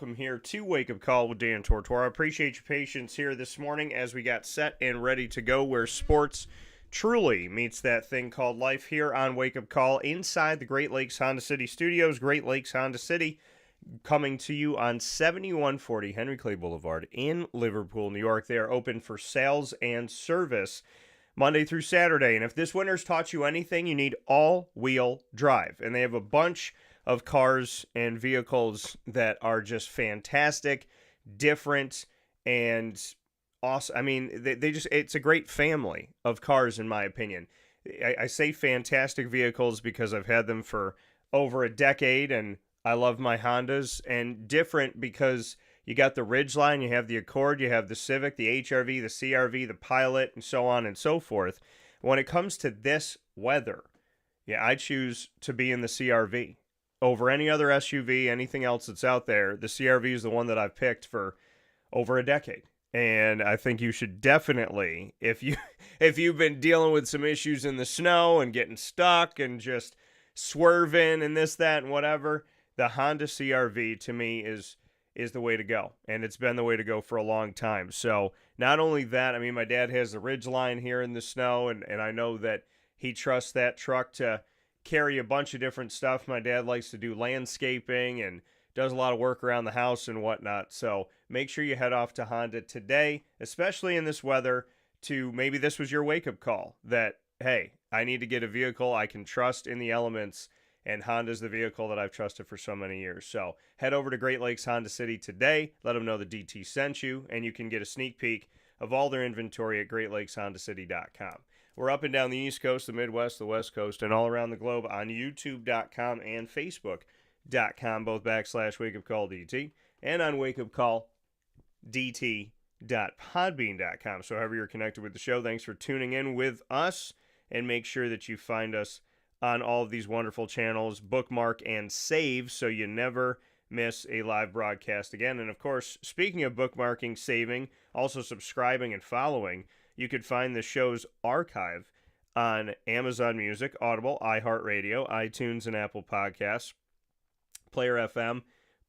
welcome here to Wake Up Call with Dan Tortora. I appreciate your patience here this morning as we got set and ready to go where sports truly meets that thing called life here on Wake Up Call inside the Great Lakes Honda City Studios. Great Lakes Honda City coming to you on 7140 Henry Clay Boulevard in Liverpool, New York. They are open for sales and service Monday through Saturday. And if this winter's taught you anything, you need all-wheel drive. And they have a bunch of cars and vehicles that are just fantastic, different, and awesome. I mean, it's a great family of cars, in my opinion. I say fantastic vehicles because I've had them for over a decade, and I love my Hondas. And different because you got the Ridgeline, you have the Accord, you have the Civic, the HRV, the CRV, the Pilot, and so on and so forth. When it comes to this weather, I choose to be in the CRV. Over any other SUV, anything else that's out there, the CRV is the one that I've picked for over a decade. And I think you should definitely, if you've been dealing with some issues in the snow and getting stuck and just swerving and this, that, and whatever, the Honda CRV to me is the way to go. And it's been the way to go for a long time. So not only that, I mean, my dad has the Ridgeline here in the snow, and I know that he trusts that truck to carry a bunch of different stuff. My dad likes to do landscaping and does a lot of work around the house and whatnot. So make sure you head off to Honda today, especially in this weather, to maybe this was your wake-up call that, hey, I need to get a vehicle I can trust in the elements, and Honda's the vehicle that I've trusted for so many years. So head over to Great Lakes Honda City today. Let them know the DT sent you, and you can get a sneak peek of all their inventory at GreatLakesHondaCity.com. We're up and down the East Coast, the Midwest, the West Coast, and all around the globe on YouTube.com and Facebook.com, both /WakeUpCallDT, and on WakeUpCallDT.podbean.com. So however you're connected with the show, thanks for tuning in with us, and make sure that you find us on all of these wonderful channels, bookmark and save, so you never miss a live broadcast again. And of course, speaking of bookmarking, saving, also subscribing and following, you could find the show's archive on Amazon Music, Audible, iHeartRadio, iTunes, and Apple Podcasts, Player FM,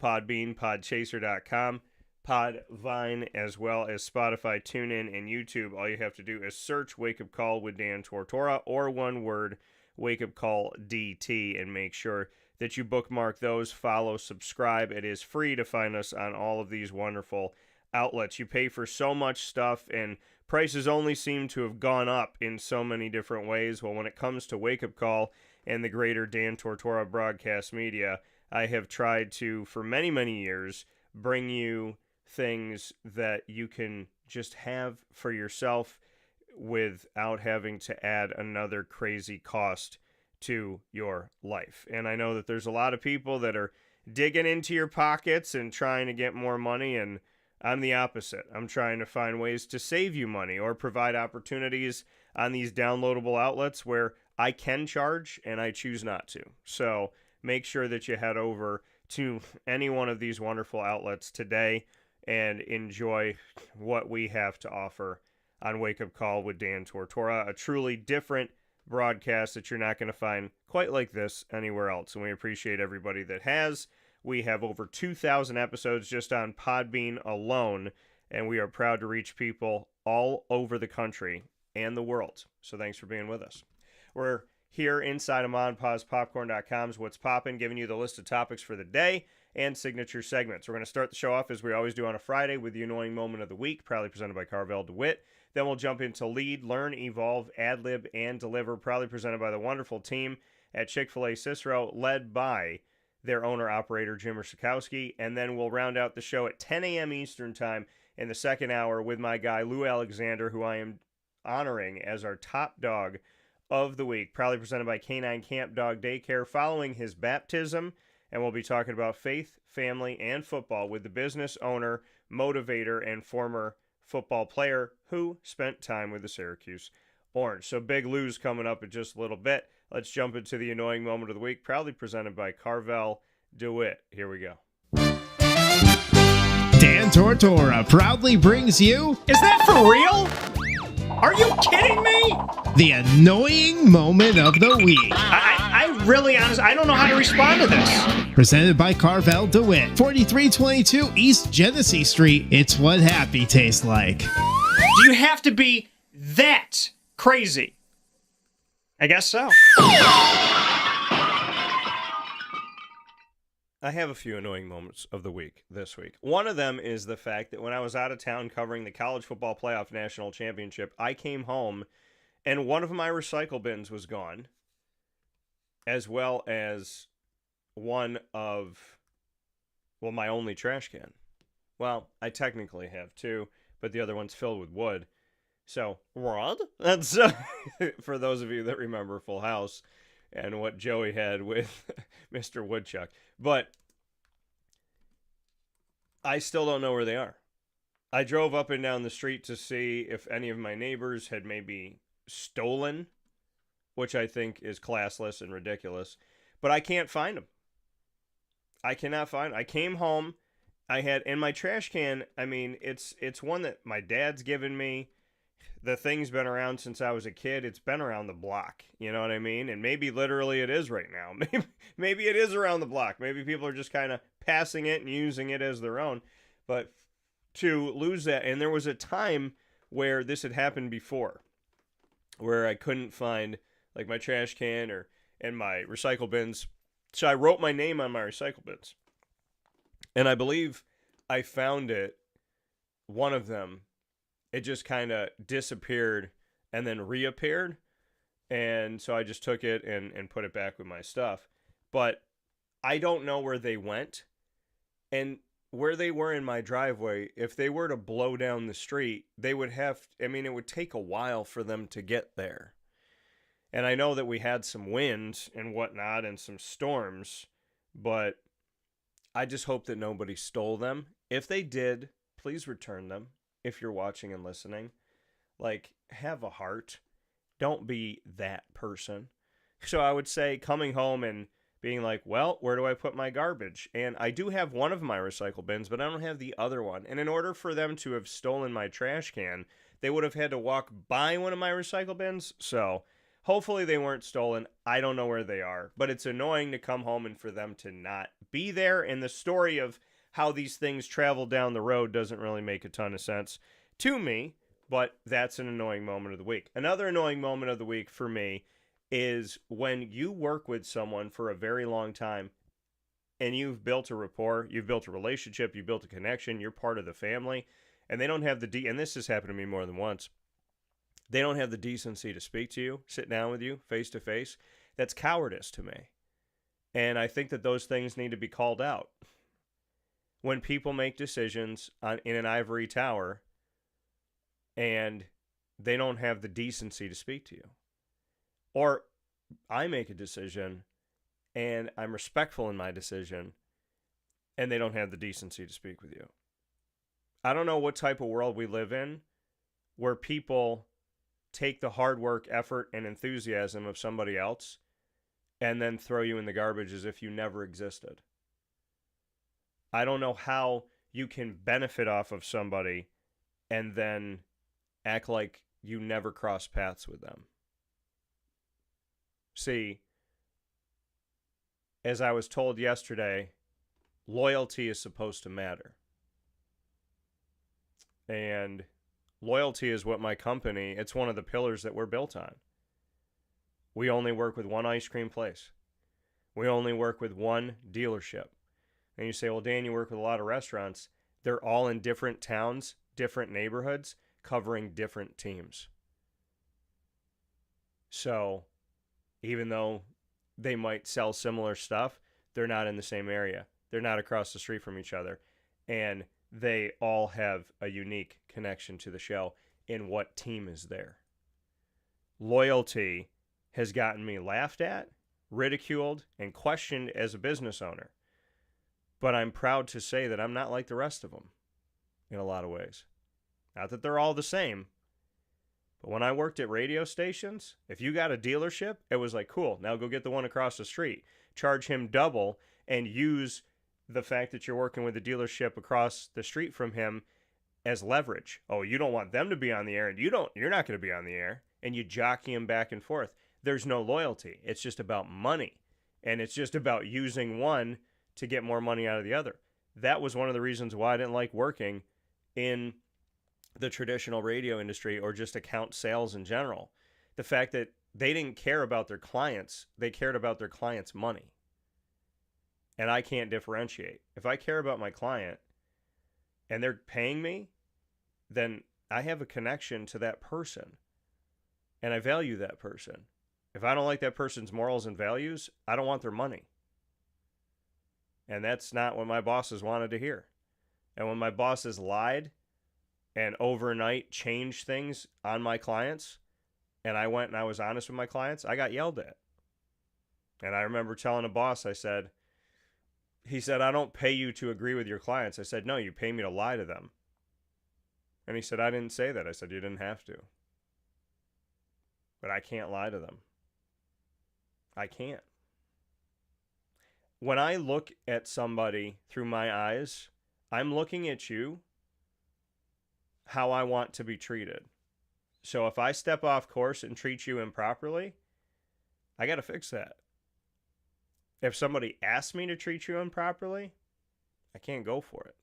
Podbean, Podchaser.com, Podvine, as well as Spotify, TuneIn, and YouTube. All you have to do is search Wake Up Call with Dan Tortora, or one word, Wake Up Call DT, and make sure that you bookmark those, follow, subscribe. It is free to find us on all of these wonderful outlets. You pay for so much stuff, and prices only seem to have gone up in so many different ways. Well, when it comes to Wake Up Call and the greater Dan Tortora broadcast media, I have tried to, for many, many years, bring you things that you can just have for yourself without having to add another crazy cost to your life. And I know that there's a lot of people that are digging into your pockets and trying to get more money, and I'm the opposite. I'm trying to find ways to save you money or provide opportunities on these downloadable outlets where I can charge and I choose not to. So make sure that you head over to any one of these wonderful outlets today and enjoy what we have to offer on Wake Up Call with Dan Tortora, a truly different broadcast that you're not going to find quite like this anywhere else. And we appreciate everybody that has. We have over 2,000 episodes just on Podbean alone, and we are proud to reach people all over the country and the world. So thanks for being with us. We're here inside of MonPausPopcorn.com's What's Poppin', giving you the list of topics for the day and signature segments. We're going to start the show off, as we always do on a Friday, with the Annoying Moment of the Week, proudly presented by Carvel DeWitt. Then we'll jump into Lead, Learn, Evolve, Ad-Lib, and Deliver, proudly presented by the wonderful team at Chick-fil-A Cicero, led by their owner-operator, Jim Sikowski. And then we'll round out the show at 10 a.m. Eastern Time in the second hour with my guy, Lou Alexander, who I am honoring as our top dog of the week, proudly presented by K-9 Kamp Dog Daycare, following his baptism. And we'll be talking about faith, family, and football with the business owner, motivator, and former football player who spent time with the Syracuse Orange. So Big Lou's coming up in just a little bit. Let's jump into the Annoying Moment of the Week, proudly presented by Carvel DeWitt. Here we go. Dan Tortora proudly brings you... Is that for real? Are you kidding me? The Annoying Moment of the Week. I really honest, I don't know how to respond to this. Presented by Carvel DeWitt, 4322 East Genesee Street. It's what happy tastes like. Do you have to be that crazy? I guess so. I have a few annoying moments of the week this week. One of them is the fact that when I was out of town covering the College Football Playoff National Championship, I came home and one of my recycle bins was gone, as well as one of, well, my only trash can. Well, I technically have two, but the other one's filled with wood. So, what? That's for those of you that remember Full House and what Joey had with Mr. Woodchuck. But I still don't know where they are. I drove up and down the street to see if any of my neighbors had maybe stolen, which I think is classless and ridiculous. But I can't find them. I cannot find them. I came home. I had in my trash can, I mean, it's one that my dad's given me. The thing's been around since I was a kid. It's been around the block. You know what I mean? And maybe literally it is right now. Maybe it is around the block. Maybe people are just kind of passing it and using it as their own. But to lose that, and there was a time where this had happened before, where I couldn't find like my trash can and my recycle bins. So I wrote my name on my recycle bins. And I believe I found it, one of them. It just kind of disappeared and then reappeared. And so I just took it and put it back with my stuff. But I don't know where they went. And where they were in my driveway, if they were to blow down the street, they would have, I mean, it would take a while for them to get there. And I know that we had some wind and whatnot and some storms, but I just hope that nobody stole them. If they did, please return them. If you're watching and listening, like, have a heart. Don't be that person. So I would say coming home and being like, well, where do I put my garbage? And I do have one of my recycle bins, but I don't have the other one. And in order for them to have stolen my trash can, they would have had to walk by one of my recycle bins. So hopefully they weren't stolen. I don't know where they are, but it's annoying to come home and for them to not be there. And the story of how these things travel down the road doesn't really make a ton of sense to me, but that's an annoying moment of the week. Another annoying moment of the week for me is when you work with someone for a very long time and you've built a rapport, you've built a relationship, you've built a connection, you're part of the family, and they don't have and this has happened to me more than once, they don't have the decency to speak to you, sit down with you face to face. That's cowardice to me. And I think that those things need to be called out. When people make decisions in an ivory tower and they don't have the decency to speak to you. Or I make a decision and I'm respectful in my decision and they don't have the decency to speak with you. I don't know what type of world we live in where people take the hard work, effort, and enthusiasm of somebody else and then throw you in the garbage as if you never existed. I don't know how you can benefit off of somebody and then act like you never crossed paths with them. See, as I was told yesterday, loyalty is supposed to matter. And loyalty is what my company, it's one of the pillars that we're built on. We only work with one ice cream place. We only work with one dealership. And you say, well, Dan, you work with a lot of restaurants. They're all in different towns, different neighborhoods, covering different teams. So even though they might sell similar stuff, they're not in the same area. They're not across the street from each other. And they all have a unique connection to the show in what team is there. Loyalty has gotten me laughed at, ridiculed, and questioned as a business owner. But I'm proud to say that I'm not like the rest of them in a lot of ways. Not that they're all the same. But when I worked at radio stations, if you got a dealership, it was like, cool, now go get the one across the street. Charge him double and use the fact that you're working with a dealership across the street from him as leverage. Oh, you don't want them to be on the air, and you're not going to be on the air. And you jockey them back and forth. There's no loyalty. It's just about money. And it's just about using one to get more money out of the other. That was one of the reasons why I didn't like working in the traditional radio industry or just account sales in general. The fact that they didn't care about their clients, they cared about their clients' money. And I can't differentiate. If I care about my client and they're paying me, then I have a connection to that person and I value that person. If I don't like that person's morals and values, I don't want their money. And that's not what my bosses wanted to hear. And when my bosses lied and overnight changed things on my clients, and I went and I was honest with my clients, I got yelled at. And I remember telling a boss, he said, I don't pay you to agree with your clients. I said, no, you pay me to lie to them. And he said, I didn't say that. I said, you didn't have to. But I can't lie to them. I can't. When I look at somebody through my eyes, I'm looking at you how I want to be treated. So if I step off course and treat you improperly, I got to fix that. If somebody asks me to treat you improperly, I can't go for it.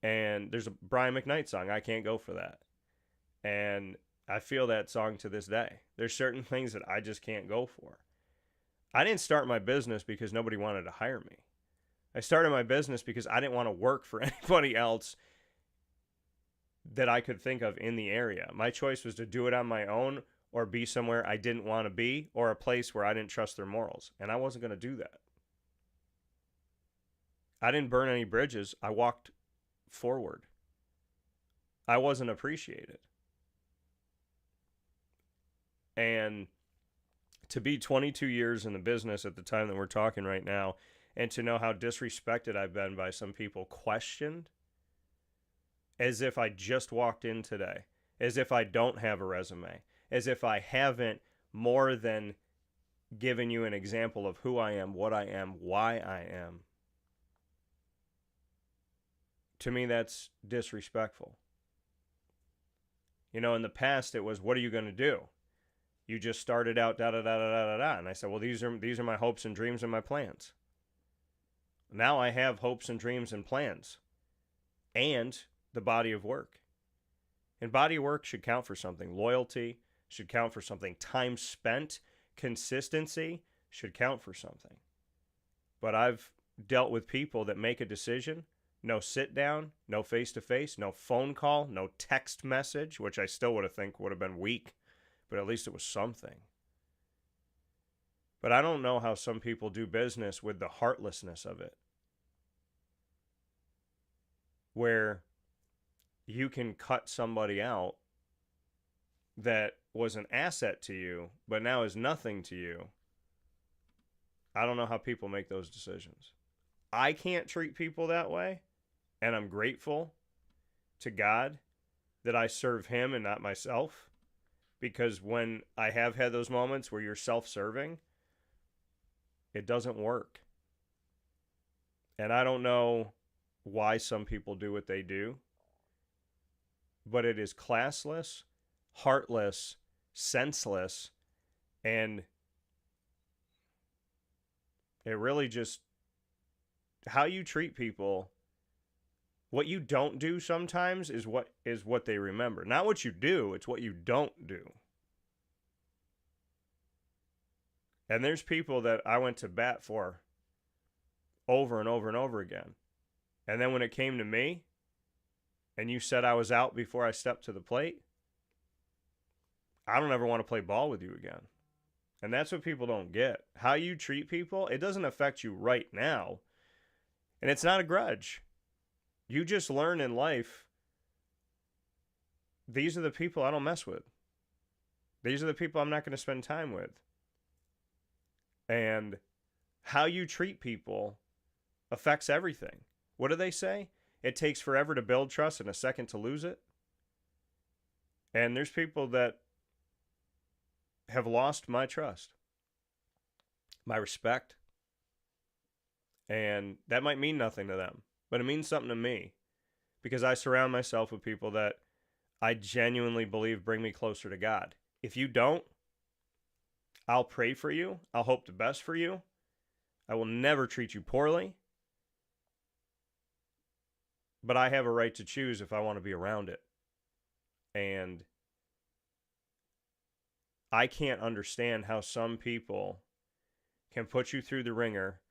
And there's a Brian McKnight song, I can't go for that. And I feel that song to this day. There's certain things that I just can't go for. I didn't start my business because nobody wanted to hire me. I started my business because I didn't want to work for anybody else that I could think of in the area. My choice was to do it on my own or be somewhere I didn't want to be or a place where I didn't trust their morals. And I wasn't going to do that. I didn't burn any bridges. I walked forward. I wasn't appreciated. And to be 22 years in the business at the time that we're talking right now, and to know how disrespected I've been by some people, questioned, as if I just walked in today, as if I don't have a resume, as if I haven't more than given you an example of who I am, what I am, why I am. To me, that's disrespectful. You know, in the past, it was, what are you going to do? You just started out da-da-da-da-da-da. And I said, well, these are my hopes and dreams and my plans. Now I have hopes and dreams and plans. And the body of work. And body of work should count for something. Loyalty should count for something. Time spent, consistency should count for something. But I've dealt with people that make a decision, no sit down, no face-to-face, no phone call, no text message, which I still would have been weak, but at least it was something. But I don't know how some people do business with the heartlessness of it, where you can cut somebody out that was an asset to you, but now is nothing to you. I don't know how people make those decisions. I can't treat people that way, and I'm grateful to God that I serve Him and not myself, because when I have had those moments where you're self-serving, it doesn't work. And I don't know why some people do what they do, but it is classless, heartless, senseless, and it really just, how you treat people, what you don't do sometimes is what they remember. Not what you do, it's what you don't do. And there's people that I went to bat for over and over and over again. And then when it came to me, and you said I was out before I stepped to the plate, I don't ever want to play ball with you again. And that's what people don't get. How you treat people, it doesn't affect you right now. And it's not a grudge. You just learn in life, these are the people I don't mess with. These are the people I'm not going to spend time with. And how you treat people affects everything. What do they say? It takes forever to build trust and a second to lose it. And there's people that have lost my trust, my respect. And that might mean nothing to them, but it means something to me, because I surround myself with people that I genuinely believe bring me closer to God. If you don't, I'll pray for you. I'll hope the best for you. I will never treat you poorly. But I have a right to choose if I want to be around it. And I can't understand how some people can put you through the ringer,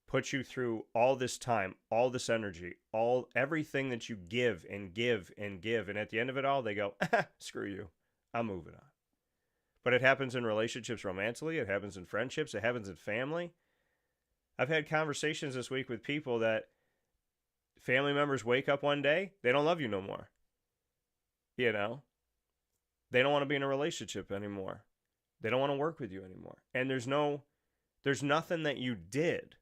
put you through all this time, all this energy, everything that you give and give and give. And at the end of it all, they go, screw you. I'm moving on. But it happens in relationships romantically. It happens in friendships. It happens in family. I've had conversations this week with people that family members wake up one day, they don't love you no more. You know? They don't want to be in a relationship anymore. They don't want to work with you anymore. And there's nothing that you did.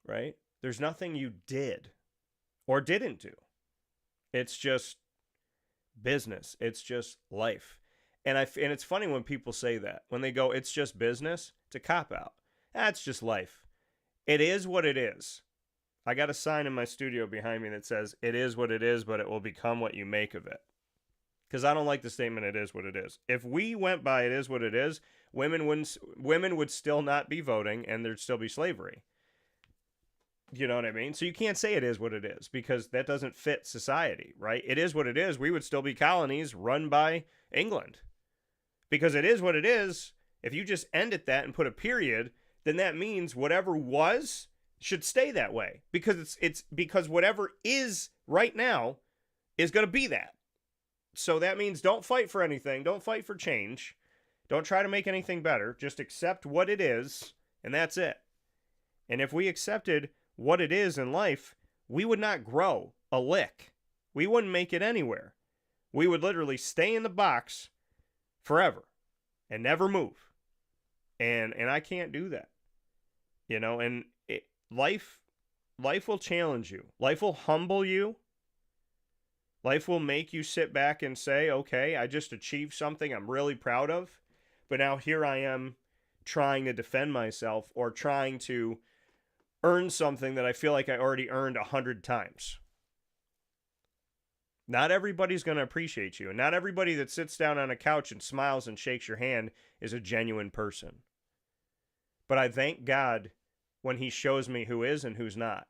Right? There's nothing you did or didn't do. It's just business. It's just life. And it's funny when people say that. When they go, it's just business, it's a cop-out. That's just life. It is what it is. I got a sign in my studio behind me that says, it is what it is, but it will become what you make of it. Because I don't like the statement, it is what it is. If we went by it is what it is, women would still not be voting and there'd still be slavery. You know what I mean? So you can't say it is what it is because that doesn't fit society, right? It is what it is. We would still be colonies run by England. Because it is what it is. If you just end at that and put a period, then that means whatever was should stay that way. Because it's because whatever is right now is going to be that. So that means don't fight for anything. Don't fight for change. Don't try to make anything better. Just accept what it is, and that's it. And if we accepted what it is in life, we would not grow a lick. We wouldn't make it anywhere. We would literally stay in the box forever and never move. And I can't do that. You know, and life will challenge you. Life will humble you. Life will make you sit back and say, okay, I just achieved something I'm really proud of. But now here I am trying to defend myself or trying to earn something that I feel like I already earned 100 times. Not everybody's going to appreciate you. And not everybody that sits down on a couch and smiles and shakes your hand is a genuine person. But I thank God when he shows me who is and who's not.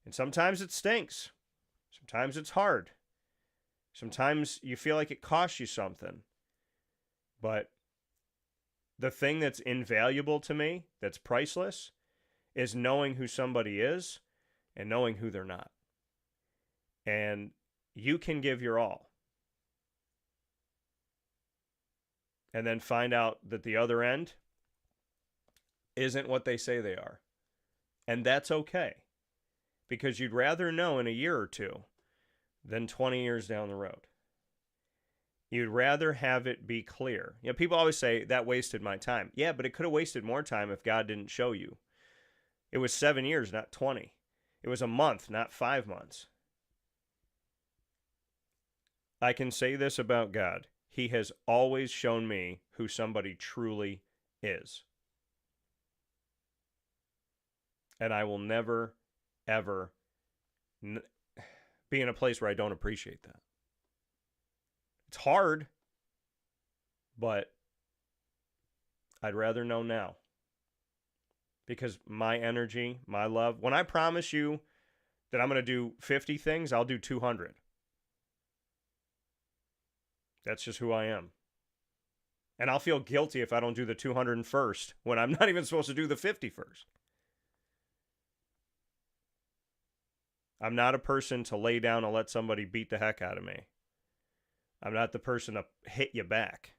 And sometimes it stinks. Sometimes it's hard. Sometimes you feel like it costs you something. But the thing that's invaluable to me, that's priceless, is knowing who somebody is and knowing who they're not. And you can give your all. And then find out that the other end isn't what they say they are. And that's okay. Because you'd rather know in a year or two than 20 years down the road. You'd rather have it be clear. You know, people always say, that wasted my time. Yeah, but it could have wasted more time if God didn't show you. It was 7 years, not 20. It was a month, not 5 months. I can say this about God. He has always shown me who somebody truly is. And I will never, ever be in a place where I don't appreciate that. It's hard, but I'd rather know now. Because my energy, my love, when I promise you that I'm going to do 50 things, I'll do 200. That's just who I am. And I'll feel guilty if I don't do the 201st when I'm not even supposed to do the 51st. I'm not a person to lay down and let somebody beat the heck out of me. I'm not the person to hit you back.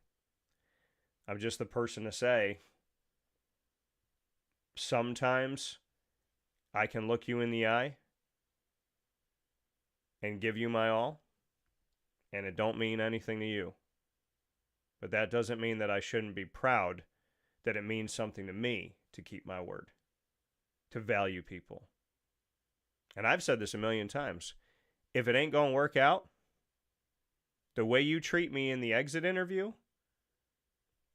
I'm just the person to say, sometimes I can look you in the eye and give you my all, and it don't mean anything to you. But that doesn't mean that I shouldn't be proud that it means something to me to keep my word, to value people. And I've said this a million times. If it ain't going to work out, the way you treat me in the exit interview,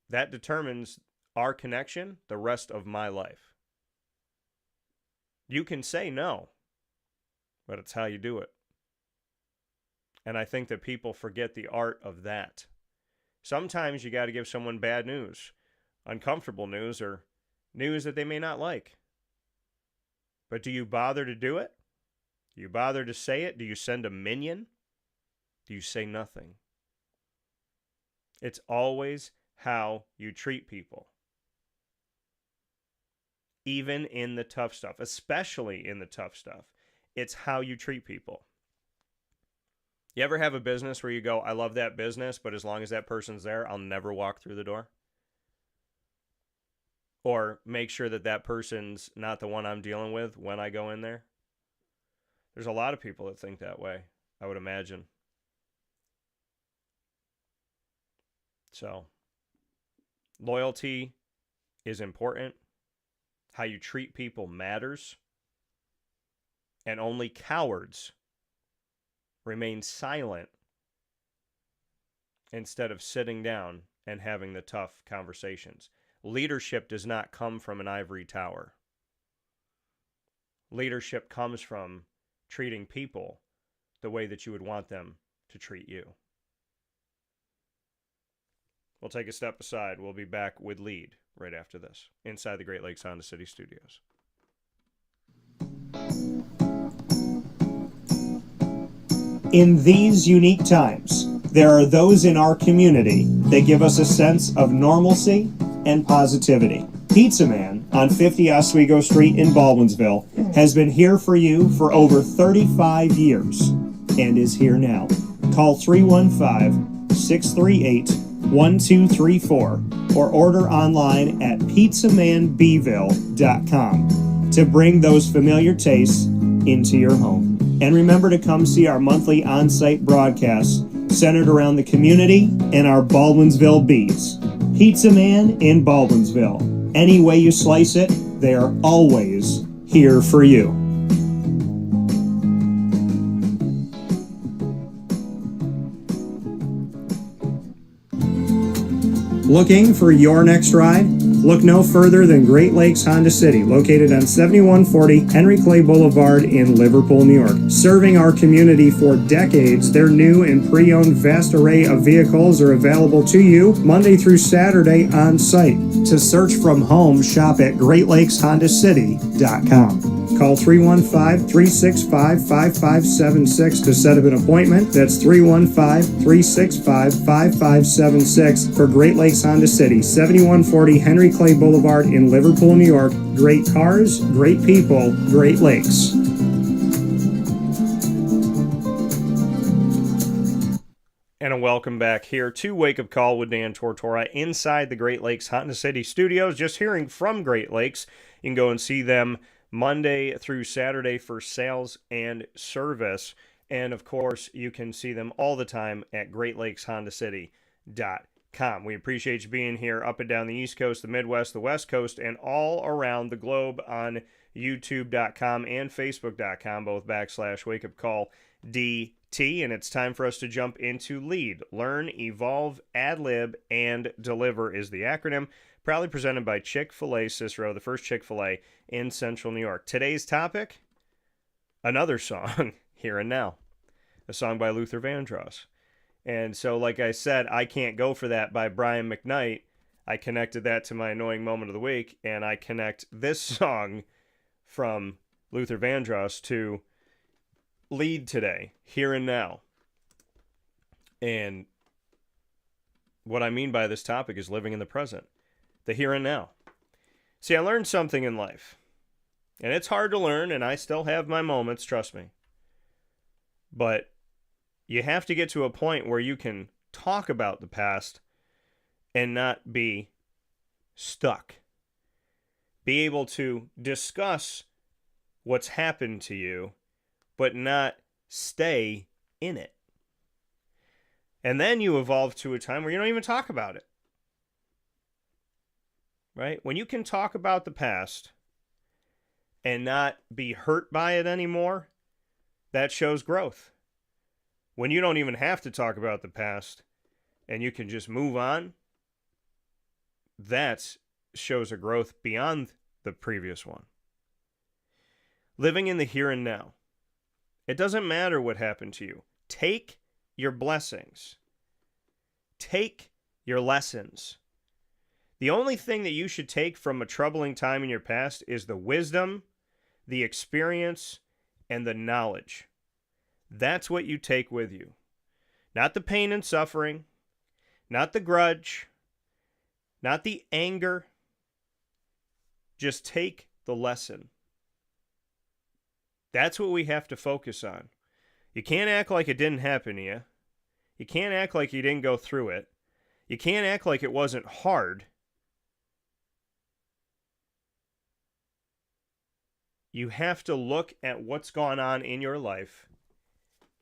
that determines our connection the rest of my life. You can say no, but it's how you do it. And I think that people forget the art of that. Sometimes you got to give someone bad news, uncomfortable news, or news that they may not like. But do you bother to do it? Do you bother to say it? Do you send a minion? Do you say nothing? It's always how you treat people. Even in the tough stuff, especially in the tough stuff, it's how you treat people. You ever have a business where you go, I love that business, but as long as that person's there, I'll never walk through the door? Or make sure that that person's not the one I'm dealing with when I go in there? There's a lot of people that think that way, I would imagine. So, loyalty is important. How you treat people matters. And only cowards remain silent instead of sitting down and having the tough conversations. Leadership does not come from an ivory tower. Leadership comes from treating people the way that you would want them to treat you. We'll take a step aside. We'll be back with Lead right after this, inside the Great Lakes Honda City Studios. In these unique times, there are those in our community that give us a sense of normalcy and positivity. Pizza Man on 50 Oswego Street in Baldwinsville has been here for you for over 35 years and is here now. Call 315-638-1234 or order online at pizzamanbville.com to bring those familiar tastes into your home. And remember to come see our monthly on-site broadcasts centered around the community and our Baldwinsville Bees. Pizza Man in Baldwinsville. Any way you slice it, they are always here for you. Looking for your next ride? Look no further than Great Lakes Honda City, located on 7140 Henry Clay Boulevard in Liverpool, New York. Serving our community for decades, their new and pre-owned vast array of vehicles are available to you Monday through Saturday on site. To search from home, shop at GreatLakesHondaCity.com. Call 315-365-5576 to set up an appointment. That's 315-365-5576 for Great Lakes Honda City, 7140 Henry Clay Boulevard in Liverpool, New York. Great cars, great people, Great Lakes. And a welcome back here to Wake Up Call with Dan Tortora inside the Great Lakes Honda City Studios. Just hearing from Great Lakes, you can go and see them Monday through Saturday for sales and service. And of course, you can see them all the time at GreatLakesHondaCity.com. We appreciate you being here up and down the East Coast, the Midwest, the West Coast, and all around the globe on YouTube.com and Facebook.com, both /WakeUpCallDT. And it's time for us to jump into Lead. Learn, Evolve, Ad-Lib, and Deliver is the acronym. Proudly presented by Chick-fil-A Cicero, the first Chick-fil-A in Central New York. Today's topic, another song, Here and Now, a song by Luther Vandross. And so, like I said, I Can't Go For That by Brian McKnight. I connected that to my annoying moment of the week, and I connect this song from Luther Vandross to Lead today, Here and Now. And what I mean by this topic is living in the present. The here and now. See, I learned something in life. And it's hard to learn, and I still have my moments, trust me. But you have to get to a point where you can talk about the past and not be stuck. Be able to discuss what's happened to you, but not stay in it. And then you evolve to a time where you don't even talk about it. Right? When you can talk about the past and not be hurt by it anymore, that shows growth. When you don't even have to talk about the past and you can just move on, that shows a growth beyond the previous one. Living in the here and now. It doesn't matter what happened to you. Take your blessings. Take your lessons. The only thing that you should take from a troubling time in your past is the wisdom, the experience, and the knowledge. That's what you take with you. Not the pain and suffering, not the grudge, not the anger. Just take the lesson. That's what we have to focus on. You can't act like it didn't happen to you. You can't act like you didn't go through it. You can't act like it wasn't hard. You have to look at what's gone on in your life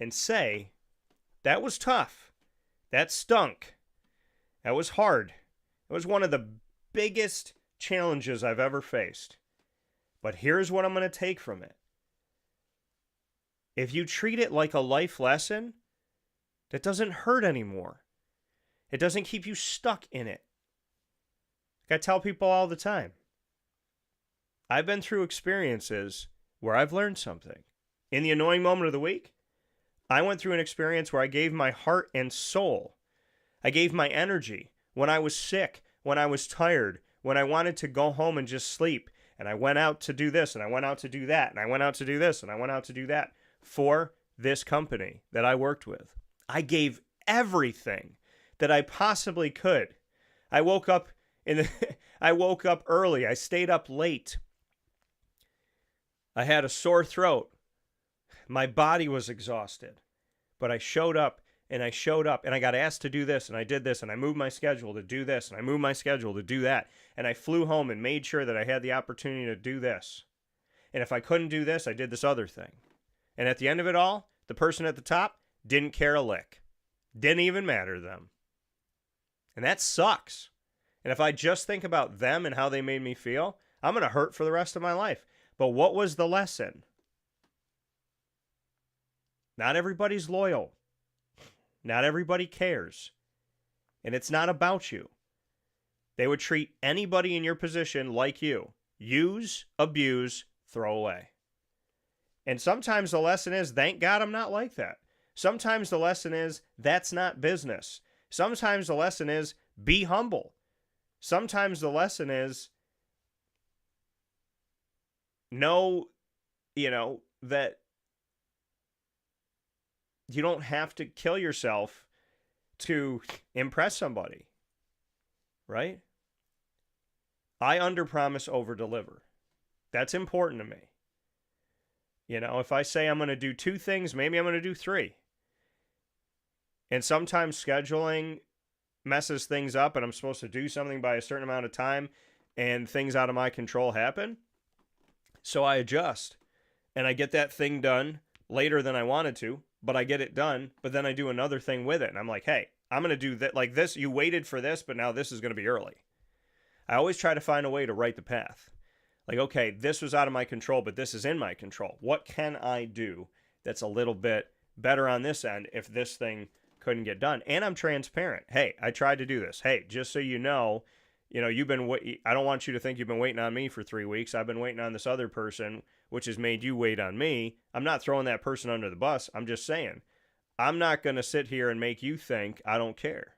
and say, that was tough. That stunk. That was hard. It was one of the biggest challenges I've ever faced. But here's what I'm going to take from it. If you treat it like a life lesson, that doesn't hurt anymore. It doesn't keep you stuck in it. Like I tell people all the time, I've been through experiences where I've learned something. In the annoying moment of the week, I went through an experience where I gave my heart and soul. I gave my energy when I was sick, when I was tired, when I wanted to go home and just sleep. And I went out to do this, and I went out to do that, and I went out to do this, and I went out to do that for this company that I worked with. I gave everything that I possibly could. I woke up early. I stayed up late. I had a sore throat. My body was exhausted. But I showed up, and I got asked to do this, and I did this, and I moved my schedule to do this, and I moved my schedule to do that. And I flew home and made sure that I had the opportunity to do this. And if I couldn't do this, I did this other thing. And at the end of it all, the person at the top didn't care a lick. Didn't even matter to them. And that sucks. And if I just think about them and how they made me feel, I'm going to hurt for the rest of my life. But what was the lesson? Not everybody's loyal. Not everybody cares. And it's not about you. They would treat anybody in your position like you. Use, abuse, throw away. And sometimes the lesson is, thank God I'm not like that. Sometimes the lesson is, that's not business. Sometimes the lesson is, be humble. Sometimes the lesson is, know, that you don't have to kill yourself to impress somebody, right? I underpromise, overdeliver. That's important to me. If I say I'm going to do 2 things, maybe I'm going to do 3. And sometimes scheduling messes things up and I'm supposed to do something by a certain amount of time and things out of my control happen. So I adjust and I get that thing done later than I wanted to, but I get it done, but then I do another thing with it. And I'm like, hey, I'm going to do that like this. You waited for this, but now this is going to be early. I always try to find a way to right the path. Like, okay, this was out of my control, but this is in my control. What can I do that's a little bit better on this end if this thing couldn't get done? And I'm transparent. Hey, I tried to do this. Hey, just so you know, I don't want you to think you've been waiting on me for 3 weeks. I've been waiting on this other person, which has made you wait on me. I'm not throwing that person under the bus. I'm just saying, I'm not going to sit here and make you think I don't care.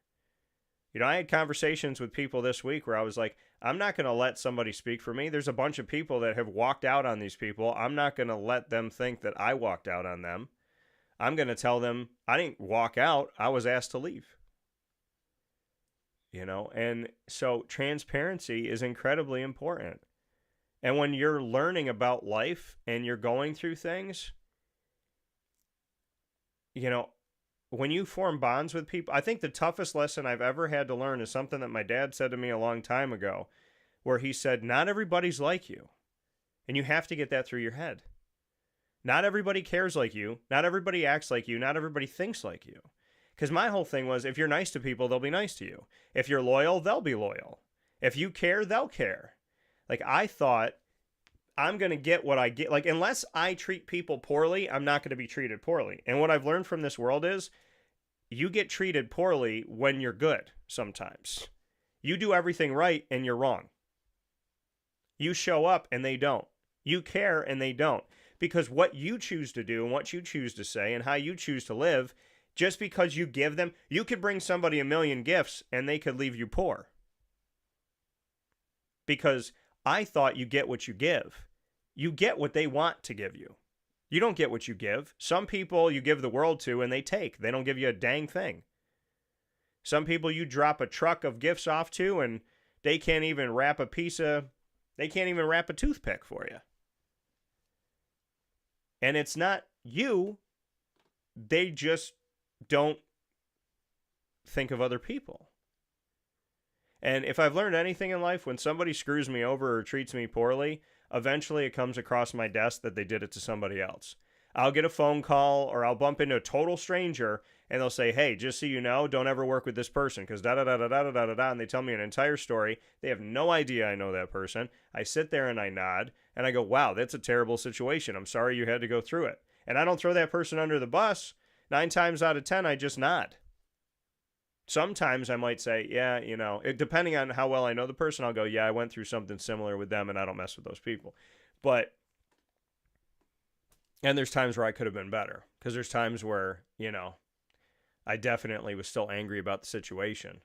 I had conversations with people this week where I was like, I'm not going to let somebody speak for me. There's a bunch of people that have walked out on these people. I'm not going to let them think that I walked out on them. I'm going to tell them I didn't walk out. I was asked to leave. And so transparency is incredibly important. And when you're learning about life and you're going through things, when you form bonds with people, I think the toughest lesson I've ever had to learn is something that my dad said to me a long time ago, where he said, not everybody's like you. And you have to get that through your head. Not everybody cares like you. Not everybody acts like you. Not everybody thinks like you. Because my whole thing was, if you're nice to people, they'll be nice to you. If you're loyal, they'll be loyal. If you care, they'll care. Like, I thought, I'm going to get what I get. Like, unless I treat people poorly, I'm not going to be treated poorly. And what I've learned from this world is, you get treated poorly when you're good sometimes. You do everything right and you're wrong. You show up and they don't. You care and they don't. Because what you choose to do and what you choose to say and how you choose to live Just because you give them, you could bring somebody a million gifts and they could leave you poor. Because I thought you get what you give. You get what they want to give you. You don't get what you give. Some people you give the world to and they take. They don't give you a dang thing. Some people you drop a truck of gifts off to and they can't even wrap a toothpick for you. And it's not you. They just don't think of other people. And if I've learned anything in life, when somebody screws me over or treats me poorly, eventually it comes across my desk that they did it to somebody else. I'll get a phone call or I'll bump into a total stranger and they'll say, hey, just so you know, don't ever work with this person because da-da-da-da-da-da-da-da, and they tell me an entire story. They have no idea I know that person. I sit there and I nod and I go, wow, that's a terrible situation. I'm sorry you had to go through it. And I don't throw that person under the bus. 9 times out of 10, I just nod. Sometimes I might say, yeah, depending on how well I know the person, I'll go, yeah, I went through something similar with them and I don't mess with those people. And there's times where I could have been better because there's times where, I definitely was still angry about the situation.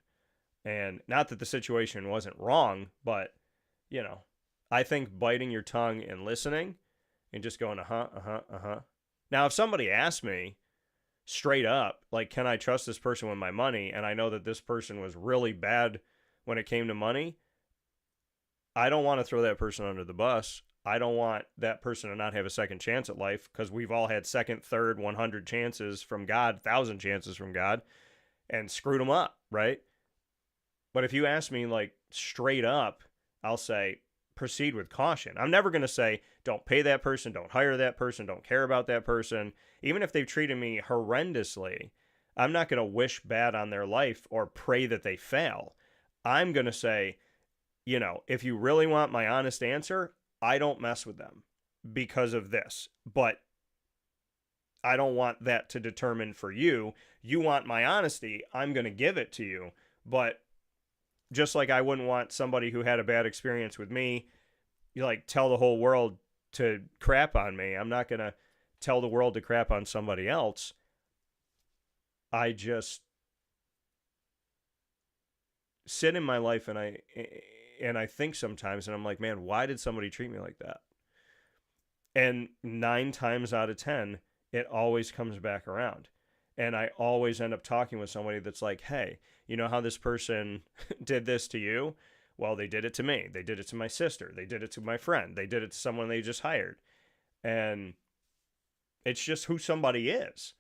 And not that the situation wasn't wrong, but, I think biting your tongue and listening and just going, uh-huh. Now, if somebody asked me straight up, like, can I trust this person with my money? And I know that this person was really bad when it came to money. I don't want to throw that person under the bus. I don't want that person to not have a second chance at life because we've all had second, third, 100 chances from God, 1,000 chances from God, and screwed them up, right? But if you ask me, like, straight up, I'll say, proceed with caution. I'm never going to say, don't pay that person, don't hire that person, don't care about that person. Even if they've treated me horrendously, I'm not going to wish bad on their life or pray that they fail. I'm going to say, if you really want my honest answer, I don't mess with them because of this. But I don't want that to determine for you. You want my honesty, I'm going to give it to you. But just like I wouldn't want somebody who had a bad experience with me, tell the whole world to crap on me. I'm not going to tell the world to crap on somebody else. I just sit in my life and I think sometimes, and I'm like, man, why did somebody treat me like that? And 9 times out of 10, it always comes back around. And I always end up talking with somebody that's like, hey, you know how this person did this to you? Well, they did it to me. They did it to my sister. They did it to my friend. They did it to someone they just hired. And it's just who somebody is.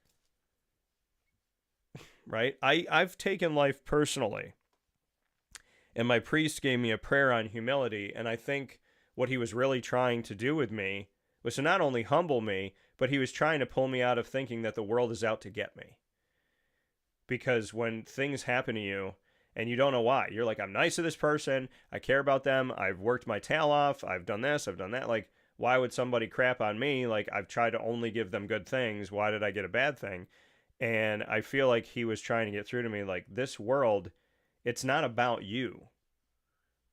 Right? I've taken life personally. And my priest gave me a prayer on humility. And I think what he was really trying to do with me was to not only humble me, but he was trying to pull me out of thinking that the world is out to get me. Because when things happen to you and you don't know why, you're like, I'm nice to this person. I care about them. I've worked my tail off. I've done this. I've done that. Like, why would somebody crap on me? Like, I've tried to only give them good things. Why did I get a bad thing? And I feel like he was trying to get through to me, like, this world, it's not about you.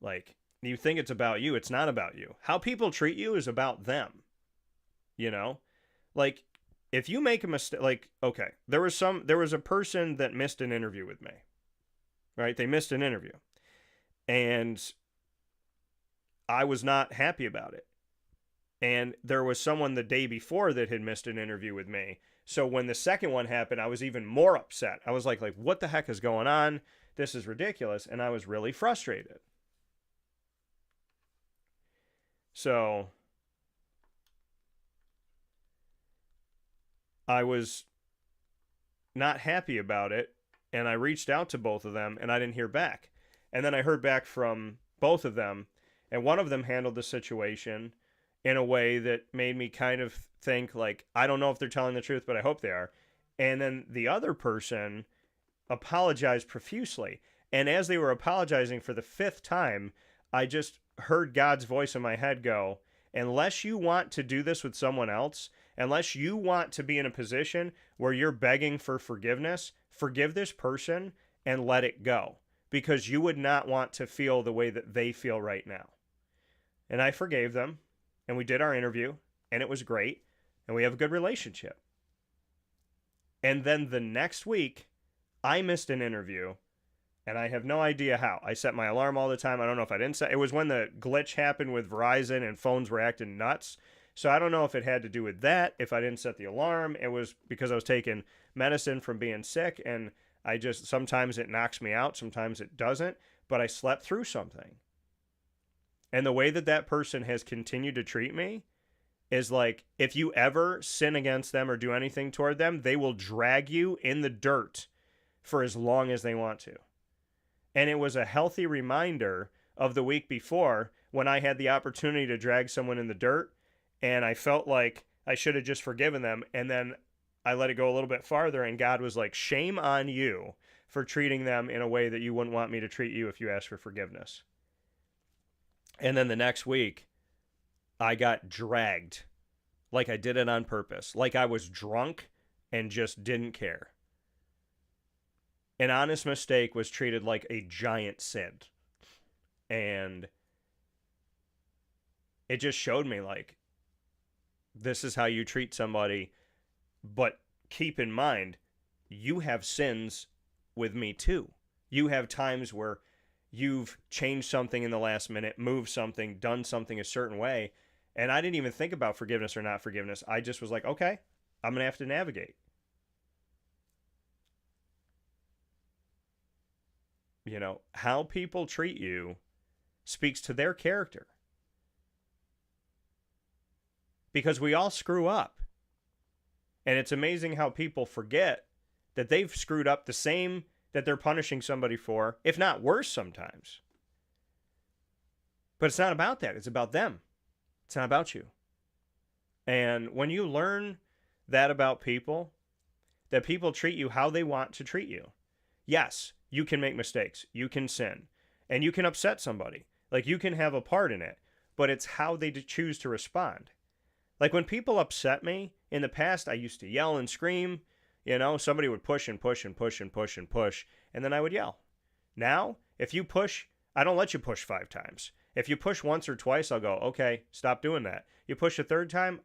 Like, you think it's about you. It's not about you. How people treat you is about them. Like, if you make a mistake, like, okay, there was a person that missed an interview with me, right? They missed an interview and I was not happy about it. And there was someone the day before that had missed an interview with me. So when the second one happened, I was even more upset. I was like, what the heck is going on? This is ridiculous. And I was really frustrated. So I was not happy about it, and I reached out to both of them, and I didn't hear back. And then I heard back from both of them, and one of them handled the situation in a way that made me kind of think, like, I don't know if they're telling the truth, but I hope they are. And then the other person apologized profusely. And as they were apologizing for the 5th time, I just heard God's voice in my head go, unless you want to do this with someone else, unless you want to be in a position where you're begging for forgiveness, forgive this person and let it go, because you would not want to feel the way that they feel right now. And I forgave them, and we did our interview, and it was great, and we have a good relationship. And then the next week, I missed an interview, and I have no idea how. I set my alarm all the time. I don't know if I didn't set. It was when the glitch happened with Verizon and phones were acting nuts. So I don't know if it had to do with that, if I didn't set the alarm. It was because I was taking medicine from being sick, and sometimes it knocks me out, sometimes it doesn't, but I slept through something. And the way that that person has continued to treat me is like, if you ever sin against them or do anything toward them, they will drag you in the dirt for as long as they want to. And it was a healthy reminder of the week before when I had the opportunity to drag someone in the dirt, and I felt like I should have just forgiven them, and then I let it go a little bit farther, and God was like, shame on you for treating them in a way that you wouldn't want me to treat you if you asked for forgiveness. And then the next week, I got dragged like I did it on purpose, like I was drunk and just didn't care. An honest mistake was treated like a giant sin. And it just showed me, like, this is how you treat somebody. But keep in mind, you have sins with me too. You have times where you've changed something in the last minute, moved something, done something a certain way. And I didn't even think about forgiveness or not forgiveness. I just was like, okay, I'm going to have to navigate. You know, how people treat you speaks to their character. Because we all screw up. And it's amazing how people forget that they've screwed up the same that they're punishing somebody for, if not worse sometimes. But it's not about that. It's about them. It's not about you. And when you learn that about people, that people treat you how they want to treat you. Yes, you can make mistakes. You can sin. And you can upset somebody. Like, you can have a part in it. But it's how they choose to respond. Like, when people upset me, in the past, I used to yell and scream. You know, somebody would push and push and push and push and push, and then I would yell. Now, if you push, I don't let you push 5 times. If you push once or twice, I'll go, okay, stop doing that. You push a third time,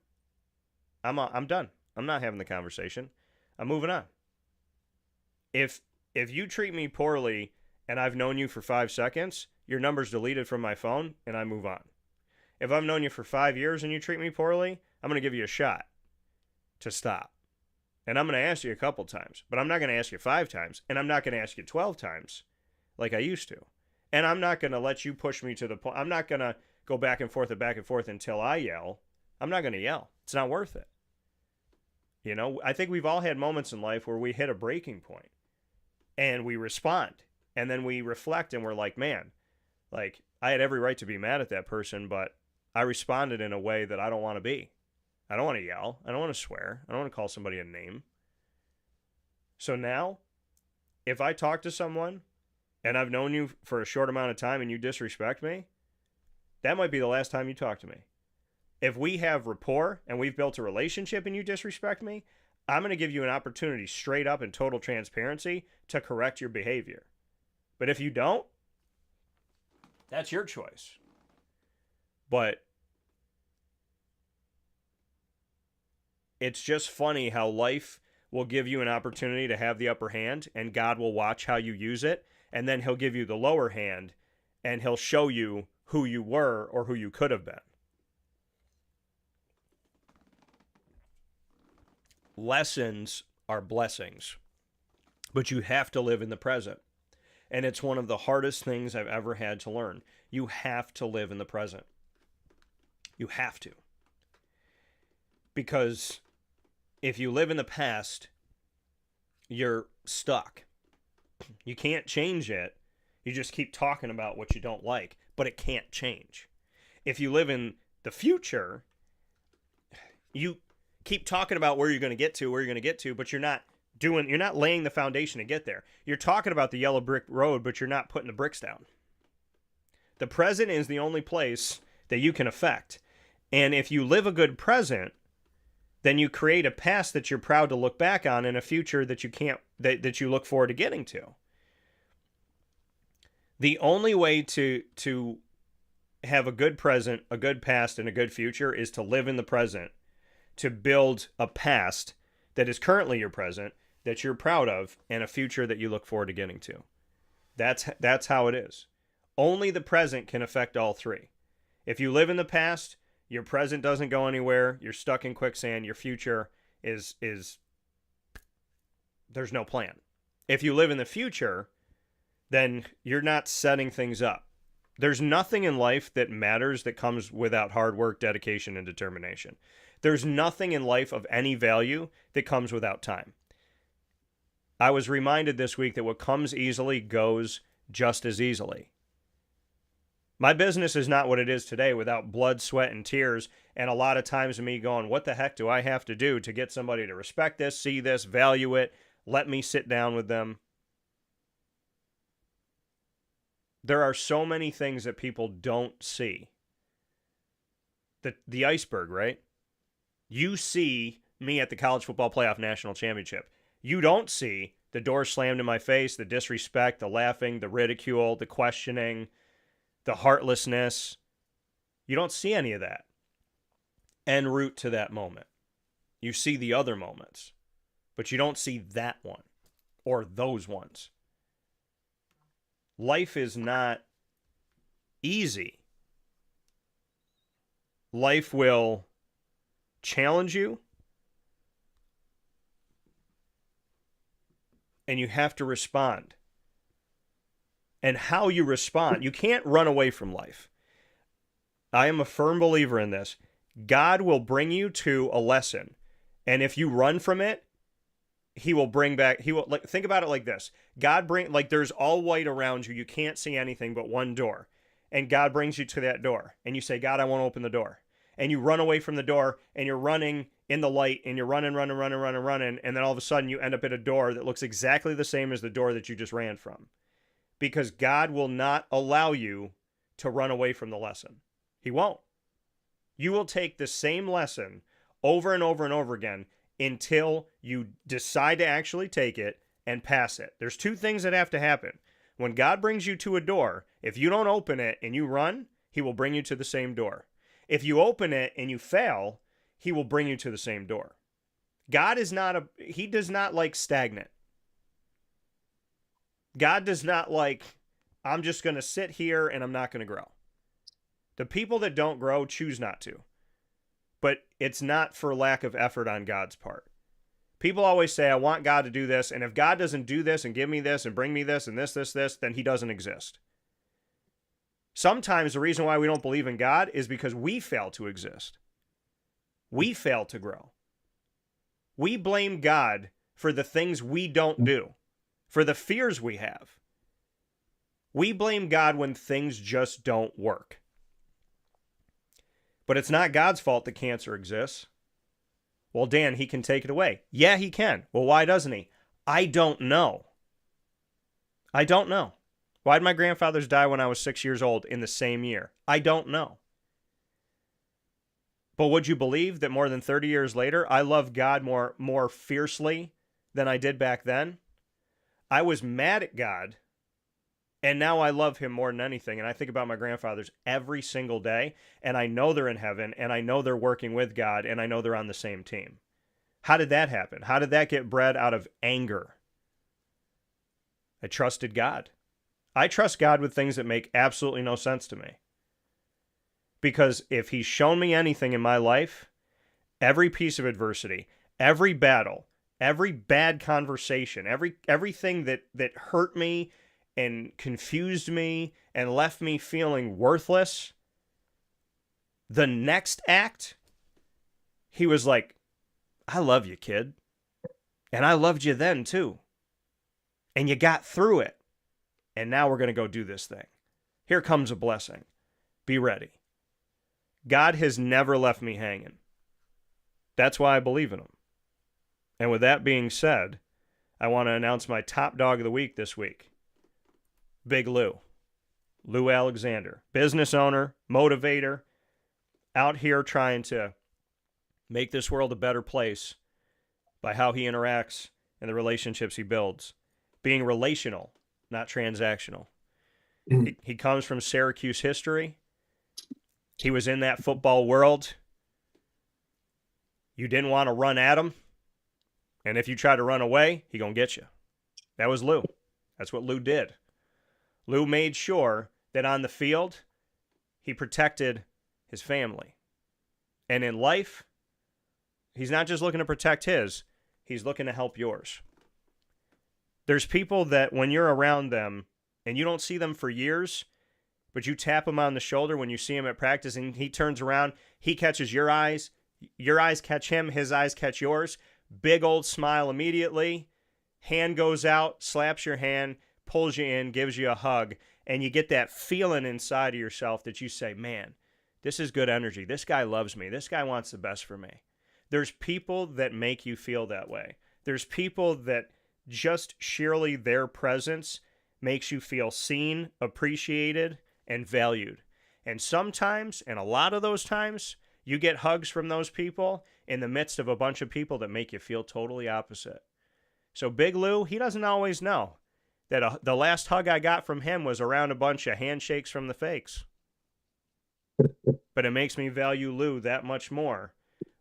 I'm done. I'm not having the conversation. I'm moving on. If you treat me poorly and I've known you for 5 seconds, your number's deleted from my phone, and I move on. If I've known you for 5 years and you treat me poorly, I'm going to give you a shot to stop. And I'm going to ask you a couple times, but I'm not going to ask you 5 times, and I'm not going to ask you 12 times like I used to. And I'm not going to let you push me to the point. I'm not going to go back and forth until I yell. I'm not going to yell. It's not worth it. You know, I think we've all had moments in life where we hit a breaking point and we respond, and then we reflect and we're like, man, like, I had every right to be mad at that person, but I responded in a way that I don't want to be. I don't want to yell. I don't want to swear. I don't want to call somebody a name. So now, if I talk to someone and I've known you for a short amount of time and you disrespect me, that might be the last time you talk to me. If we have rapport and we've built a relationship and you disrespect me, I'm going to give you an opportunity straight up in total transparency to correct your behavior. But if you don't, that's your choice. But it's just funny how life will give you an opportunity to have the upper hand, and God will watch how you use it, and then he'll give you the lower hand, and he'll show you who you were or who you could have been. Lessons are blessings, but you have to live in the present. And it's one of the hardest things I've ever had to learn. You have to live in the present. You have to. Because if you live in the past, you're stuck. You can't change it. You just keep talking about what you don't like, but it can't change. If you live in the future, you keep talking about where you're going to get to, but you're not laying the foundation to get there. You're talking about the yellow brick road, but you're not putting the bricks down. The present is the only place that you can affect. And if you live a good present, then you create a past that you're proud to look back on and a future that you look forward to getting to. The only way to have a good present, a good past, and a good future is to live in the present, to build a past that is currently your present, that you're proud of and a future that you look forward to getting to. That's how it is. Only the present can affect all three. If you live in the past, your present doesn't go anywhere. You're stuck in quicksand. Your future is there's no plan. If you live in the future, then you're not setting things up. There's nothing in life that matters that comes without hard work, dedication, and determination. There's nothing in life of any value that comes without time. I was reminded this week that what comes easily goes just as easily. My business is not what it is today without blood, sweat, and tears, and a lot of times me going, what the heck do I have to do to get somebody to respect this, see this, value it, let me sit down with them? There are so many things that people don't see. The iceberg, right? You see me at the College Football Playoff National Championship. You don't see the door slammed in my face, the disrespect, the laughing, the ridicule, the questioning, the heartlessness. You don't see any of that en route to that moment. You see the other moments, but you don't see that one or those ones. Life is not easy. Life will challenge you, and you have to respond. And how you respond, you can't run away from life. I am a firm believer in this. God will bring you to a lesson, and if you run from it, he will bring back, think about it like this. There's all white around you. You can't see anything but one door. And God brings you to that door. And you say, God, I want to open the door. And you run away from the door and you're running in the light and you're running. And then all of a sudden you end up at a door that looks exactly the same as the door that you just ran from. Because God will not allow you to run away from the lesson. He won't. You will take the same lesson over and over and over again until you decide to actually take it and pass it. There's two things that have to happen. When God brings you to a door, if you don't open it and you run, he will bring you to the same door. If you open it and you fail, he will bring you to the same door. God is he does not like stagnant. God does not like, I'm just going to sit here and I'm not going to grow. The people that don't grow choose not to. But it's not for lack of effort on God's part. People always say, I want God to do this, and if God doesn't do this and give me this and bring me this and this, then he doesn't exist. Sometimes the reason why we don't believe in God is because we fail to exist. We fail to grow. We blame God for the things we don't do, for the fears we have. We blame God when things just don't work. But it's not God's fault that cancer exists. Well, Dan, he can take it away. Yeah, he can. Well, why doesn't he? I don't know. Why did my grandfathers die when I was 6 years old in the same year? I don't know. But would you believe that more than 30 years later, I love God more fiercely than I did back then? I was mad at God, and now I love him more than anything. And I think about my grandfathers every single day, and I know they're in heaven, and I know they're working with God, and I know they're on the same team. How did that happen? How did that get bred out of anger? I trusted God. I trust God with things that make absolutely no sense to me. Because if he's shown me anything in my life, every piece of adversity, every battle, every bad conversation, everything that hurt me and confused me and left me feeling worthless, the next act, he was like, I love you, kid. And I loved you then too. And you got through it. And now we're going to go do this thing. Here comes a blessing. Be ready. God has never left me hanging. That's why I believe in him. And with that being said, I want to announce my top dog of the week this week. Big Lou. Lou Alexander. Business owner, motivator, out here trying to make this world a better place by how he interacts and the relationships he builds. Being relational, not transactional. He comes from Syracuse history. He was in that football world. You didn't want to run at him. And if you try to run away, he gonna get you. That was Lou. That's what Lou did. Lou made sure that on the field, he protected his family. And in life, he's not just looking to protect his, he's looking to help yours. There's people that when you're around them and you don't see them for years, but you tap him on the shoulder when you see him at practice and he turns around, he catches your eyes catch him, his eyes catch yours, big old smile immediately, hand goes out, slaps your hand, pulls you in, gives you a hug, and you get that feeling inside of yourself that you say, man, this is good energy. This guy loves me. This guy wants the best for me. There's people that make you feel that way. There's people that just sheerly their presence makes you feel seen, appreciated, and valued. And sometimes, and a lot of those times, you get hugs from those people in the midst of a bunch of people that make you feel totally opposite. So Big Lou, he doesn't always know that the last hug I got from him was around a bunch of handshakes from the fakes. But it makes me value Lou that much more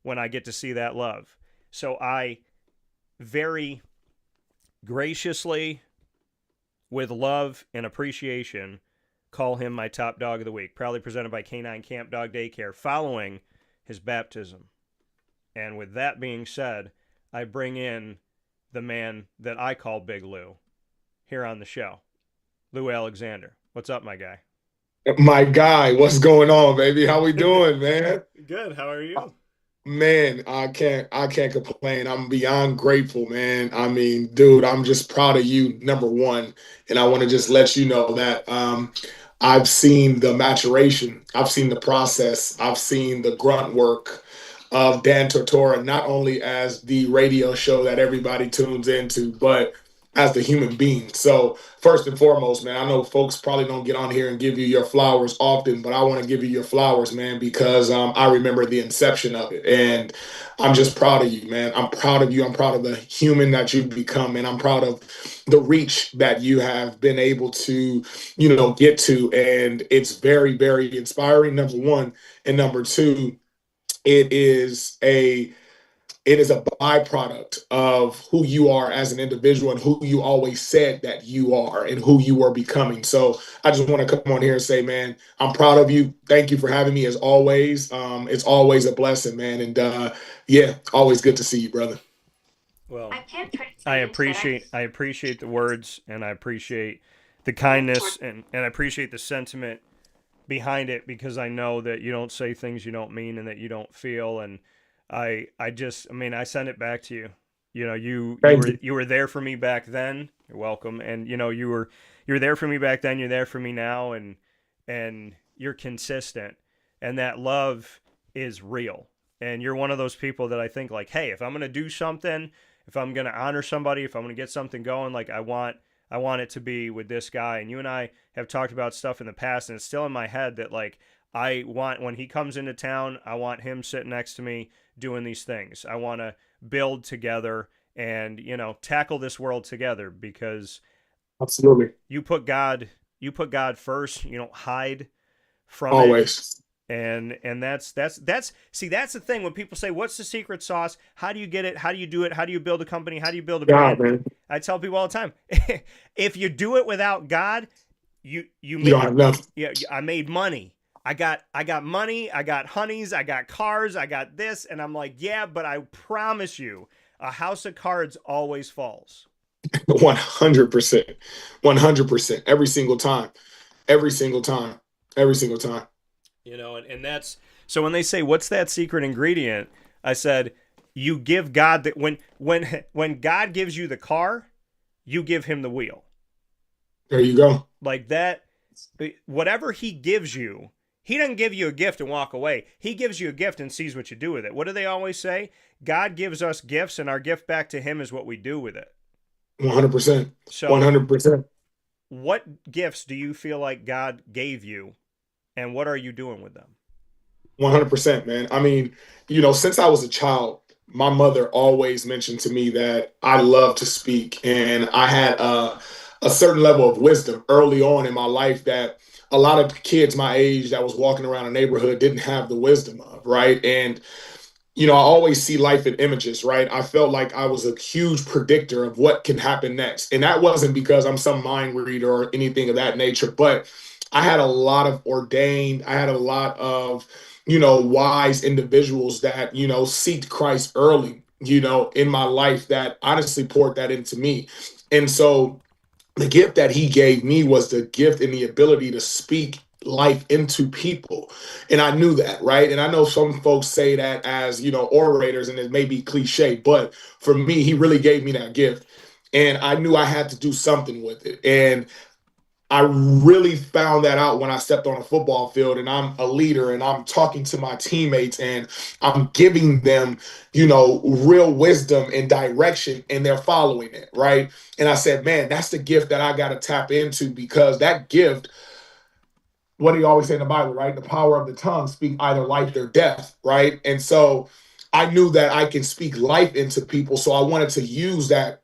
when I get to see that love. So I very graciously, with love and appreciation, call him my top dog of the week. Proudly presented by K-9 Kamp Dog Daycare following his baptism. And with that being said, I bring in the man that I call Big Lou here on the show, Lou Alexander. What's up, my guy? My guy, what's going on, baby? How we doing, man? Good. How are you? Man, I can't complain. I'm beyond grateful, man. I mean, dude, I'm just proud of you, number one. And I want to just let you know that I've seen the maturation, I've seen the process, I've seen the grunt work of Dan Tortora, not only as the radio show that everybody tunes into, but as the human being. So first and foremost, man, I know folks probably don't get on here and give you your flowers often, but I want to give you your flowers, man, because I remember the inception of it. And I'm just proud of you, man. I'm proud of you. I'm proud of the human that you've become, and I'm proud of the reach that you have been able to, get to. And it's very, very inspiring, number one. And number two, it is a byproduct of who you are as an individual and who you always said that you are and who you are becoming. So I just want to come on here and say, man, I'm proud of you. Thank you for having me as always. It's always a blessing, man. And yeah, always good to see you, brother. Well, I appreciate the words, and I appreciate the kindness, and I appreciate the sentiment behind it, because I know that you don't say things you don't mean and that you don't feel. And I send it back to you. You were there for me back then. You're welcome. And you were there for me back then. You're there for me now, and you're consistent. And that love is real. And you're one of those people that I think, like, hey, if I'm going to do something, if I'm going to honor somebody, if I'm going to get something going, like I want it to be with this guy. And you and I have talked about stuff in the past, and it's still in my head that, like, I want, when he comes into town, I want him sitting next to me doing these things. I want to build together and, tackle this world together, because absolutely, you put God first. You don't hide from always. And that's the thing. When people say, what's the secret sauce? How do you get it? How do you do it? How do you build a company? How do you build a brand? Man. I tell people all the time, if you do it without God, you don't have nothing. Yeah, I made money. I got money, I got honeys, I got cars, I got this. And I'm like, yeah, but I promise you, a house of cards always falls. 100%. 100%. Every single time. And that's, so when they say, what's that secret ingredient? I said, you give God that when God gives you the car, you give him the wheel. There you go. Like that, whatever he gives you, he doesn't give you a gift and walk away. He gives you a gift and sees what you do with it. What do they always say? God gives us gifts, and our gift back to him is what we do with it. 100%. So 100%. What gifts do you feel like God gave you, and what are you doing with them? 100%, man. I mean, since I was a child, my mother always mentioned to me that I love to speak, and I had a certain level of wisdom early on in my life that a lot of kids my age that was walking around a neighborhood didn't have the wisdom of, right? And I always see life in images, right? I felt like I was a huge predictor of what can happen next. And that wasn't because I'm some mind reader or anything of that nature, but I had a lot of ordained, I had a lot of, wise individuals that, seeked Christ early, in my life that honestly poured that into me. And so the gift that he gave me was the gift and the ability to speak life into people. And I knew that, right? And I know some folks say that as, orators, and it may be cliche, but for me, he really gave me that gift. And I knew I had to do something with it. And I really found that out when I stepped on a football field and I'm a leader and I'm talking to my teammates and I'm giving them, real wisdom and direction and they're following it, right? And I said, man, that's the gift that I got to tap into because that gift, what do you always say in the Bible, right? The power of the tongue speak either life or death, right? And so I knew that I can speak life into people. So I wanted to use that,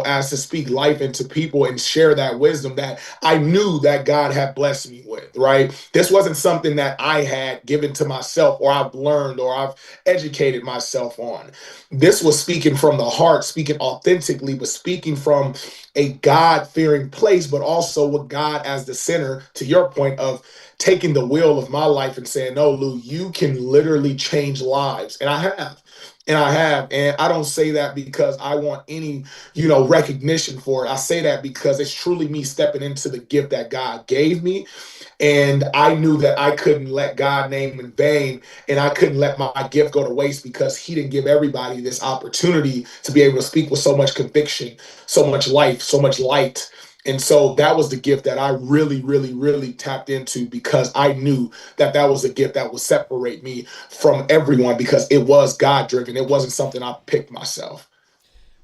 as to speak life into people and share that wisdom that I knew that God had blessed me with, right? This wasn't something that I had given to myself or I've learned or I've educated myself on. This was speaking from the heart, speaking authentically, but speaking from a God-fearing place, but also with God as the center, to your point of taking the wheel of my life and saying, no, Lou, you can literally change lives. And I have. And I have. And I don't say that because I want any, recognition for it. I say that because it's truly me stepping into the gift that God gave me. And I knew that I couldn't let God name in vain and I couldn't let my gift go to waste because he didn't give everybody this opportunity to be able to speak with so much conviction, so much life, so much light. And so that was the gift that I really, really, really tapped into because I knew that that was a gift that would separate me from everyone because it was God driven. It wasn't something I picked myself.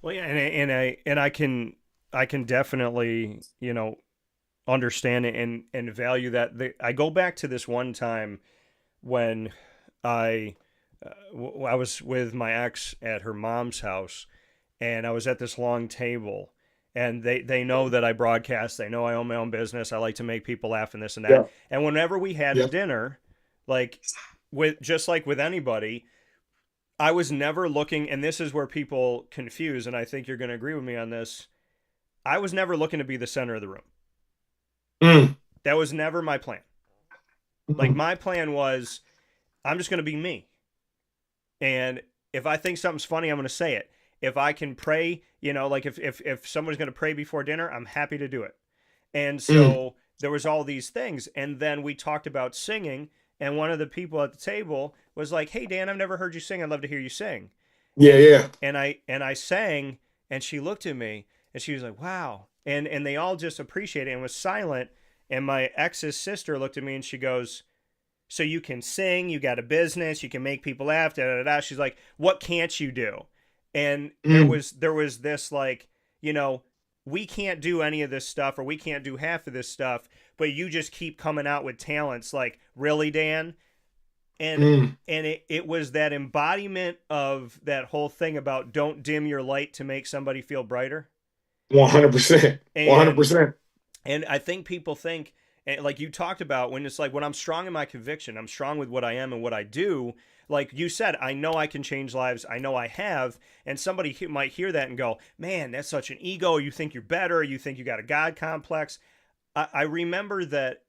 Well, yeah, and I can definitely understand it and value that. I go back to this one time when I I was with my ex at her mom's house, and I was at this long table. And they know that I broadcast. They know I own my own business. I like to make people laugh and this and Yeah. that. And whenever we had a Yeah. dinner, like with just like with anybody, I was never looking. And this is where people confuse. And I think you're going to agree with me on this. I was never looking to be the center of the room. Mm. That was never my plan. Like Mhm. my plan was, I'm just going to be me. And if I think something's funny, I'm going to say it. If I can pray, like if someone's going to pray before dinner, I'm happy to do it. And Mm. so there was all these things. And then we talked about singing. And one of the people at the table was like, "Hey, Dan, I've never heard you sing. I'd love to hear you sing." Yeah. And Yeah. and I sang, and she looked at me, and she was like, "Wow." And they all just appreciated it and was silent. And my ex's sister looked at me, and she goes, "So you can sing, you got a business, you can make people laugh, da da da." She's like, "What can't you do?" And Mm. there was this like, we can't do any of this stuff or we can't do half of this stuff, but you just keep coming out with talents. Like, really, Dan? And Mm. it was that embodiment of that whole thing about don't dim your light to make somebody feel brighter. 100%. And 100%. And I think people think, like you talked about, when it's like when I'm strong in my conviction, I'm strong with what I am and what I do. Like you said, I know I can change lives. I know I have. And somebody might hear that and go, man, that's such an ego. You think you're better. You think you got a God complex. I remember that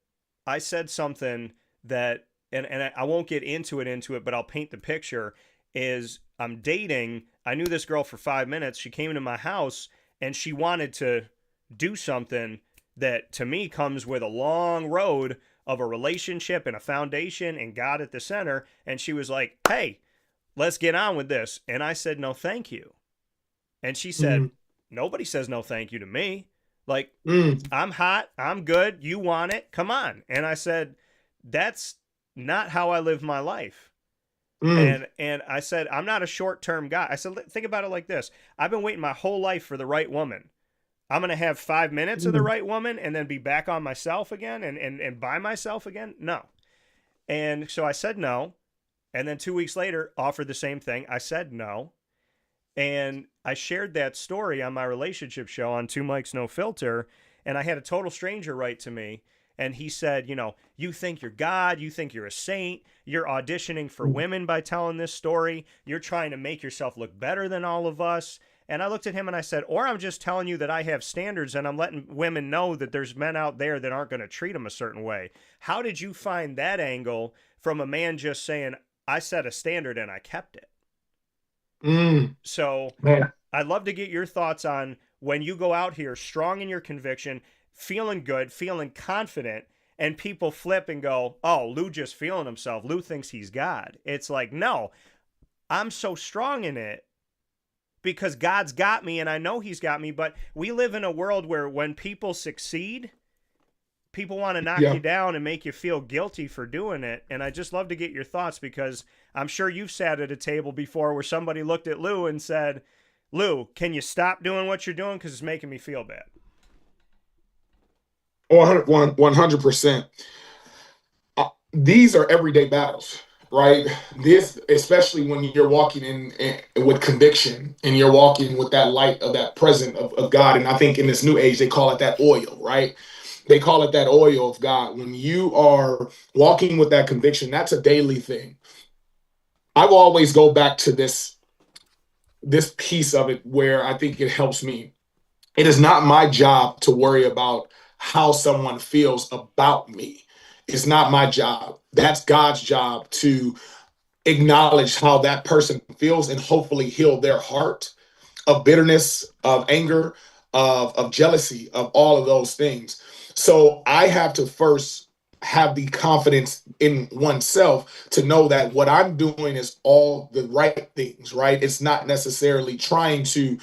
I said something that, and I won't get into it, but I'll paint the picture. Is I'm dating. I knew this girl for 5 minutes. She came into my house and she wanted to do something that to me comes with a long road of a relationship and a foundation and God at the center. And she was like, "Hey, let's get on with this." And I said, "No, thank you." And she said, Mm. "Nobody says no thank you to me. Like, Mm. I'm hot, I'm good, you want it, come on." And I said, "That's not how I live my life." Mm. And I said, "I'm not a short-term guy." I said, "Think about it like this. I've been waiting my whole life for the right woman. I'm going to have 5 minutes of the Mm. right woman and then be back on myself again and by myself again? No." And so I said no. And then 2 weeks later, offered the same thing. I said no. And I shared that story on my relationship show on Two Mics No Filter. And I had a total stranger write to me. And he said, you think you're God, you think you're a saint, you're auditioning for women by telling this story, you're trying to make yourself look better than all of us. And I looked at him and I said, or I'm just telling you that I have standards and I'm letting women know that there's men out there that aren't going to treat them a certain way. How did you find that angle from a man just saying, I set a standard and I kept it? So Man. I'd love to get your thoughts on when you go out here strong in your conviction, feeling good, feeling confident, and people flip and go, oh, Lou just feeling himself. Lou thinks he's God. It's like, no, I'm so strong in it because God's got me and I know he's got me. But we live in a world where when people succeed, people want to knock you down and make you feel guilty for doing it. And I just love to get your thoughts because I'm sure you've sat at a table before where somebody looked at Lou and said, Lou, can you stop doing what you're doing because it's making me feel bad? 100%. These are everyday battles, right? This, especially when you're walking in with conviction and you're walking with that light of that presence of God. And I think in this new age, they call it that oil, right? They call it that oil of God. When you are walking with that conviction, that's a daily thing. I will always go back to this piece of it where I think it helps me. It is not my job to worry about how someone feels about me. It's not my job. That's God's job to acknowledge how that person feels and hopefully heal their heart of bitterness, of anger, of jealousy, of all of those things. So I have to first have the confidence in oneself to know that what I'm doing is all the right things, right? It's not necessarily trying to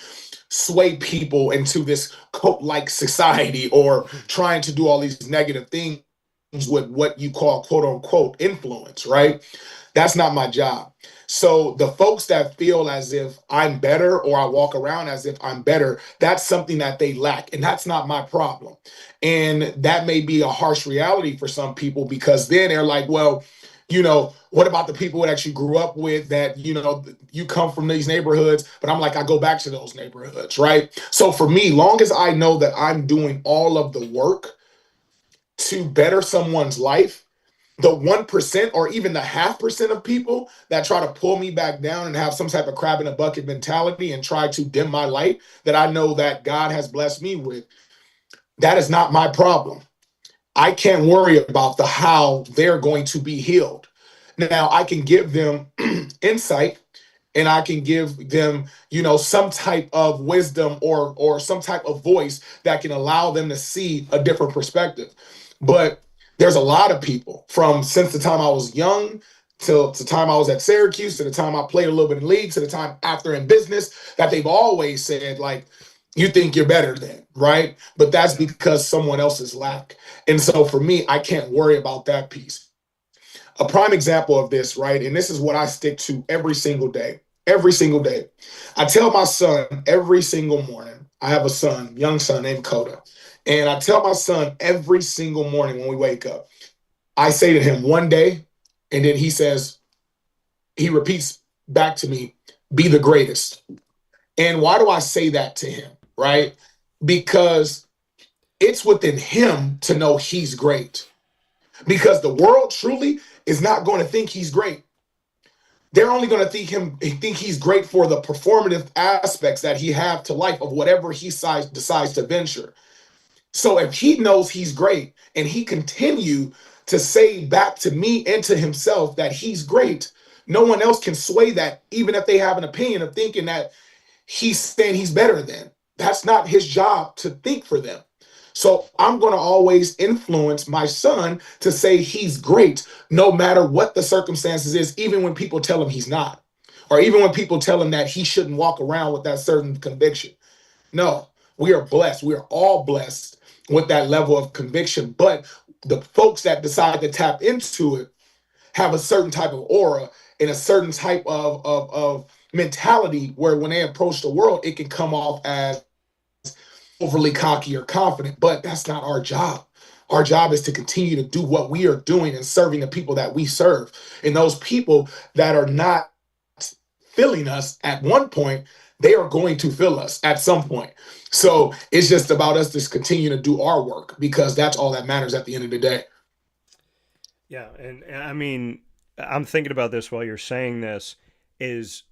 sway people into this cult-like society or trying to do all these negative things with what you call quote unquote influence, right? That's not my job. So the folks that feel as if I'm better or I walk around as if I'm better, that's something that they lack. And that's not my problem. And that may be a harsh reality for some people because then they're like, well, what about the people that you grew up with that, you come from these neighborhoods, but I'm like, I go back to those neighborhoods, right? So for me, long as I know that I'm doing all of the work to better someone's life, the 1% or even the 0.5% of people that try to pull me back down and have some type of crab in a bucket mentality and try to dim my light that I know that God has blessed me with, that is not my problem. I can't worry about the how they're going to be healed. Now, I can give them insight and I can give them, some type of wisdom or some type of voice that can allow them to see a different perspective. But there's a lot of people since the time I was young till the time I was at Syracuse, to the time I played a little bit in league, to the time after in business, that they've always said, like, you think you're better than, right? But that's because someone else is lack. And so for me, I can't worry about that piece. A prime example of this, right? And this is what I stick to every single day. Every single day. I tell my son every single morning, I have a son, young son named Coda. And I tell my son every single morning when we wake up, I say to him one day, and then he repeats back to me, be the greatest. And why do I say that to him, right? Because it's within him to know he's great. Because the world truly is not going to think he's great. They're only going to think he's great for the performative aspects that he have to life of whatever he decides to venture. So if he knows he's great and he continue to say back to me and to himself that he's great, no one else can sway that, even if they have an opinion of thinking that he's saying he's better than. That's not his job to think for them. So I'm going to always influence my son to say he's great, no matter what the circumstances is, even when people tell him he's not, or even when people tell him that he shouldn't walk around with that certain conviction. No, we are blessed. We are all blessed with that level of conviction. But the folks that decide to tap into it have a certain type of aura and a certain type of mentality where when they approach the world, it can come off as overly cocky or confident, but that's not our job. Our job is to continue to do what we are doing and serving the people that we serve. And those people that are not feeling us at one point, they are going to feel us at some point. So it's just about us just continue to do our work, because that's all that matters at the end of the day. Yeah, and I mean, I'm thinking about this while you're saying this, is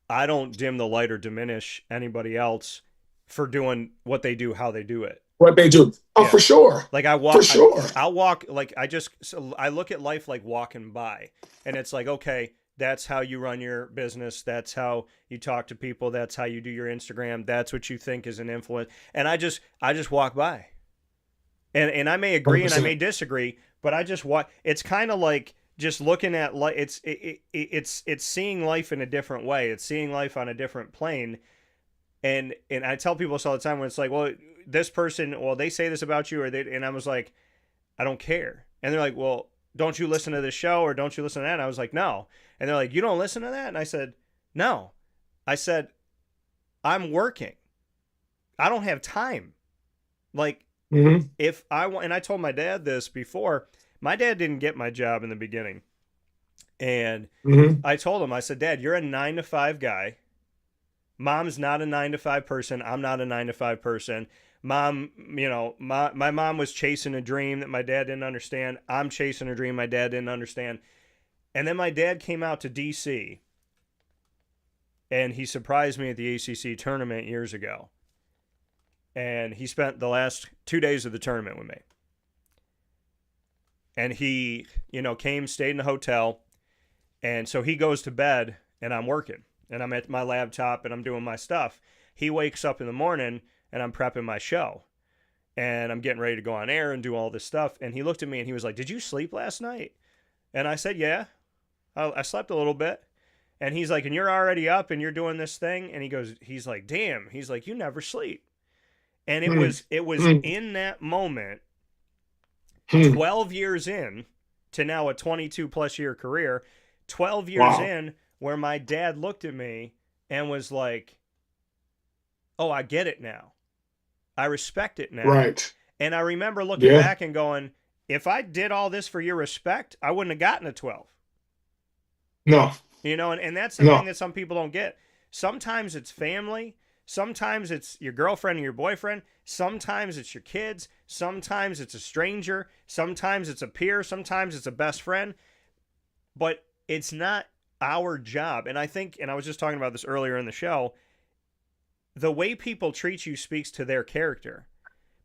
I don't dim the light or diminish anybody else for doing what they do, how they do it. What they do. Oh, Yeah. for sure. Like I walk, For sure. I'll walk, like I look at life like walking by, and it's like, okay, that's how you run your business. That's how you talk to people. That's how you do your Instagram. That's what you think is an influence. And I just walk by, and I may agree 100%. and I may disagree, but I just walk. It's kind of like just looking at life. It's seeing life in a different way. It's seeing life on a different plane. And I tell people this all the time, when it's like, well, this person, well, they say this about you, and I was like, I don't care. And they're like, well, don't you listen to this show, or don't you listen to that? And I was like, no. And they're like, you don't listen to that? And I said, no. I said, I'm working. I don't have time. Like, if I want, and I told my dad this before, my dad didn't get my job in the beginning. And I told him, I said, Dad, you're a 9-to-5 guy. Mom's not a 9-to-5 person. I'm not a 9-to-5 person. Mom, you know, my mom was chasing a dream that my dad didn't understand. I'm chasing a dream my dad didn't understand. And then my dad came out to D.C. and he surprised me at the ACC tournament years ago. And he spent the last 2 days of the tournament with me. And he, you know, came, stayed in the hotel. And so he goes to bed, and I'm working. And I'm at my laptop, and I'm doing my stuff. He wakes up in the morning, and I'm prepping my show. And I'm getting ready to go on air and do all this stuff. And he looked at me, and he was like, did you sleep last night? And I said, yeah. I slept a little bit. And he's like, and you're already up, and you're doing this thing? And he's like, damn. He's like, you never sleep. And it was in that moment, 12 years in to now a 22-plus year career, 12 years in, where my dad looked at me and was like, oh, I get it now. I respect it now. Right. And I remember looking back and going, if I did all this for your respect, I wouldn't have gotten a 12. No. You know, and that's the thing that some people don't get. Sometimes it's family. Sometimes it's your girlfriend and your boyfriend. Sometimes it's your kids. Sometimes it's a stranger. Sometimes it's a peer. Sometimes it's a best friend. But it's not our job. And I think, and I was just talking about this earlier in the show, the way people treat you speaks to their character.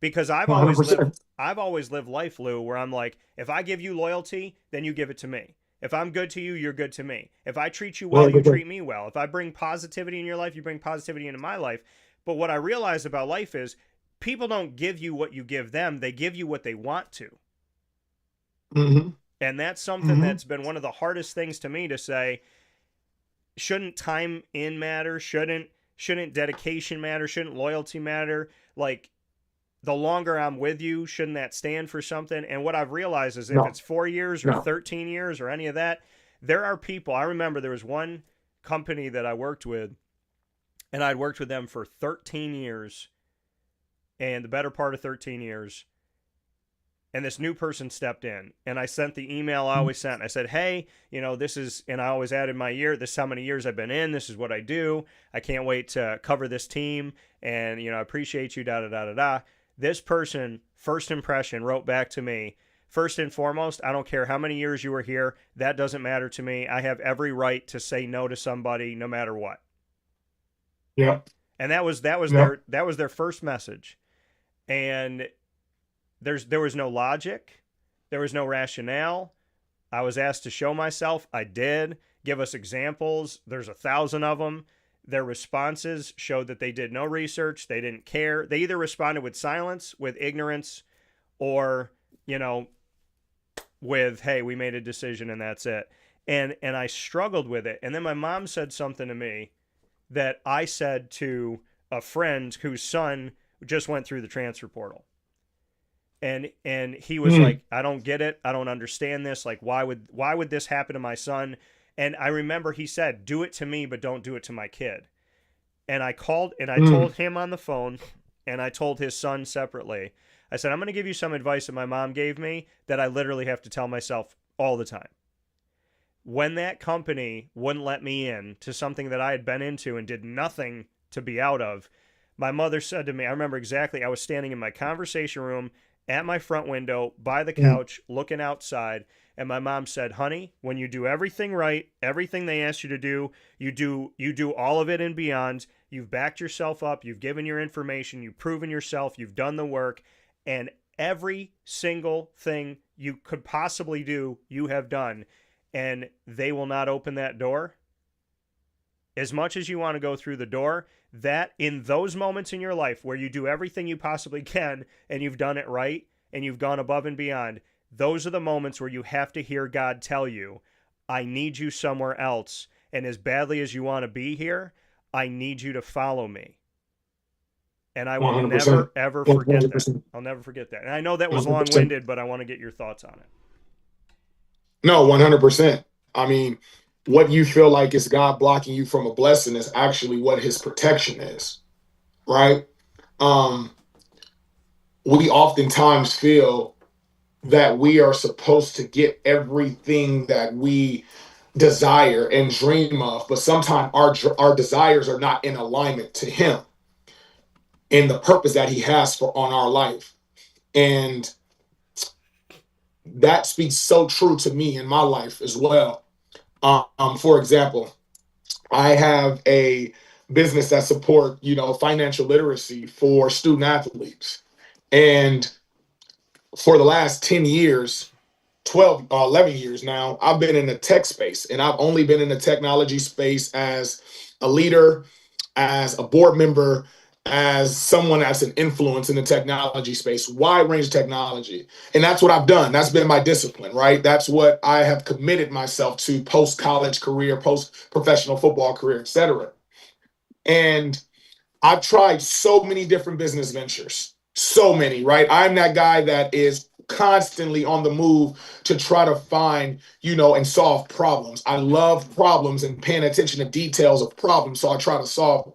Because I've always lived life, Lou, where I'm like, if I give you loyalty, then you give it to me. If I'm good to you, you're good to me. If I treat you well, you treat me well. If I bring positivity in your life, you bring positivity into my life. But what I realize about life is people don't give you what you give them. They give you what they want to. And that's something that's been one of the hardest things to me to say. Shouldn't time in matter? Shouldn't dedication matter? Shouldn't loyalty matter? Like, the longer I'm with you, shouldn't that stand for something? And what I've realized is if it's 4 years or 13 years or any of that, there are people. I remember there was one company that I worked with, and I'd worked with them for 13 years, and the better part of 13 years. And this new person stepped in, and I sent the email I always sent. I said, hey, you know, this is, and I always added my year. This is how many years I've been in. This is what I do. I can't wait to cover this team. And, you know, I appreciate you, da-da-da-da-da. This person, first impression, wrote back to me, first and foremost, I don't care how many years you were here. That doesn't matter to me. I have every right to say no to somebody no matter what. Yeah. And that was their first message. And there was no logic. There was no rationale. I was asked to show myself. I did. Give us examples. There's 1,000 of them. Their responses showed that they did no research. They didn't care. They either responded with silence, with ignorance, or, you know, with, hey, we made a decision and that's it. And I struggled with it. And then my mom said something to me that I said to a friend whose son just went through the transfer portal. And he was like, I don't get it. I don't understand this. Like, why would this happen to my son? And I remember he said, do it to me, but don't do it to my kid. And I called and I told him on the phone, and I told his son separately. I said, I'm going to give you some advice that my mom gave me that I literally have to tell myself all the time. When that company wouldn't let me in to something that I had been into and did nothing to be out of. My mother said to me, I remember exactly, I was standing in my conversation room at my front window by the couch looking outside, and my mom said, honey, when you do everything right, everything they ask you to do, you do all of it and beyond. You've backed yourself up, you've given your information, you've proven yourself, you've done the work, and every single thing you could possibly do, you have done, and they will not open that door. As much as you want to go through the door, that in those moments in your life where you do everything you possibly can and you've done it right and you've gone above and beyond, those are the moments where you have to hear God tell you, I need you somewhere else. And as badly as you want to be here, I need you to follow me. And I will 100%. never, ever forget 100%. that. I'll never forget that. And I know that was 100%. long-winded, but I want to get your thoughts on it. No, 100%. I mean, what you feel like is God blocking you from a blessing is actually what his protection is, right? We oftentimes feel that we are supposed to get everything that we desire and dream of, but sometimes our desires are not in alignment to him and the purpose that he has for on our life. And that speaks so true to me in my life as well. For example, I have a business that support, financial literacy for student athletes. And for the last 10 years, 11 years now, I've been in the tech space, and I've only been in the technology space as a leader, as a board member, as someone that's an influence in the technology space, wide range technology. And that's what I've done. That's been my discipline, right? That's what I have committed myself to post-college career, post-professional football career, et cetera. And I've tried so many different business ventures, so many, right? I'm that guy that is constantly on the move to try to find, and solve problems. I love problems and paying attention to details of problems, so I try to solve them.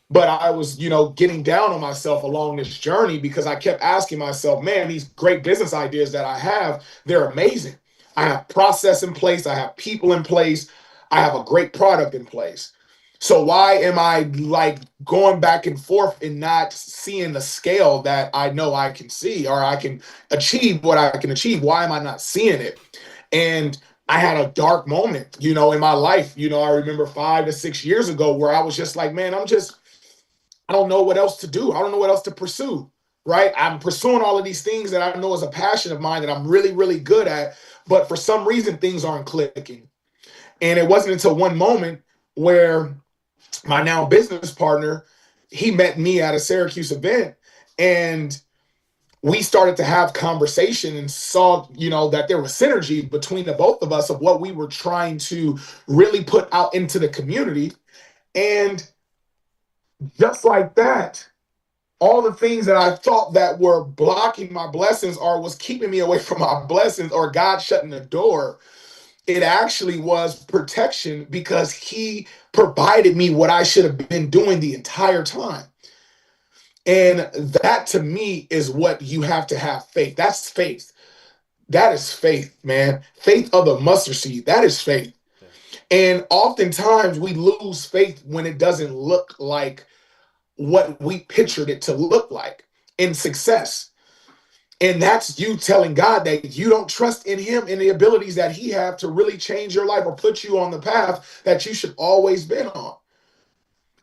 But I was, getting down on myself along this journey because I kept asking myself, man, these great business ideas that I have, they're amazing. I have process in place. I have people in place. I have a great product in place. So why am I going back and forth and not seeing the scale that I know I can see, or I can achieve what I can achieve? Why am I not seeing it? And I had a dark moment, in my life. I remember 5 to 6 years ago where I was just like, man, I don't know what else to do. I don't know what else to pursue, right? I'm pursuing all of these things that I know is a passion of mine that I'm really, really good at, but for some reason, things aren't clicking. And it wasn't until one moment where my now business partner, he met me at a Syracuse event, and we started to have conversation and saw, that there was synergy between the both of us of what we were trying to really put out into the community. And just like that, all the things that I thought that were blocking my blessings or was keeping me away from my blessings or God shutting the door, it actually was protection because he provided me what I should have been doing the entire time. And that to me is what you have to have faith. That's faith. That is faith, man. Faith of the mustard seed. That is faith. And oftentimes we lose faith when it doesn't look like what we pictured it to look like in success. And that's you telling God that you don't trust in him and the abilities that he have to really change your life or put you on the path that you should always been on.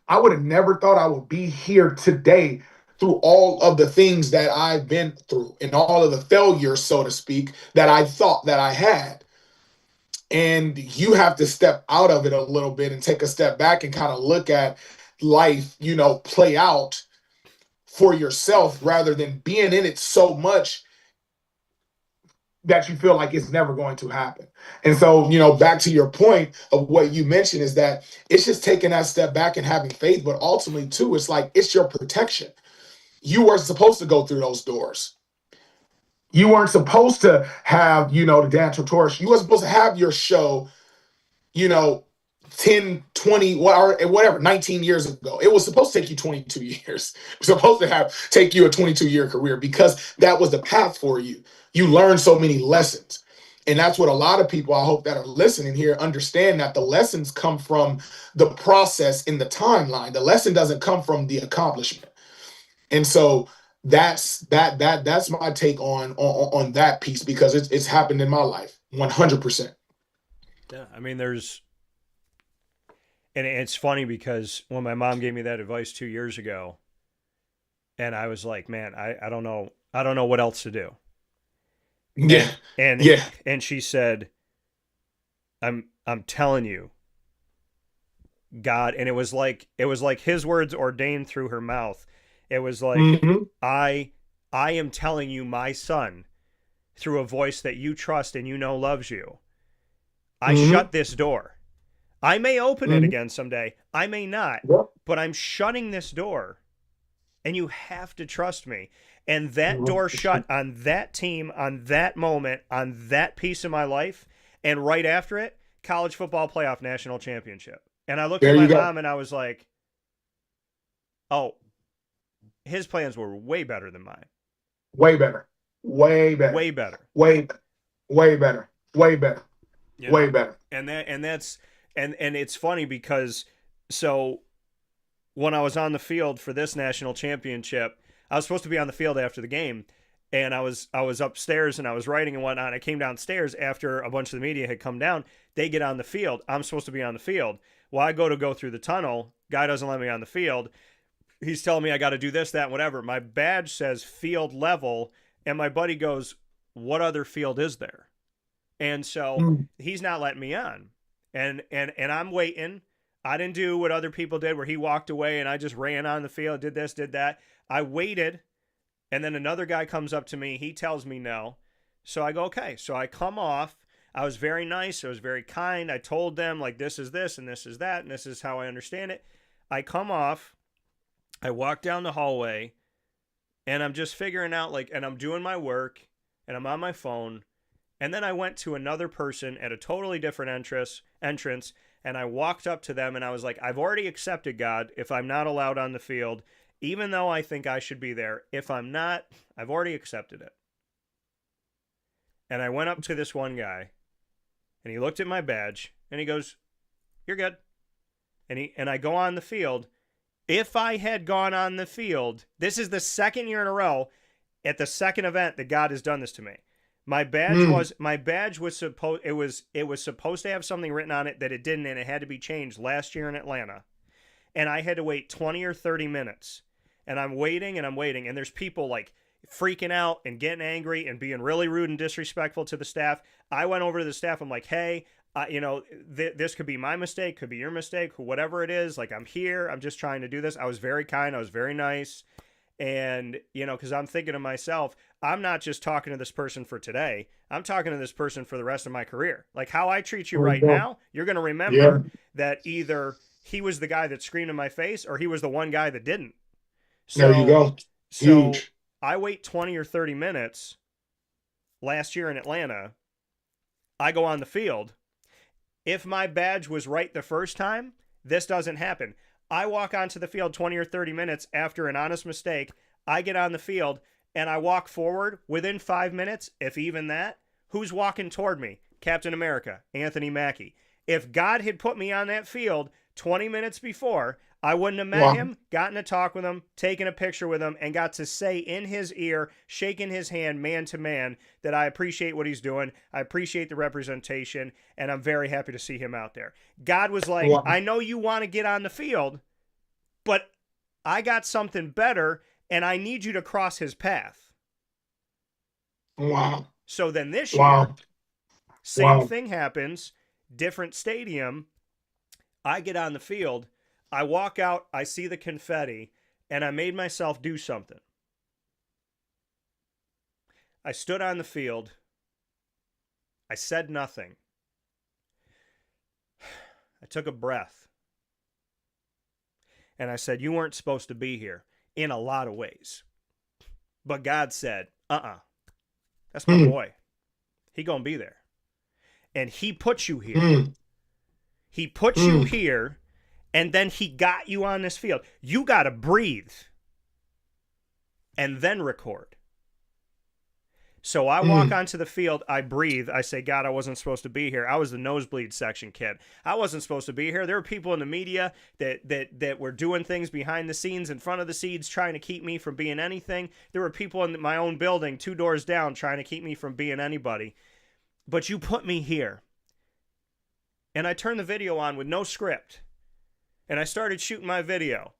I would have never thought I would be here today through all of the things that I've been through and all of the failures, so to speak, that I thought that I had. And you have to step out of it a little bit and take a step back and kind of look at life, play out for yourself rather than being in it so much that you feel like it's never going to happen. And so, back to your point of what you mentioned is that it's just taking that step back and having faith, but ultimately too, it's like, it's your protection. You weren't supposed to go through those doors. You weren't supposed to have, the Dan Tortora. You weren't supposed to have your show, 10, 20, whatever, 19 years ago. It was supposed to take you 22 years. It was supposed to take you a 22-year career because that was the path for you. You learned so many lessons. And that's what a lot of people, I hope, that are listening here understand, that the lessons come from the process in the timeline. The lesson doesn't come from the accomplishment. And so that's my take on that piece, because it's happened in my life 100%. Yeah, I mean, and it's funny because when my mom gave me that advice 2 years ago, and I was like, man, I don't know what else to do. Yeah. And she said, I'm telling you, God, and it was like his words ordained through her mouth. It was like, I am telling you, my son, through a voice that you trust and you know loves you. I shut this door. I may open it again someday. I may not. But I'm shutting this door. And you have to trust me. And that door shut on that team, on that moment, on that piece of my life. And right after it, college football playoff national championship. And I looked at my mom and I was like, oh, his plans were way better than mine. Way better. Way better. Way better. Way better. Way better. Way better. Yeah. Way better. And it's funny because so when I was on the field for this national championship, I was supposed to be on the field after the game, and I was upstairs and I was writing and whatnot. I came downstairs after a bunch of the media had come down. They get on the field. I'm supposed to be on the field. Well, I go through the tunnel. Guy doesn't let me on the field. He's telling me I got to do this, that, whatever. My badge says field level, and my buddy goes, what other field is there? And so he's not letting me on. And I'm waiting. I didn't do what other people did where he walked away and I just ran on the field, did this, did that. I waited, and then another guy comes up to me. He tells me no. So I go, okay. So I come off. I was very nice. I was very kind. I told them, like, this is this and this is that and this is how I understand it. I come off. I walk down the hallway, and I'm just figuring out, like, and I'm doing my work, and I'm on my phone. And then I went to another person at a totally different entrance, and I walked up to them, and I was like, I've already accepted, God, if I'm not allowed on the field, even though I think I should be there. If I'm not, I've already accepted it. And I went up to this one guy, and he looked at my badge, and he goes, you're good. And I go on the field. If I had gone on the field, this is the second year in a row at the second event that God has done this to me. My badge was supposed to have something written on it that it didn't, and it had to be changed last year in Atlanta. And I had to wait 20 or 30 minutes. And I'm waiting, and there's people like freaking out and getting angry and being really rude and disrespectful to the staff. I went over to the staff. I'm like, hey, this could be my mistake, could be your mistake, whatever it is. Like, I'm here. I'm just trying to do this. I was very kind. I was very nice. And, because I'm thinking to myself, I'm not just talking to this person for today. I'm talking to this person for the rest of my career. Like, how I treat you right now, you're going to remember that either he was the guy that screamed in my face or he was the one guy that didn't. So, there you go. So I wait 20 or 30 minutes last year in Atlanta. I go on the field. If my badge was right the first time, this doesn't happen. I walk onto the field 20 or 30 minutes after an honest mistake. I get on the field and I walk forward within 5 minutes, if even that. Who's walking toward me? Captain America, Anthony Mackie. If God had put me on that field 20 minutes before, I wouldn't have met him, gotten to talk with him, taken a picture with him, and got to say in his ear, shaking his hand man to man, that I appreciate what he's doing. I appreciate the representation, and I'm very happy to see him out there. God was like, I know you want to get on the field, but I got something better, and I need you to cross his path. Wow. So then this year, same thing happens, different stadium. I get on the field. I walk out, I see the confetti, and I made myself do something. I stood on the field. I said nothing. I took a breath. And I said, you weren't supposed to be here in a lot of ways. But God said, that's my boy. He gonna be there. And he put you here. He put you here. And then he got you on this field. You got to breathe and then record. So I walk onto the field, I breathe, I say, God, I wasn't supposed to be here. I was the nosebleed section kid. I wasn't supposed to be here. There were people in the media that were doing things behind the scenes, in front of the scenes, trying to keep me from being anything. There were people in my own building, 2 doors down, trying to keep me from being anybody. But you put me here. And I turned the video on with no script. And I started shooting my video.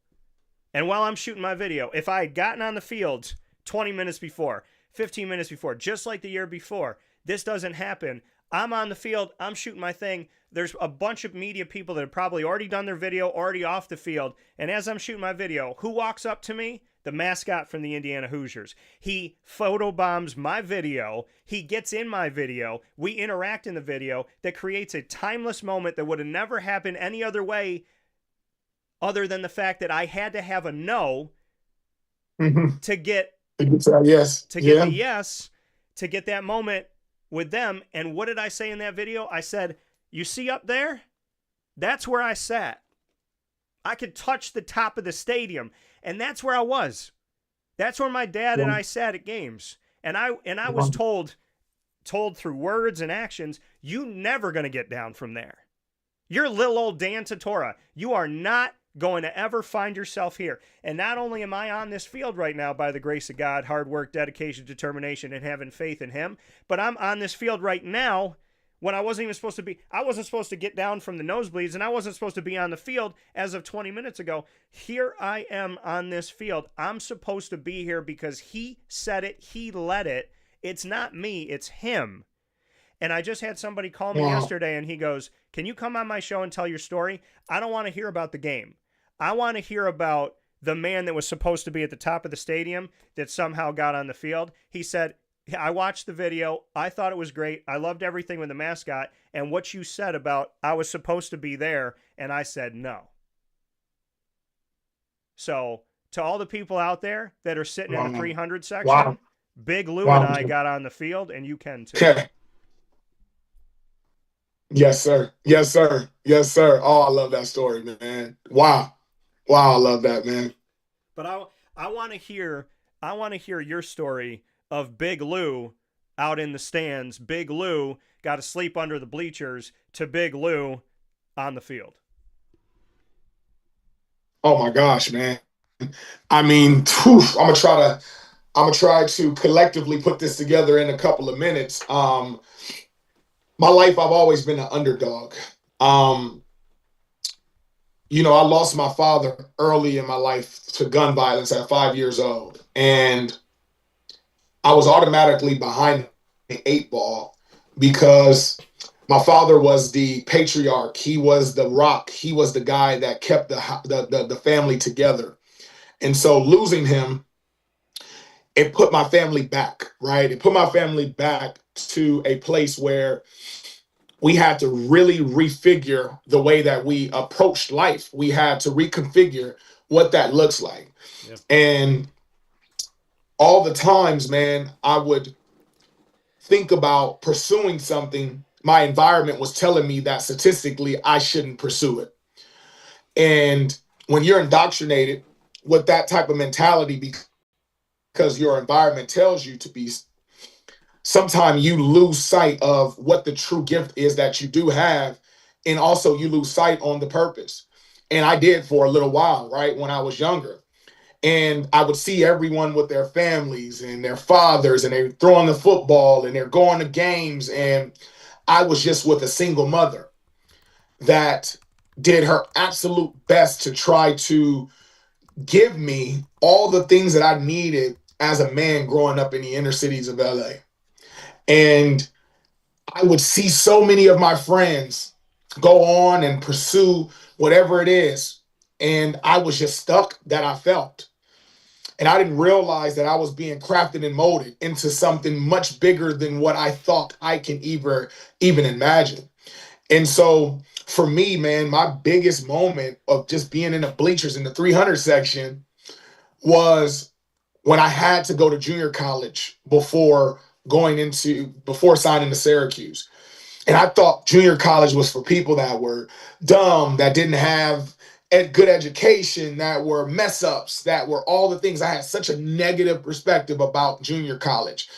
And while I'm shooting my video, if I had gotten on the field 20 minutes before, 15 minutes before, just like the year before, this doesn't happen. I'm on the field, I'm shooting my thing. There's a bunch of media people that have probably already done their video, already off the field. And as I'm shooting my video, who walks up to me? The mascot from the Indiana Hoosiers. He photobombs my video. He gets in my video. We interact in the video that creates a timeless moment that would have never happened any other way other than the fact that I had to have a no to get yes. to get the yes, to get that moment with them. And what did I say in that video? I said, you see up there? That's where I sat. I could touch the top of the stadium, and that's where I was. That's where my dad and I sat at games. And I was told through words and actions, you never going to get down from there. You're little old Dan Tortora. You are not going to ever find yourself here. And not only am I on this field right now by the grace of God, hard work, dedication, determination, and having faith in him, but I'm on this field right now when I wasn't even supposed to be. I wasn't supposed to get down from the nosebleeds, and I wasn't supposed to be on the field as of 20 minutes ago. Here I am on this field. I'm supposed to be here because he said it. He led it. It's not me. It's him. And I just had somebody call me yesterday, and he goes, can you come on my show and tell your story? I don't want to hear about the game. I want to hear about the man that was supposed to be at the top of the stadium that somehow got on the field. He said, I watched the video. I thought it was great. I loved everything with the mascot. And what you said about I was supposed to be there, and I said no. So to all the people out there that are sitting in the 300 section, Big Lou and I got on the field, and you can too. Okay. Yes, sir. Yes, sir. Yes, sir. Oh, I love that story, man. Wow. I love that, man. But I want to hear your story of Big Lou out in the stands. Big Lou got to sleep under the bleachers to Big Lou on the field. Oh my gosh, man. I mean, I'm gonna try to collectively put this together in a couple of minutes. My life, I've always been an underdog. I lost my father early in my life to gun violence at 5 years old. And I was automatically behind the 8 ball because my father was the patriarch. He was the rock. He was the guy that kept the family together. And so losing him, it put my family back, right? It put my family back to a place where we had to really refigure the way that we approached life. We had to reconfigure what that looks like. Yeah. And all the times, man, I would think about pursuing something. My environment was telling me that statistically I shouldn't pursue it. And when you're indoctrinated with that type of mentality because your environment tells you to be, sometimes you lose sight of what the true gift is that you do have. And also you lose sight on the purpose. And I did for a little while, right? When I was younger. And I would see everyone with their families and their fathers, and they're throwing the football and they're going to games. And I was just with a single mother that did her absolute best to try to give me all the things that I needed as a man growing up in the inner cities of LA. And I would see so many of my friends go on and pursue whatever it is. And I was just stuck that I felt. And I didn't realize that I was being crafted and molded into something much bigger than what I thought I can even imagine. And so for me, man, my biggest moment of just being in the bleachers in the 300 section was when I had to go to junior college before signing to Syracuse. And I thought junior college was for people that were dumb, that didn't have a good education, that were mess ups, that were all the things. I had such a negative perspective about junior college.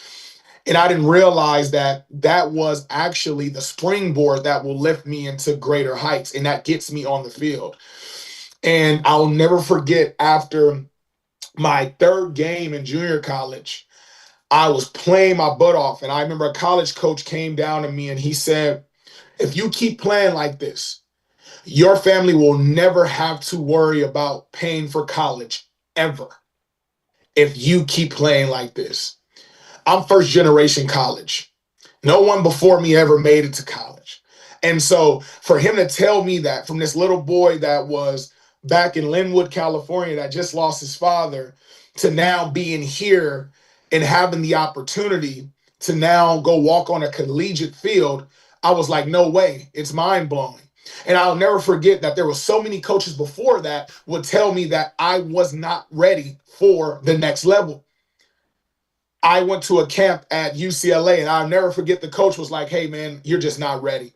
And I didn't realize that that was actually the springboard that will lift me into greater heights, and that gets me on the field. And I'll never forget, after my third game in junior college, I was playing my butt off. And I remember a college coach came down to me and he said, if you keep playing like this, your family will never have to worry about paying for college ever if you keep playing like this. I'm first generation college. No one before me ever made it to college. And so for him to tell me that, from this little boy that was back in Linwood, California, that just lost his father, to now being here and having the opportunity to now go walk on a collegiate field, I was like, no way. It's mind blowing. And I'll never forget that there were so many coaches before that would tell me that I was not ready for the next level. I went to a camp at UCLA, and I'll never forget, the coach was like, hey, man, you're just not ready.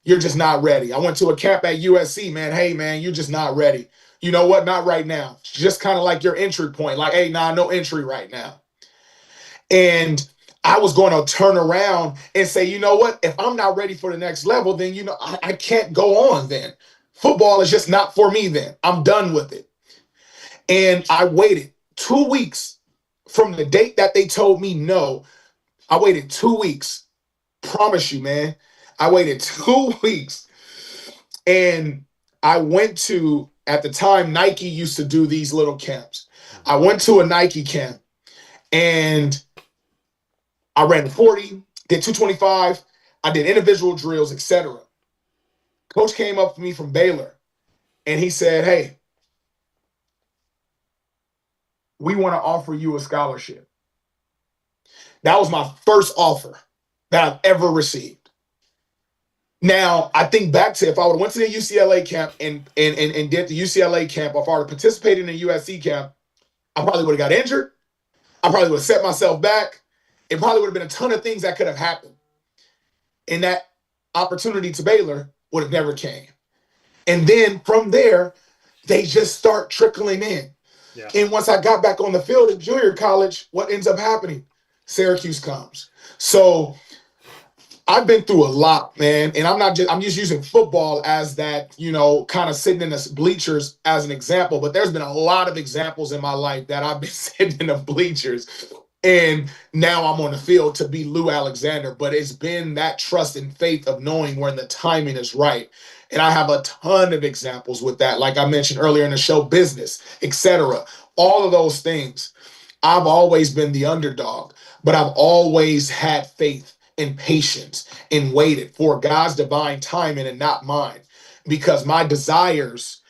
You're just not ready. I went to a camp at USC, man. Hey, man, you're just not ready. You know what? Not right now. Just kind of like your entry point. Like, hey, nah, no entry right now. And I was going to turn around and say, you know what? If I'm not ready for the next level, then, I can't go on then. Football is just not for me then. I'm done with it. And I waited 2 weeks from the date that they told me no. I waited 2 weeks. Promise you, man. I waited 2 weeks. And I went to, at the time, Nike used to do these little camps. I went to a Nike camp, and I ran 40, did 225. I did individual drills, etc. Coach came up to me from Baylor, and he said, hey, we want to offer you a scholarship. That was my first offer that I've ever received. Now, I think back to, if I would have went to the UCLA camp and did the UCLA camp, or if I would have participated in the USC camp, I probably would have got injured. I probably would have set myself back. It probably would have been a ton of things that could have happened. And that opportunity to Baylor would have never came. And then from there, they just start trickling in. Yeah. And once I got back on the field at junior college, what ends up happening? Syracuse comes. So I've been through a lot, man. And I'm just using football as that, kind of sitting in the bleachers as an example. But there's been a lot of examples in my life that I've been sitting in the bleachers, and now I'm on the field to be Lou Alexander. But it's been that trust and faith of knowing when the timing is right. And I have a ton of examples with that. Like I mentioned earlier in the show, business, etc. All of those things. I've always been the underdog, but I've always had faith and patience and waited for God's divine timing and not mine, because my desires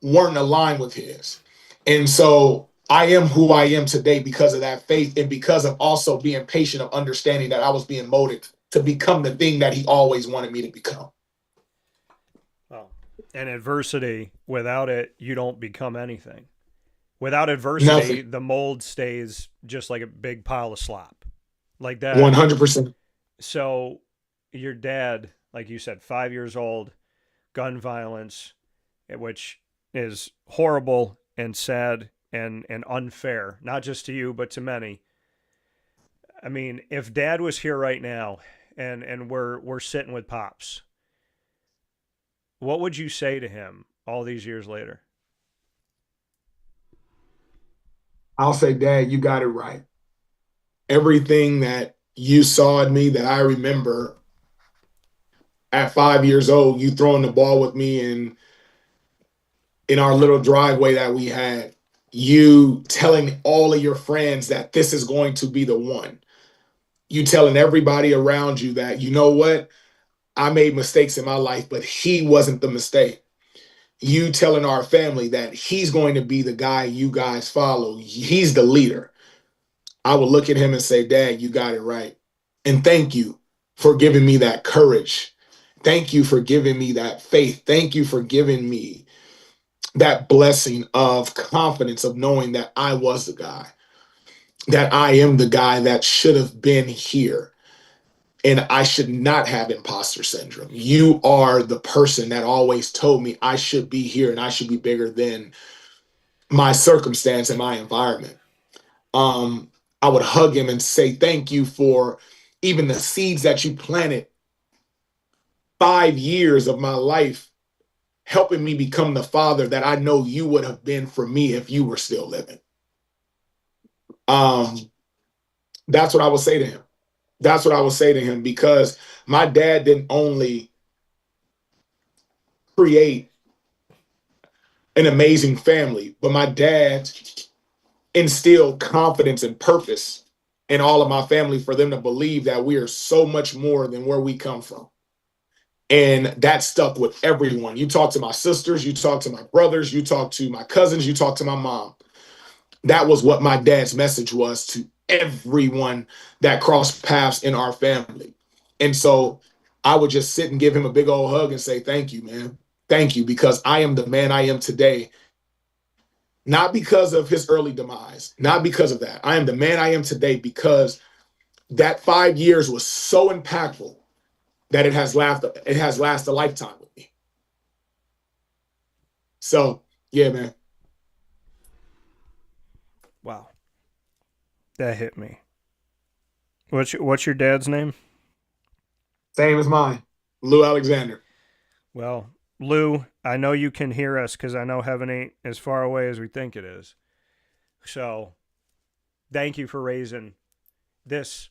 weren't aligned with his. And so I am who I am today because of that faith, and because of also being patient, of understanding that I was being molded to become the thing that he always wanted me to become. Well, and adversity, without it, you don't become anything. Without adversity, nothing. The mold stays just like a big pile of slop. Like that. 100%. So your dad, like you said, 5 years old, gun violence, which is horrible and sad and unfair, not just to you, but to many. I mean, if Dad was here right now and we're sitting with Pops, what would you say to him all these years later? I'll say, Dad, you got it right. Everything that you saw in me, that I remember at 5 years old, you throwing the ball with me in our little driveway that we had, you telling all of your friends that this is going to be the one. You telling everybody around you that, you know what, I made mistakes in my life, but he wasn't the mistake. You telling our family that he's going to be the guy you guys follow. He's the leader. I would look at him and say, Dad, you got it right. And thank you for giving me that courage. Thank you for giving me that faith. Thank you for giving me that blessing of confidence of knowing that I was the guy, that I am the guy that should have been here. And I should not have imposter syndrome. You are the person that always told me I should be here and I should be bigger than my circumstance and my environment. I would hug him and say, thank you for even the seeds that you planted 5 years of my life, helping me become the father that I know you would have been for me if you were still living. That's what I would say to him. That's what I would say to him, because my dad didn't only create an amazing family, but my dad instilled confidence and purpose in all of my family for them to believe that we are so much more than where we come from. And that stuck with everyone. You talk to my sisters, you talk to my brothers, you talk to my cousins, you talk to my mom. That was what my dad's message was to everyone that crossed paths in our family. And so I would just sit and give him a big old hug and say, thank you, man. Thank you, because I am the man I am today. Not because of his early demise, not because of that. I am the man I am today because that 5 years was so impactful that it has lasted a lifetime with me. So, yeah, man. Wow. That hit me. What's your dad's name? Same as mine, Lou Alexander. Well, Lou, I know you can hear us because I know heaven ain't as far away as we think it is. So, thank you for raising this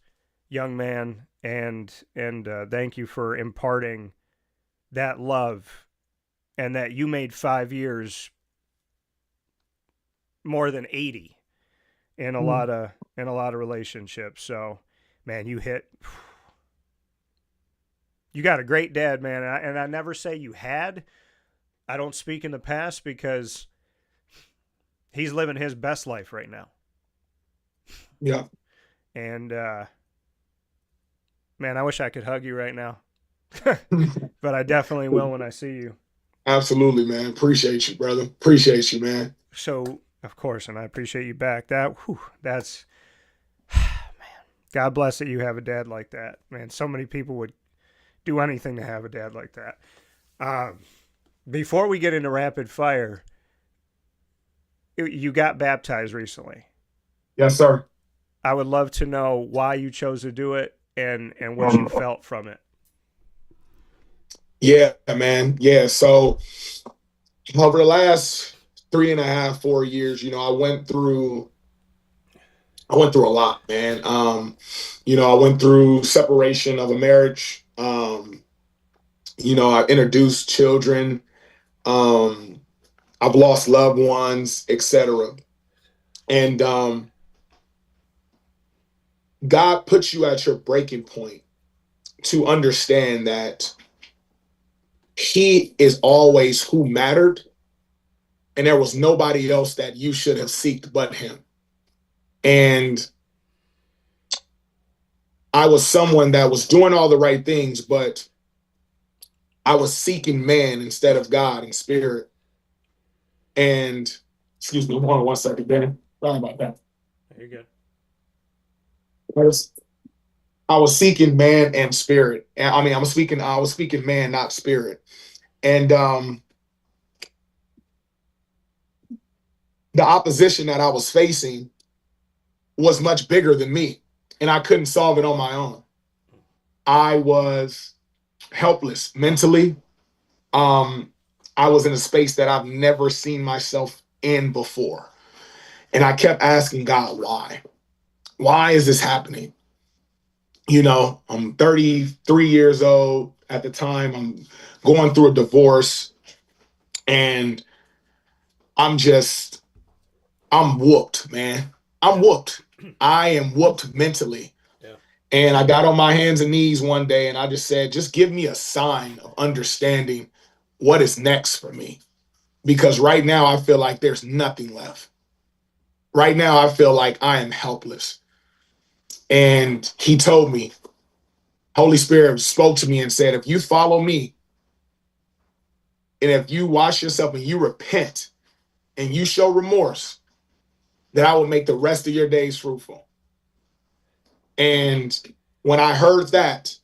young man, and thank you for imparting that love, and that you made 5 years more than 80 in a lot of relationships. So, man, you got a great dad, man. And I never say you had. I don't speak in the past because he's living his best life right now. Yeah. And, man, I wish I could hug you right now. But I definitely will when I see you. Absolutely, man. Appreciate you, brother. Appreciate you, man. So, of course, and I appreciate you back. That's, man, God bless that you have a dad like that. Man, so many people would do anything to have a dad like that. Before we get into rapid fire, you got baptized recently. Yes, sir. I would love to know why you chose to do it and what you felt from it. Yeah, man. Yeah. So over the last 3.5, 4 years, I went through a lot, man. I went through separation of a marriage. I introduced children. I've lost loved ones, etc. And God puts you at your breaking point to understand that He is always who mattered, and there was nobody else that you should have sought but Him. And I was someone that was doing all the right things, but I was seeking man instead of God in spirit. And excuse me, hold on 1 second, Dan. Sorry about that. You're good. I was seeking man and spirit. I mean, I was speaking man, not spirit. And the opposition that I was facing was much bigger than me, and I couldn't solve it on my own. I was helpless mentally. I was in a space that I've never seen myself in before. And I kept asking God, why? Why is this happening? I'm 33 years old at the time. I'm going through a divorce, and I'm whooped, man. I'm whooped. I am whooped mentally. Yeah. And I got on my hands and knees one day, and I just said, just give me a sign of understanding what is next for me. Because right now I feel like there's nothing left. Right now I feel like I am helpless. And He told me, Holy Spirit spoke to me and said, if you follow me, and if you wash yourself and you repent and you show remorse, then I will make the rest of your days fruitful. And when I heard that,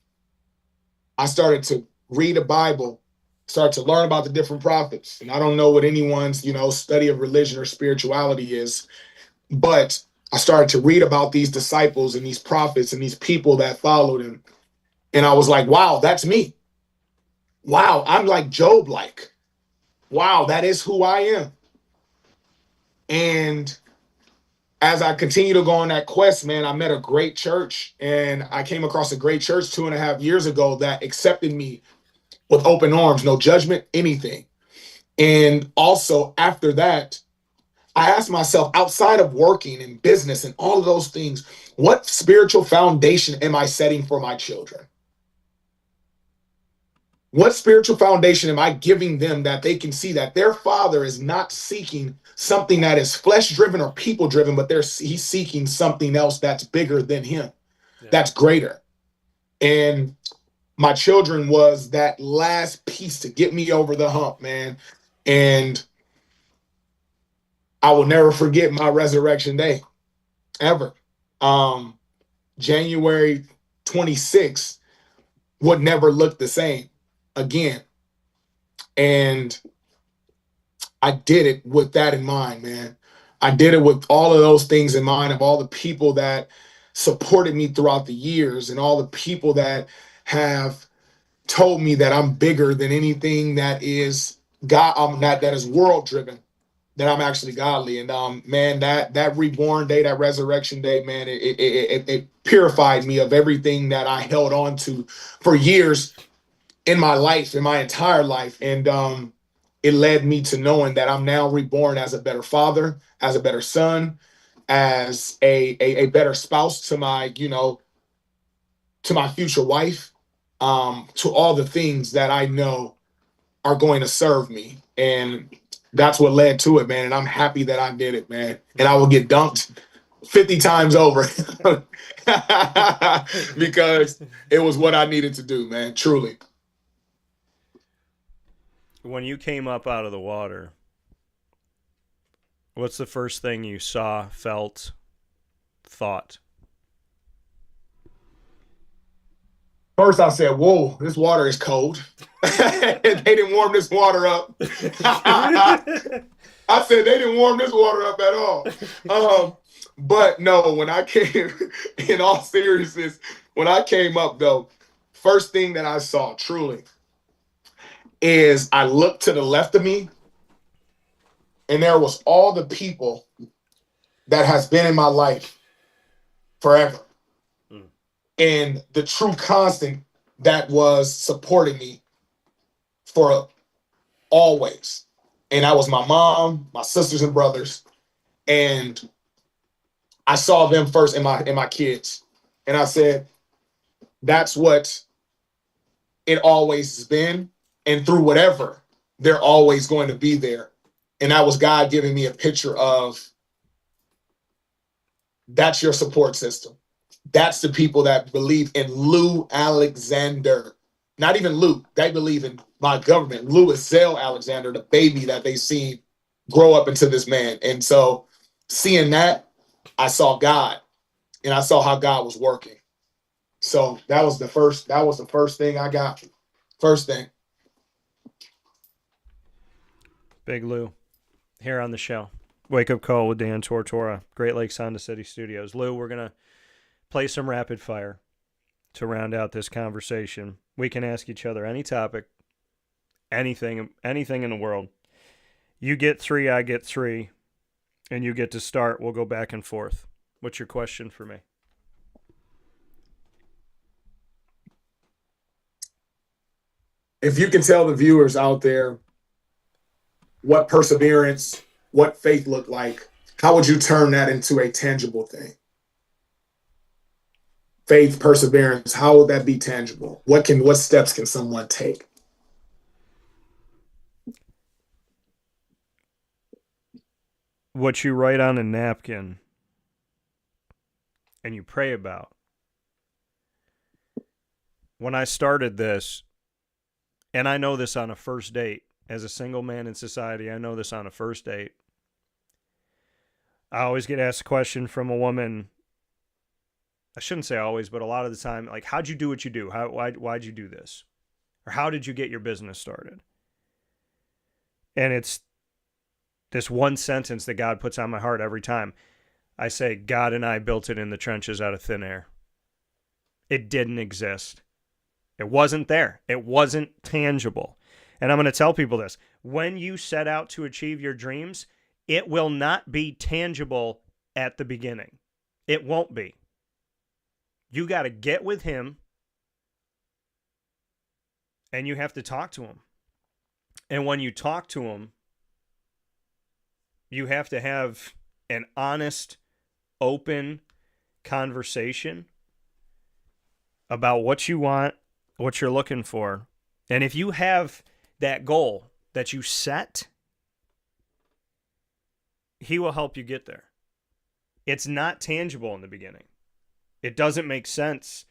I started to read the Bible, start to learn about the different prophets. And I don't know what anyone's, study of religion or spirituality is, but I started to read about these disciples and these prophets and these people that followed him. And I was like, wow, that's me. Wow, I'm like Job-like. Wow, that is who I am. And as I continue to go on that quest, man, I met a great church, and I came across a great church 2.5 years ago that accepted me with open arms, no judgment, anything. And also after that, I asked myself, outside of working and business and all of those things, what spiritual foundation am I setting for my children? What spiritual foundation am I giving them that they can see that their father is not seeking something that is flesh driven or people driven, but he's seeking something else that's bigger than him, that's greater. And my children was that last piece to get me over the hump, man. And I will never forget my resurrection day, ever. January 26th would never look the same again. And I did it with that in mind, man. I did it with all of those things in mind, of all the people that supported me throughout the years and all the people that have told me that I'm bigger than anything that is God, that is world driven, that I'm actually godly. And man, that reborn day, that resurrection day, man, it purified me of everything that I held on to for years in my life, in my entire life. And it led me to knowing that I'm now reborn as a better father, as a better son, as a better spouse to my, to my future wife, to all the things that I know are going to serve me. And that's what led to it, man. And I'm happy that I did it, man. And I will get dunked 50 times over because it was what I needed to do, man, truly. When you came up out of the water, what's the first thing you saw, felt, thought? First, I said, whoa, this water is cold. They didn't warm this water up. I said, they didn't warm this water up at all. But no, when I came, in all seriousness, when I came up, though, first thing that I saw, truly, is I looked to the left of me, and there was all the people that has been in my life forever. And the true constant that was supporting me for always. And that was my mom, my sisters and brothers. And I saw them first in my kids. And I said, that's what it always has been. And through whatever, they're always going to be there. And that was God giving me a picture of, that's your support system. That's the people that believe in Lou Alexander. Not even Lou. They believe in my government. Lou is Zell Alexander, the baby that they seen grow up into this man. And so seeing that, I saw God. And I saw how God was working. So that was the first thing I got. First thing. Big Lou, here on the show. Wake Up Call with Dan Tortora, Great Lakes Honda City Studios. Lou, we're going to play some rapid fire to round out this conversation. We can ask each other any topic, anything in the world. You get 3, I get 3, and you get to start. We'll go back and forth. What's your question for me? If you can tell the viewers out there what perseverance, what faith looked like, how would you turn that into a tangible thing? Faith, perseverance, how would that be tangible? What steps can someone take? What you write on a napkin and you pray about. When I started this, and I know this on a first date, as a single man in society, I know this on a first date. I always get asked a question from a woman. I shouldn't say always, but a lot of the time, like, how'd you do what you do? Why'd you do this? Or how did you get your business started? And it's this one sentence that God puts on my heart every time. I say, God and I built it in the trenches out of thin air. It didn't exist. It wasn't there. It wasn't tangible. And I'm going to tell people this. When you set out to achieve your dreams, it will not be tangible at the beginning. It won't be. You got to get with him, and you have to talk to him. And when you talk to him, you have to have an honest, open conversation about what you want, what you're looking for. And if you have that goal that you set, he will help you get there. It's not tangible in the beginning. It doesn't make sense.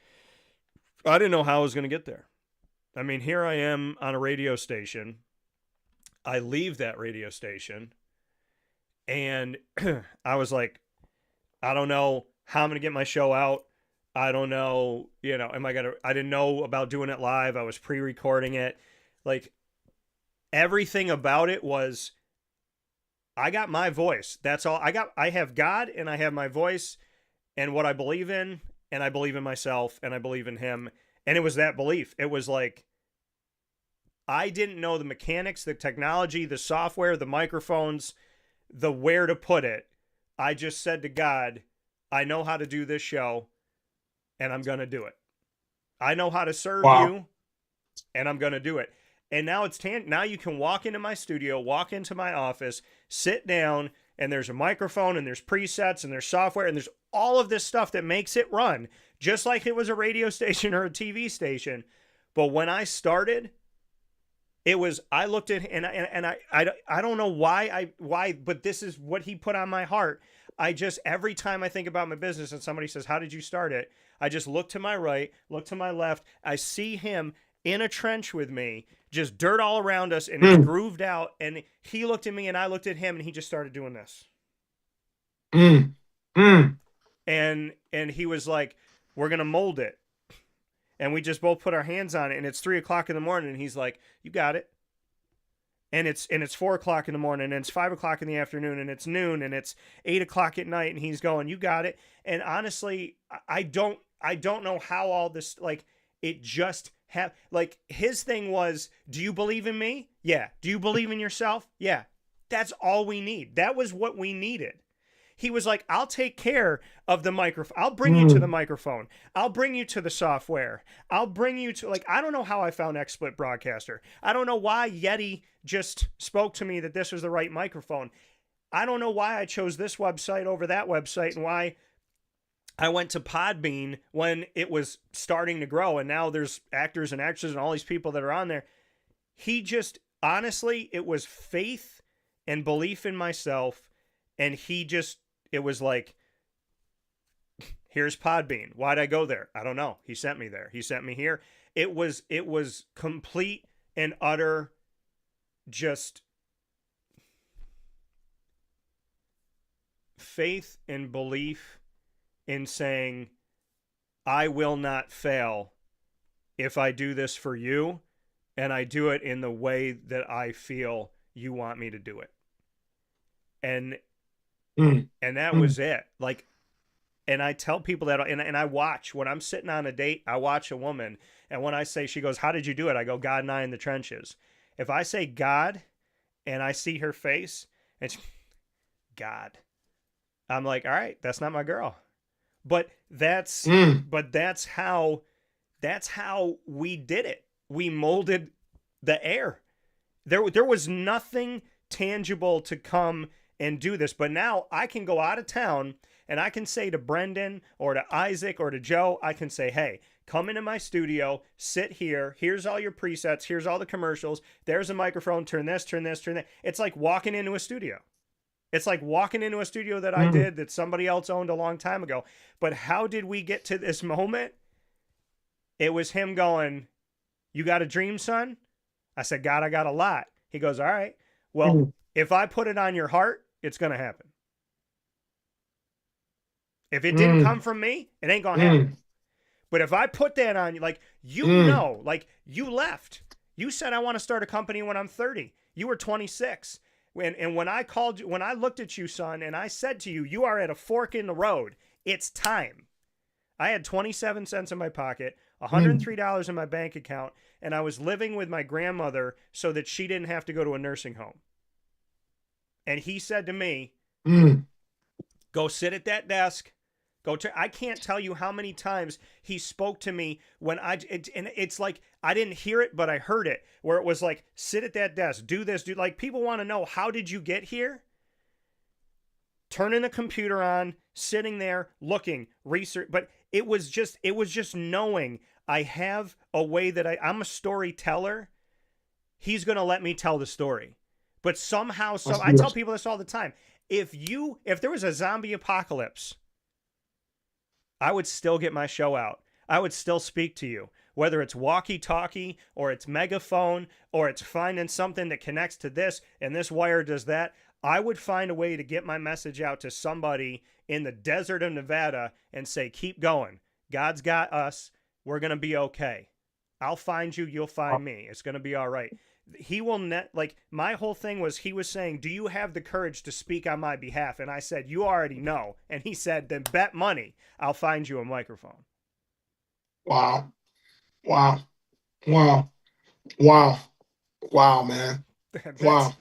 I didn't know how I was going to get there. I mean, here I am on a radio station. I leave that radio station, and I was like, I don't know how I'm going to get my show out. I don't know, I didn't know about doing it live. I was pre-recording it. Like, everything about it was, I got my voice. That's all. I have God, and I have my voice and what I believe in, and I believe in myself, and I believe in him. And it was that belief. It was like, I didn't know the mechanics, the technology, the software, the microphones, the where to put it. I just said to God, I know how to do this show, and I'm going to do it. I know how to serve you, and I'm going to do it. And now now you can walk into my studio, walk into my office, sit down, and there's a microphone, and there's presets, and there's software, and there's all of this stuff that makes it run, just like it was a radio station or a TV station. But when I started, it was, I looked at, and I don't know why, but this is what he put on my heart. Every time I think about my business and somebody says, how did you start it? I just look to my right, look to my left. I see him in a trench with me, just dirt all around us, and it's grooved out. And he looked at me, and I looked at him, and he just started doing this. And he was like, we're going to mold it. And we just both put our hands on it, and it's 3:00 in the morning, and he's like, you got it. And it's 4:00 in the morning, and it's 5:00 in the afternoon, and it's noon, and it's 8:00 at night, and he's going, you got it. And honestly, I don't know how all this, like, it just his thing was, do you believe in me? Yeah. Do you believe in yourself? Yeah. That's all we need. That was what we needed. He was like, I'll take care of the microphone. I'll bring you to the microphone. I'll bring you to the software. I'll bring you to, I don't know how I found XSplit Broadcaster. I don't know why Yeti just spoke to me that this was the right microphone. I don't know why I chose this website over that website, and why I went to Podbean when it was starting to grow, and now there's actors and actresses and all these people that are on there. He just, honestly, it was faith and belief in myself, and it was like, here's Podbean. Why'd I go there? I don't know. He sent me there. He sent me here. It was complete and utter just faith and belief in saying, I will not fail if I do this for you, and I do it in the way that I feel you want me to do it. And that was it. Like, and I tell people that, and I watch, when I'm sitting on a date, I watch a woman, and when I say, she goes, how did you do it? I go, God and I in the trenches. If I say God and I see her face, it's God, I'm like, all right, that's not my girl. But that's how we did it. We molded the air. There was nothing tangible to come and do this. But now I can go out of town, and I can say to Brendan or to Isaac or to Joe, I can say, hey, come into my studio, sit here. Here's all your presets. Here's all the commercials. There's a microphone. Turn this, turn this, turn that. It's like walking into a studio. It's like walking into a studio that I did, that somebody else owned a long time ago. But how did we get to this moment? It was him going, you got a dream, son? I said, God, I got a lot. He goes, all right. Well, if I put it on your heart, it's going to happen. If it didn't come from me, it ain't going to happen. But if I put that on you, like, you left. You said, I want to start a company when I'm 30. You were 26. And when I called you, when I looked at you, son, and I said to you, you are at a fork in the road. It's time. I had 27 cents in my pocket, $103 in my bank account, and I was living with my grandmother so that she didn't have to go to a nursing home. And he said to me, go sit at that desk. I can't tell you how many times he spoke to me when and it's like, I didn't hear it, but I heard it, where it was like, sit at that desk, do this, like, people want to know, how did you get here? Turning the computer on, sitting there, looking, research, but it was just knowing I have a way that I'm a storyteller. He's going to let me tell the story. But somehow, I tell people this all the time. If there was a zombie apocalypse, I would still get my show out. I would still speak to you, whether it's walkie-talkie or it's megaphone or it's finding something that connects to this and this wire does that. I would find a way to get my message out to somebody in the desert of Nevada and say, keep going. God's got us. We're going to be okay. I'll find you. You'll find me. It's going to be all right. He will my whole thing was, he was saying, do you have the courage to speak on my behalf? And I said, you already know. And he said, then bet money I'll find you a microphone. Wow, man. Wow.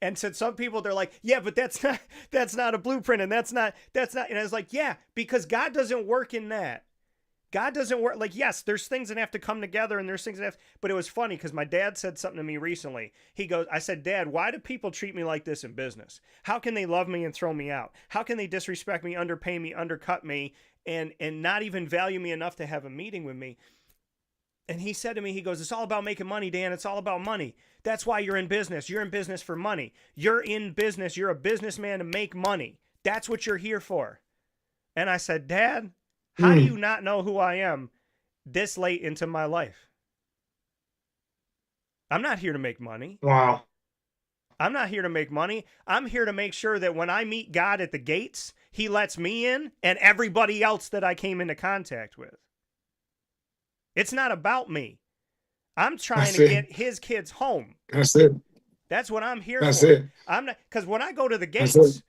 And to some people, they're like, yeah, but that's not a blueprint. And that's not, and I was like, yeah, because God doesn't work in that. God doesn't work. Like, yes, there's things that have to come together and there's things that have, but it was funny because my dad said something to me recently. I said, Dad, why do people treat me like this in business? How can they love me and throw me out? How can they disrespect me, underpay me, undercut me, and not even value me enough to have a meeting with me? And he said to me, he goes, it's all about making money, Dan. It's all about money. That's why you're in business. You're in business for money. You're in business. You're a businessman to make money. That's what you're here for. And I said, Dad, how do you not know who I am this late into my life? I'm not here to make money. Wow. I'm not here to make money. I'm here to make sure that when I meet God at the gates, he lets me in and everybody else that I came into contact with. It's not about me. I'm trying to get his kids home. That's it. That's what I'm here That's for. it. I'm not, because when I go to the gates,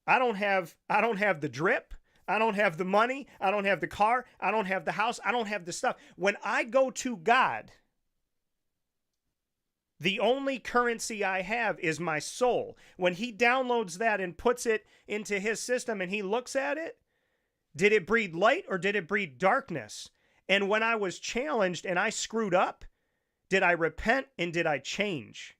I don't have the drip. I don't have the money. I don't have the car. I don't have the house. I don't have the stuff. When I go to God, the only currency I have is my soul. When he downloads that and puts it into his system and he looks at it, did it breed light or did it breed darkness? And when I was challenged and I screwed up, did I repent and did I change?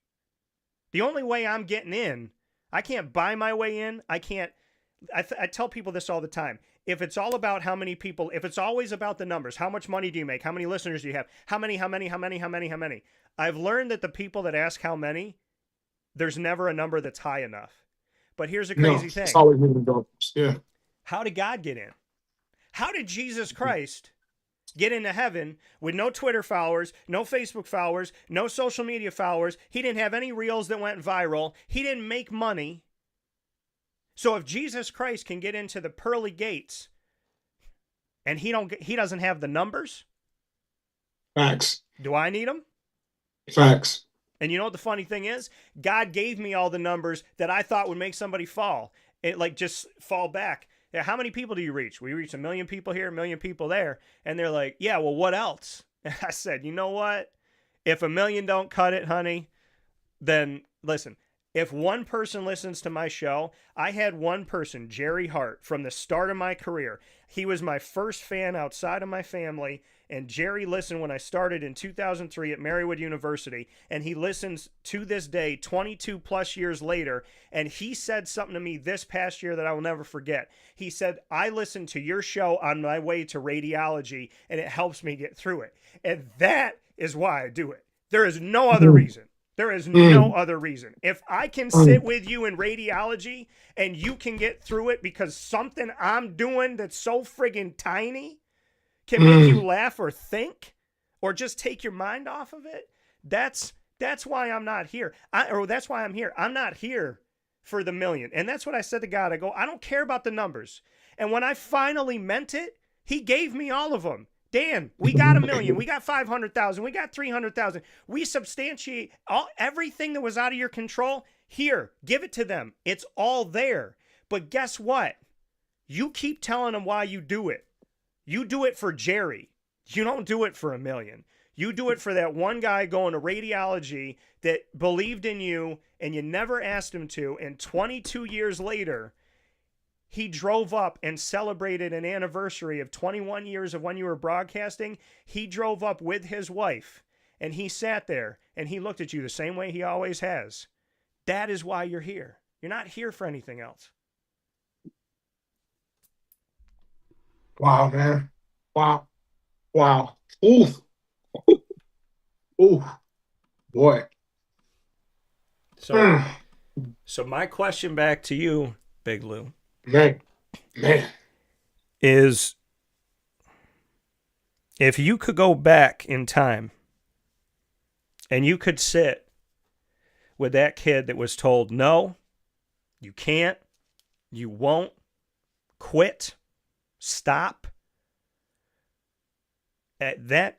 The only way I'm getting in, I can't buy my way in. I tell people this all the time. If it's all about how many people, if it's always about the numbers, how much money do you make? How many listeners do you have? How many? I've learned that the people that ask how many, there's never a number that's high enough. But here's a crazy thing. It's always moving darkness. Yeah. How did God get in? How did Jesus Christ get into heaven with no Twitter followers, no Facebook followers, no social media followers? He didn't have any reels that went viral. He didn't make money. So if Jesus Christ can get into the pearly gates and he doesn't have the numbers, Facts. do I need them? Facts. And you know what the funny thing is? God gave me all the numbers that I thought would make somebody fall. Just fall back. Yeah, how many people do you reach? We reach 1 million people here, 1 million people there. And they're like, yeah, well, what else? And I said, you know what? If 1 million don't cut it, honey, then listen. If one person listens to my show, I had one person, Jerry Hart, from the start of my career. He was my first fan outside of my family, and Jerry listened when I started in 2003 at Marywood University, and he listens to this day, 22 plus years later, and he said something to me this past year that I will never forget. He said, I listen to your show on my way to radiology, and it helps me get through it. And that is why I do it. There is no other reason. There is no other reason. If I can sit with you in radiology and you can get through it because something I'm doing that's so friggin' tiny can make you laugh or think or just take your mind off of it, that's why I'm not here. That's why I'm here. I'm not here for the million. And that's what I said to God. I go, I don't care about the numbers. And when I finally meant it, he gave me all of them. Dan, we got 1 million. We got 500,000. We got 300,000. We substantiate everything that was out of your control. Here, give it to them. It's all there. But guess what? You keep telling them why you do it. You do it for Jerry. You don't do it for a million. You do it for that one guy going to radiology that believed in you and you never asked him to. And 22 years later, he drove up and celebrated an anniversary of 21 years of when you were broadcasting. He drove up with his wife and he sat there and he looked at you the same way he always has. That is why you're here. You're not here for anything else. Wow, man. Wow. Wow. Ooh. Ooh. Boy. So my question back to you, Big Lou. Man. Is if you could go back in time and you could sit with that kid that was told, no, you can't, you won't, quit, stop. That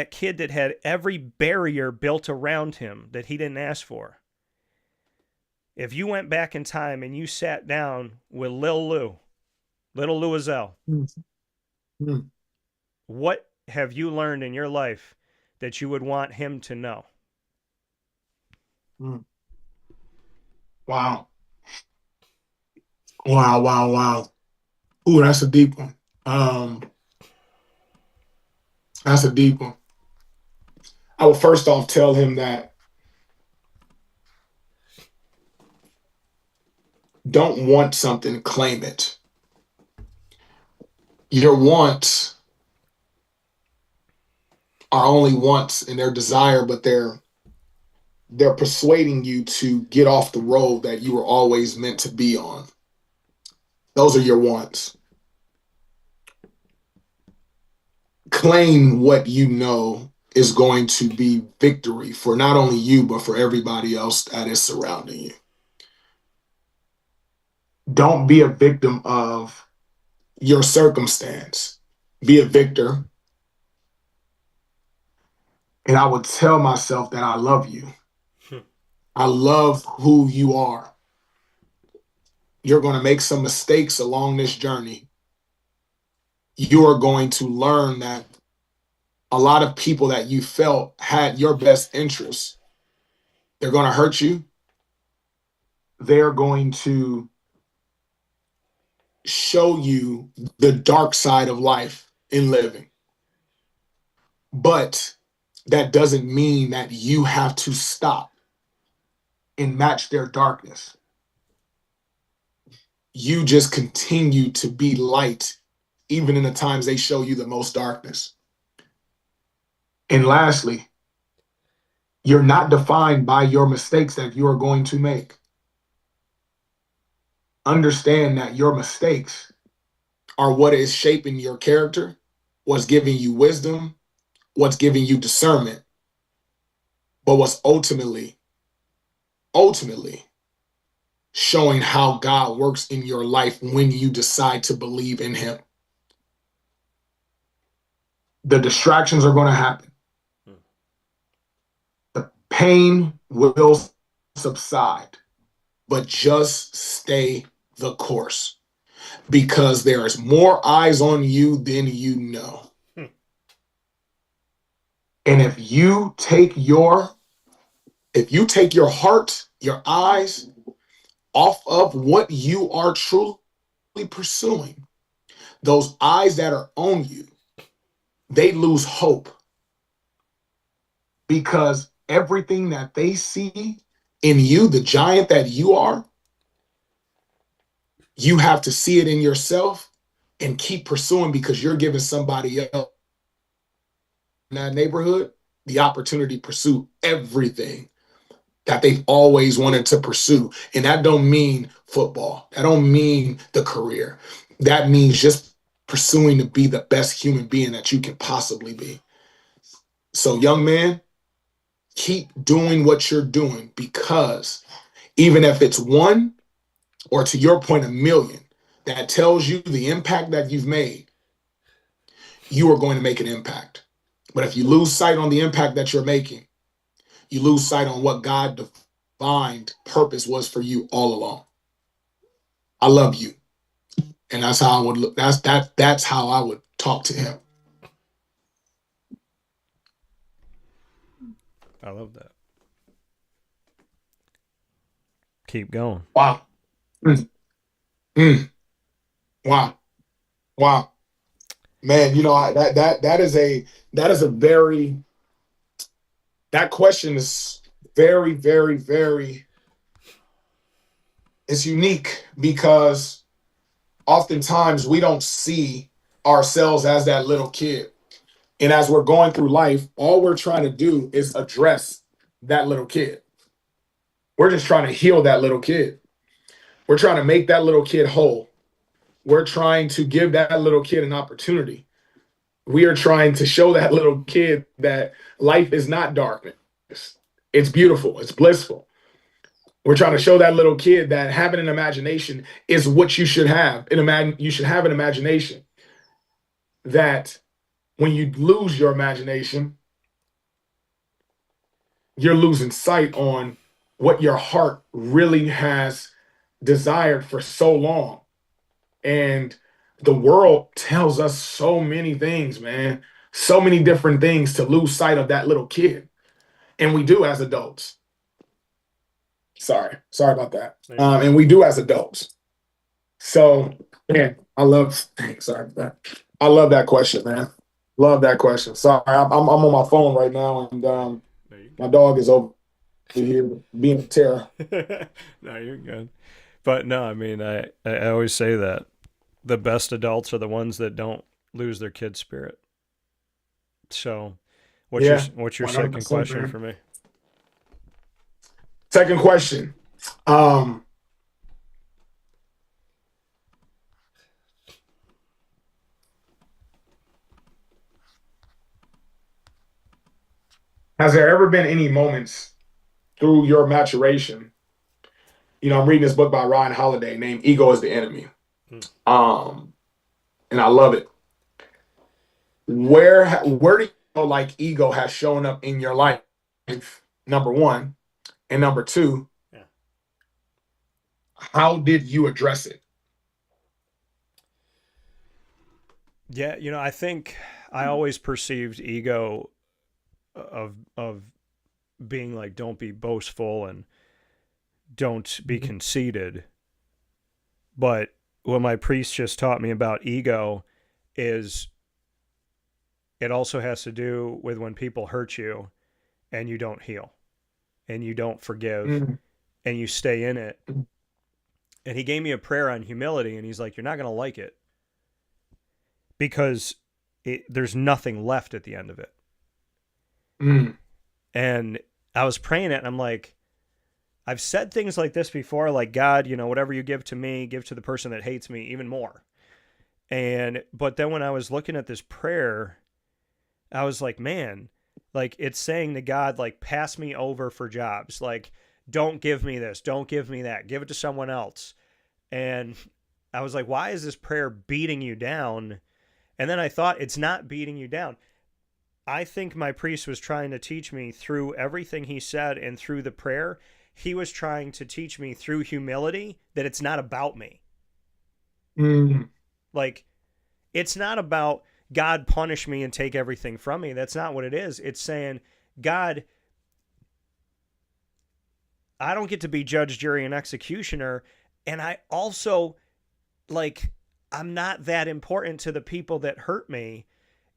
kid that had every barrier built around him that he didn't ask for. If you went back in time and you sat down with little Louiselle, what have you learned in your life that you would want him to know? Wow. Wow. Ooh, that's a deep one. That's a deep one. I would first off tell him that don't want something, claim it. Your wants are only wants and their desire, but they're persuading you to get off the road that you were always meant to be on. Those are your wants. Claim what you know is going to be victory for not only you, but for everybody else that is surrounding you. Don't be a victim of your circumstance. Be a victor. And I would tell myself that I love you. I love who you are. You're going to make some mistakes along this journey. You are going to learn that a lot of people that you felt had your best interests, they're going to hurt you. They're going to show you the dark side of life in living. But that doesn't mean that you have to stop and match their darkness. You just continue to be light, even in the times they show you the most darkness. And lastly, you're not defined by your mistakes that you are going to make. Understand that your mistakes are what is shaping your character, what's giving you wisdom, what's giving you discernment, but what's ultimately showing how God works in your life when you decide to believe in him. The distractions are going to happen. The pain will subside, but just stay the course because there is more eyes on you than you know. And if you take your heart, your eyes off of what you are truly pursuing, those eyes that are on you, they lose hope because everything that they see in you, the giant that you are, you have to see it in yourself and keep pursuing because you're giving somebody else in that neighborhood the opportunity to pursue everything that they've always wanted to pursue. And that don't mean football. That don't mean the career. That means just pursuing to be the best human being that you can possibly be. So young man, keep doing what you're doing because even if it's one or to your point, 1,000,000, that tells you the impact that you've made, you are going to make an impact. But if you lose sight on the impact that you're making, you lose sight on what God divine purpose was for you all along. I love you. And that's how I would look. That's how I would talk to him. I love that. Keep going. Wow. Wow. Wow. Man, you know, that is a very, that question is very, very, very, it's unique because oftentimes we don't see ourselves as that little kid. And as we're going through life, all we're trying to do is address that little kid. We're just trying to heal that little kid. We're trying to make that little kid whole. We're trying to give that little kid an opportunity. We are trying to show that little kid that life is not darkness. It's beautiful. It's blissful. We're trying to show that little kid that having an imagination is what you should have. You should have an imagination. That when you lose your imagination, you're losing sight on what your heart really has desired for so long. And the world tells us so many things, man, so many different things to lose sight of that little kid. And we do as adults. Sorry about that. And we do as adults. So, man, sorry about that. I love that question, man. Love that question. Sorry, I'm on my phone right now, and my dog is over here being a terror. No, you're good. But no, I mean, I always say that the best adults are the ones that don't lose their kid spirit. So, what's your second question, man, for me? Second question. Has there ever been any moments through your maturation? You know, I'm reading this book by Ryan Holiday named Ego is the Enemy. And I love it. Where do you feel like ego has shown up in your life? Number one. And number two, how did you address it? Yeah, you know, I think I always perceived ego of being like, don't be boastful and don't be conceited. But what my priest just taught me about ego is it also has to do with when people hurt you and you don't heal and you don't forgive and you stay in it. And he gave me a prayer on humility, and he's like, you're not going to like it because there's nothing left at the end of it. And I was praying it, and I'm like, I've said things like this before, like, God, you know, whatever you give to me, give to the person that hates me even more. But then when I was looking at this prayer, I was like, man, like, it's saying to God, like, pass me over for jobs. Like, don't give me this. Don't give me that. Give it to someone else. And I was like, why is this prayer beating you down? And then I thought, it's not beating you down. I think my priest was trying to teach me through everything he said and through the prayer. He was trying to teach me through humility that it's not about me. Like, it's not about God punish me and take everything from me. That's not what it is. It's saying, God, I don't get to be judge, jury, and executioner. And I also, like, I'm not that important to the people that hurt me.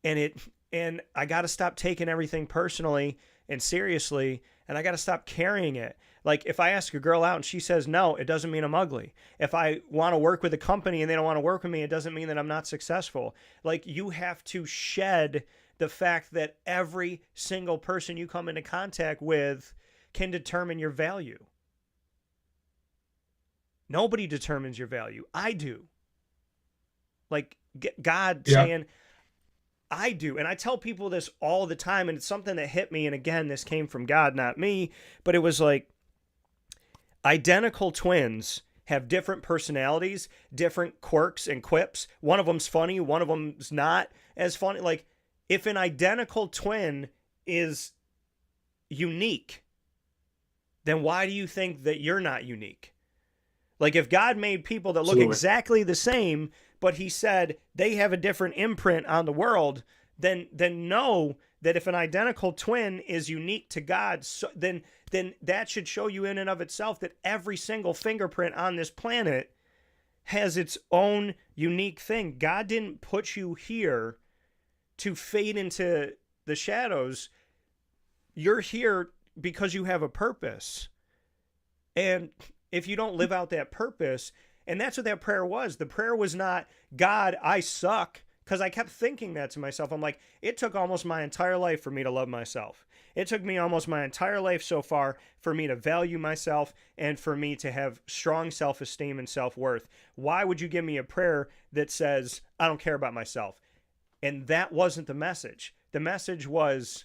And I got to stop taking everything personally and seriously. And I got to stop carrying it. Like, if I ask a girl out and she says no, it doesn't mean I'm ugly. If I want to work with a company and they don't want to work with me, it doesn't mean that I'm not successful. Like, you have to shed the fact that every single person you come into contact with can determine your value. Nobody determines your value. I do. Like, God saying, I do. And I tell people this all the time, and it's something that hit me. And again, this came from God, not me. But it was like, identical twins have different personalities, different quirks and quips. One of them's funny, one of them's not as funny. Like, if an identical twin is unique, then why do you think that you're not unique? Like, if God made people that look Absolutely. exactly the same, but he said they have a different imprint on the world, then know that if an identical twin is unique to God, then that should show you in and of itself that every single fingerprint on this planet has its own unique thing. God didn't put you here to fade into the shadows. You're here because you have a purpose. And if you don't live out that purpose, and that's what that prayer was. The prayer was not, God, I suck. Because I kept thinking that to myself. I'm like, it took almost my entire life for me to love myself. It took me almost my entire life so far for me to value myself and for me to have strong self-esteem and self-worth. Why would you give me a prayer that says, I don't care about myself? And that wasn't the message. The message was,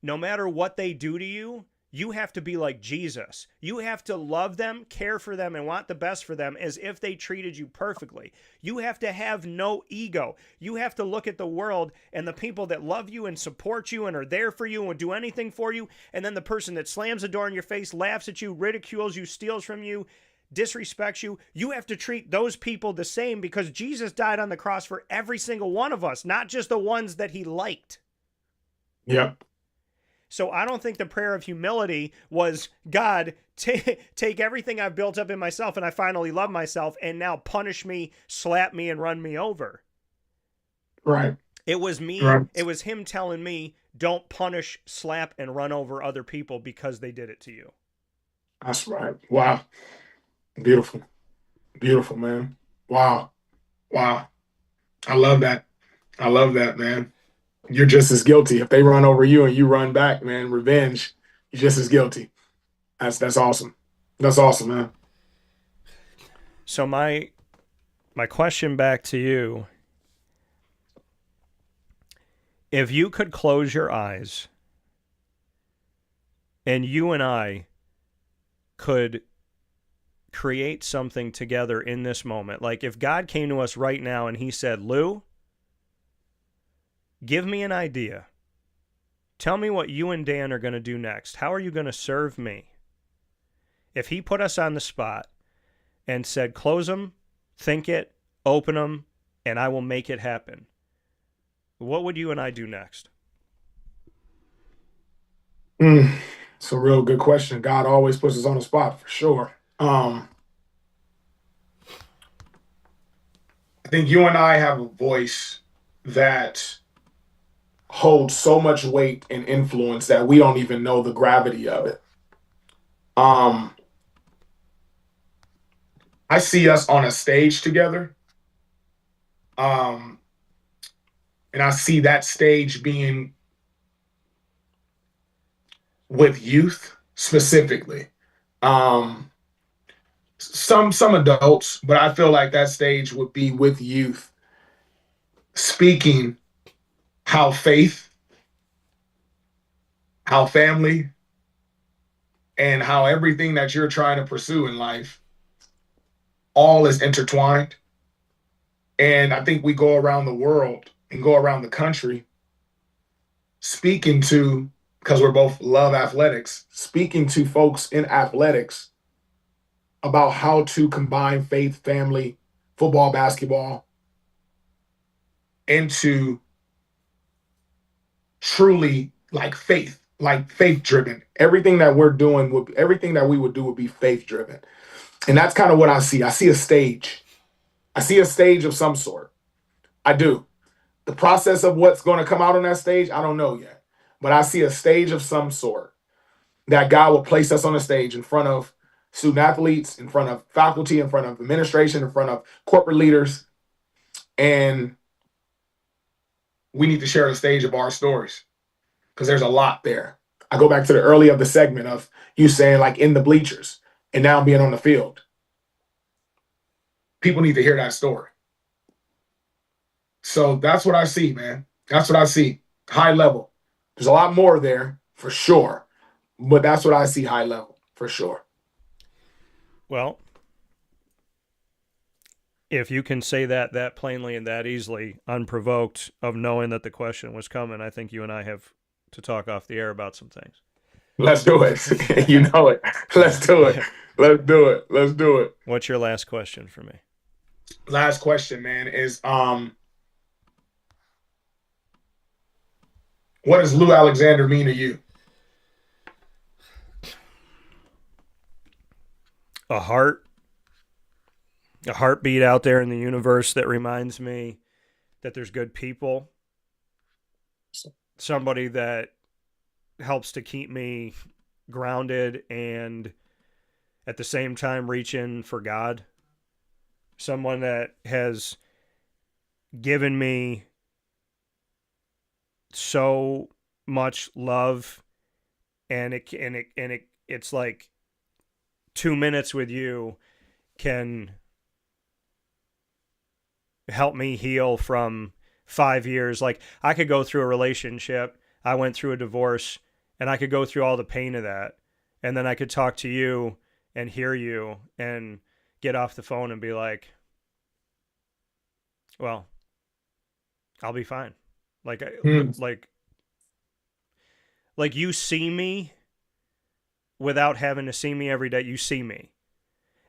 no matter what they do to you, you have to be like Jesus. You have to love them, care for them, and want the best for them as if they treated you perfectly. You have to have no ego. You have to look at the world and the people that love you and support you and are there for you and would do anything for you, and then the person that slams the door in your face, laughs at you, ridicules you, steals from you, disrespects you. You have to treat those people the same because Jesus died on the cross for every single one of us, not just the ones that he liked. Yep. So I don't think the prayer of humility was, God, take everything I've built up in myself and I finally love myself and now punish me, slap me, and run me over. Right. It was me. Right. It was him telling me, don't punish, slap, and run over other people because they did it to you. That's right. Wow. Beautiful. Beautiful, man. Wow. Wow. I love that. I love that, man. You're just as guilty. If they run over you and you run back, man, revenge, you're just as guilty. That's awesome. That's awesome, man. So my question back to you, if you could close your eyes and you and I could create something together in this moment, like if God came to us right now and he said, Lou, give me an idea. Tell me what you and Dan are going to do next. How are you going to serve me? If he put us on the spot and said, close them, think it, open them, and I will make it happen, what would you and I do next? It's a real good question. God always puts us on the spot for sure. I think you and I have a voice that holds so much weight and influence that we don't even know the gravity of it. I see us on a stage together. And I see that stage being with youth specifically. Some adults, but I feel like that stage would be with youth, speaking how faith, how family, and how everything that you're trying to pursue in life all is intertwined. And I think we go around the world and go around the country speaking to, because we're both love athletics, speaking to folks in athletics about how to combine faith, family, football, basketball into truly like faith driven. Everything that we're doing everything that we would do would be faith driven. And that's kind of what I see. I see a stage. I see a stage of some sort. I do. The process of what's going to come out on that stage, I don't know yet. But I see a stage of some sort that God will place us on a stage in front of student athletes, in front of faculty, in front of administration, in front of corporate leaders. And we need to share the stage of our stories because there's a lot there. I go back to the early of the segment of you saying like in the bleachers and now being on the field. People need to hear that story. So that's what I see, man. That's what I see. High level. There's a lot more there for sure, but that's what I see high level for sure. Well, if you can say that plainly and that easily, unprovoked of knowing that the question was coming, I think you and I have to talk off the air about some things. Let's do it. You know it. Let's do it. Let's do it. Let's do it. What's your last question for me? Last question, man, is what does Lou Alexander mean to you? A heartbeat out there in the universe that reminds me that there's good people. Somebody that helps to keep me grounded and at the same time reaching for God. Someone that has given me so much love, and it's like 2 minutes with you can help me heal from 5 years. Like, I could go through a relationship, I went through a divorce, and I could go through all the pain of that, and then I could talk to you and hear you and get off the phone and be like, well, I'll be fine. Like, like you see me without having to see me every day. You see me.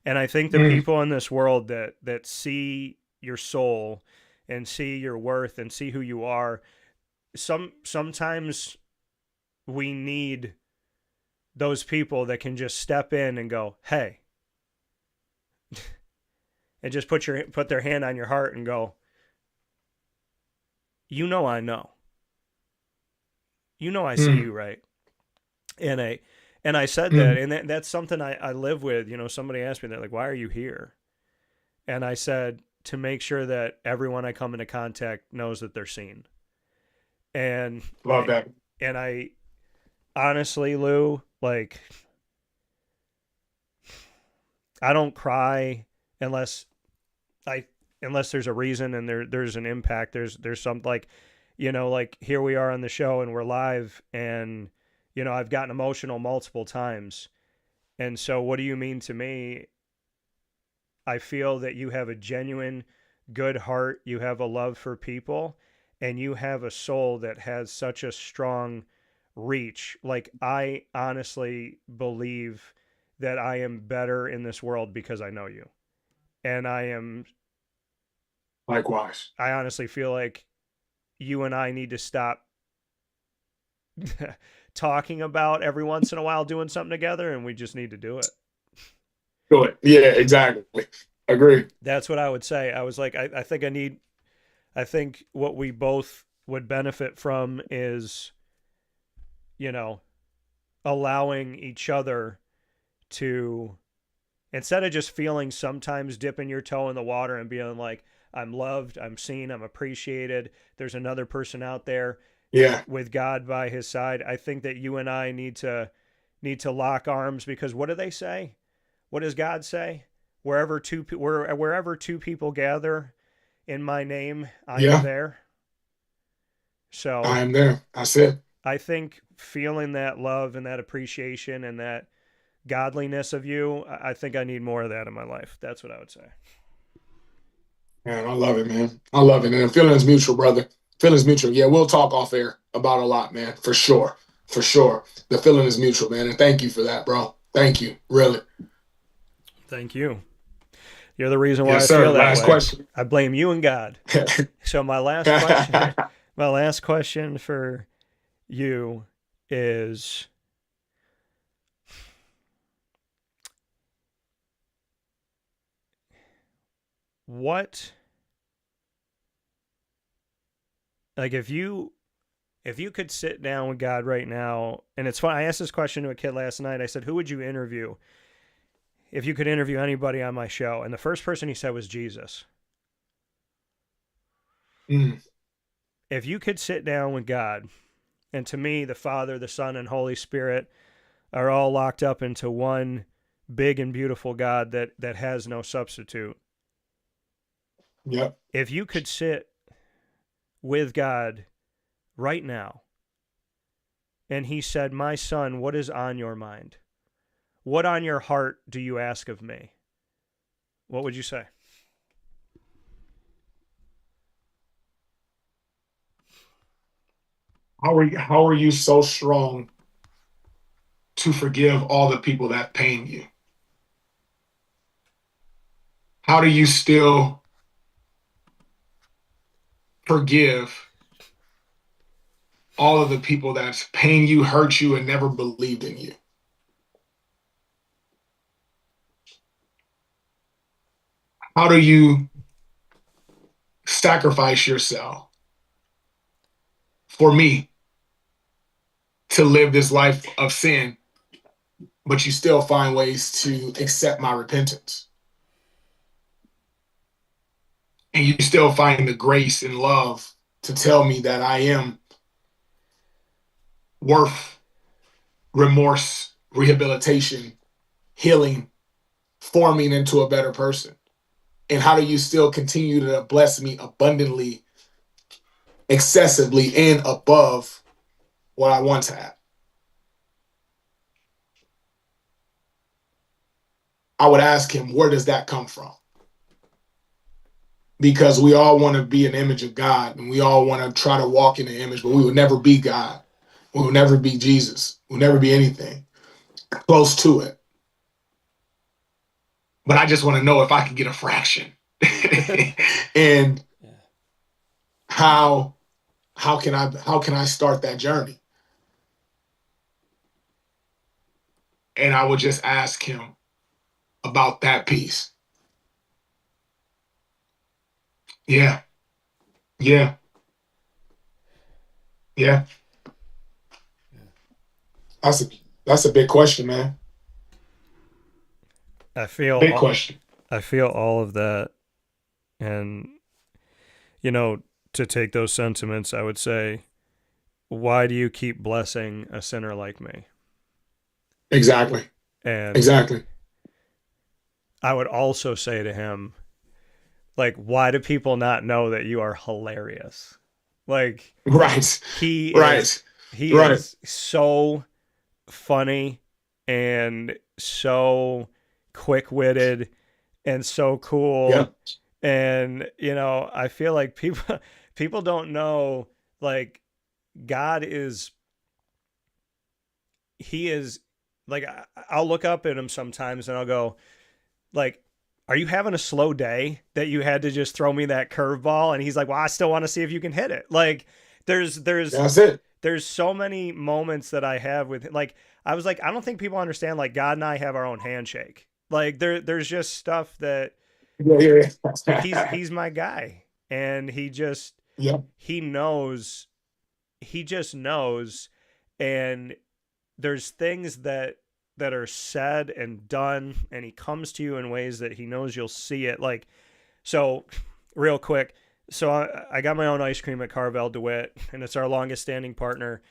And I think the people in this world that see your soul and see your worth and see who you are, sometimes we need those people that can just step in and go, hey, and just put their hand on your heart and go, you know, I know. You know, I see you, right? And I said that, and that's something I live with. You know, somebody asked me that, like, why are you here? And I said, to make sure that everyone I come into contact knows that they're seen. And love that. And I honestly, Lou, like, I don't cry unless there's a reason and there's an impact. There's some, like, you know, like, here we are on the show and we're live, and, you know, I've gotten emotional multiple times. And so what do you mean to me? I feel that you have a genuine good heart. You have a love for people, and you have a soul that has such a strong reach. Like, I honestly believe that I am better in this world because I know you. And I am... Likewise. I honestly feel like you and I need to stop talking about every once in a while doing something together, and we just need to do it. Do it. Yeah, exactly. Agree. That's what I would say. I was like, I think what we both would benefit from is, you know, allowing each other to, instead of just feeling, sometimes dipping your toe in the water and being like, I'm loved, I'm seen, I'm appreciated, there's another person out there with God by his side. I think that you and I need to lock arms, because what do they say? What does God say? Wherever two people gather in my name, I am there. So I am there. That's it. I think feeling that love and that appreciation and that godliness of you, I think I need more of that in my life. That's what I would say. Man, I love it, man. I love it. And the feeling is mutual, brother. Feelings mutual. Yeah, we'll talk off air about a lot, man. For sure. For sure. The feeling is mutual, man. And thank you for that, bro. Thank you. Really. Thank you. You're the reason why yes, I sir. feel that last way. Question. I blame you and God. So my last question for you is, what, like, if you could sit down with God right now, and it's fun, I asked this question to a kid last night. I said, who would you interview if you could interview anybody on my show? And the first person he said was Jesus. If you could sit down with God, and to me, the Father, the Son, and Holy Spirit are all locked up into one big and beautiful God that has no substitute. Yep. If you could sit with God right now, and he said, my son, what is on your mind? What on your heart do you ask of me? What would you say? How are you so strong to forgive all the people that pain you? How do you still forgive all of the people that's pain you, hurt you, and never believed in you? How do you sacrifice yourself for me to live this life of sin, but you still find ways to accept my repentance? And you still find the grace and love to tell me that I am worth remorse, rehabilitation, healing, forming into a better person? And how do you still continue to bless me abundantly, excessively, and above what I once had? I would ask him, where does that come from? Because we all want to be an image of God, and we all want to try to walk in the image, but we will never be God. We will never be Jesus. We'll never be anything close to it. But I just want to know if I can get a fraction. And how can I start that journey? And I would just ask him about that piece. Yeah. Yeah. Yeah. That's a big question, man. Big question. I feel all of that. And, you know, to take those sentiments, I would say, why do you keep blessing a sinner like me? Exactly. And exactly. I would also say to him, like, why do people not know that you are hilarious? Like, right. He right. is so funny and so quick-witted and so cool. Yeah. And, you know, I feel like people don't know, like, God is, he is, like, I'll look up at him sometimes and I'll go, like, are you having a slow day that you had to just throw me that curveball? And he's like, well, I still want to see if you can hit it. Like, that's it. There's so many moments that I have with, like, I was like, I don't think people understand, like, God and I have our own handshake. Like, there's just stuff that he's my guy. And he just, he just knows. And there's things that are said and done, and he comes to you in ways that he knows you'll see it. Like, so real quick. So I got my own ice cream at Carvel DeWitt, and it's our longest standing partner.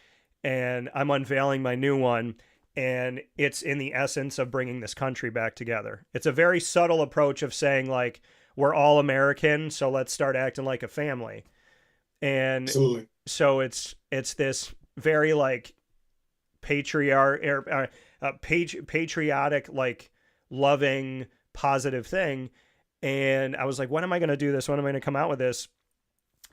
And I'm unveiling my new one. And it's in the essence of bringing this country back together. It's a very subtle approach of saying, like, we're all American, so let's start acting like a family. And absolutely. So it's this very, like, patriotic, like, loving, positive thing. And I was like, when am I going to do this? When am I going to come out with this?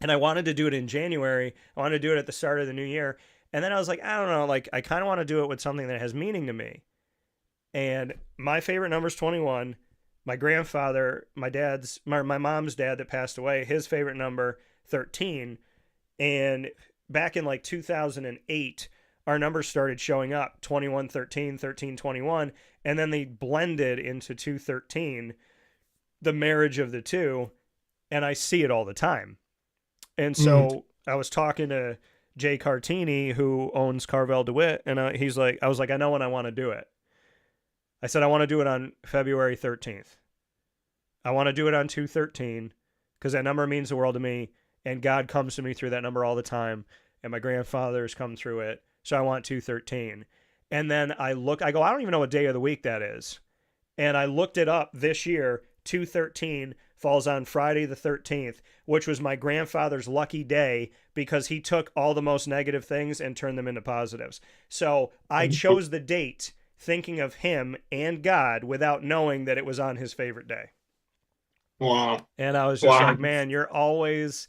And I wanted to do it in January. I wanted to do it at the start of the new year. And then I was like, I don't know, like, I kind of want to do it with something that has meaning to me. And my favorite number is 21. My grandfather, my mom's dad that passed away, his favorite number, 13. And back in, like, 2008, our numbers started showing up, 21, 13, 13, 21. And then they blended into 213, the marriage of the two. And I see it all the time. And so I was talking to Jay Cartini, who owns Carvel DeWitt, and I was like, I know when I want to do it. I said, I want to do it on February 13th. I want to do it on 213 because that number means the world to me, and God comes to me through that number all the time, and my grandfather's come through it, so I want 213. And then I go, I don't even know what day of the week that is. And I looked it up this year. 213 falls on Friday the 13th, which was my grandfather's lucky day because he took all the most negative things and turned them into positives. So I chose the date thinking of him and God without knowing that it was on his favorite day. Wow. And I was just like, man, you are always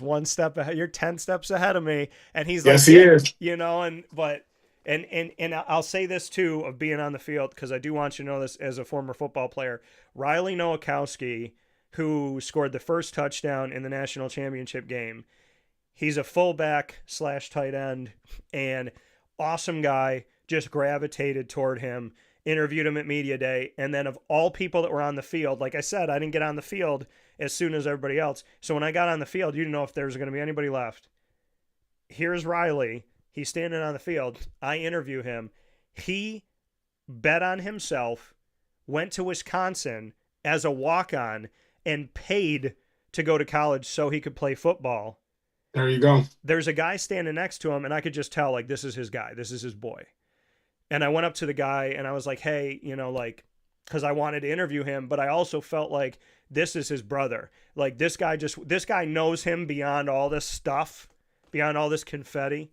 one step ahead. You're 10 steps ahead of me. And he's like, yes, he is. You know, but And I'll say this too of being on the field, because I do want you to know this as a former football player. Riley Nowakowski, who scored the first touchdown in the national championship game, he's a fullback / tight end, and awesome guy, just gravitated toward him, interviewed him at media day, and then of all people that were on the field, like I said, I didn't get on the field as soon as everybody else. So when I got on the field, you didn't know if there was going to be anybody left. Here's Riley. He's standing on the field. I interview him. He bet on himself, went to Wisconsin as a walk-on, and paid to go to college so he could play football. There you go. There's a guy standing next to him, and I could just tell, like, this is his guy. This is his boy. And I went up to the guy, and I was like, hey, like, because I wanted to interview him, but I also felt like this is his brother. Like, this guy knows him beyond all this stuff, beyond all this confetti.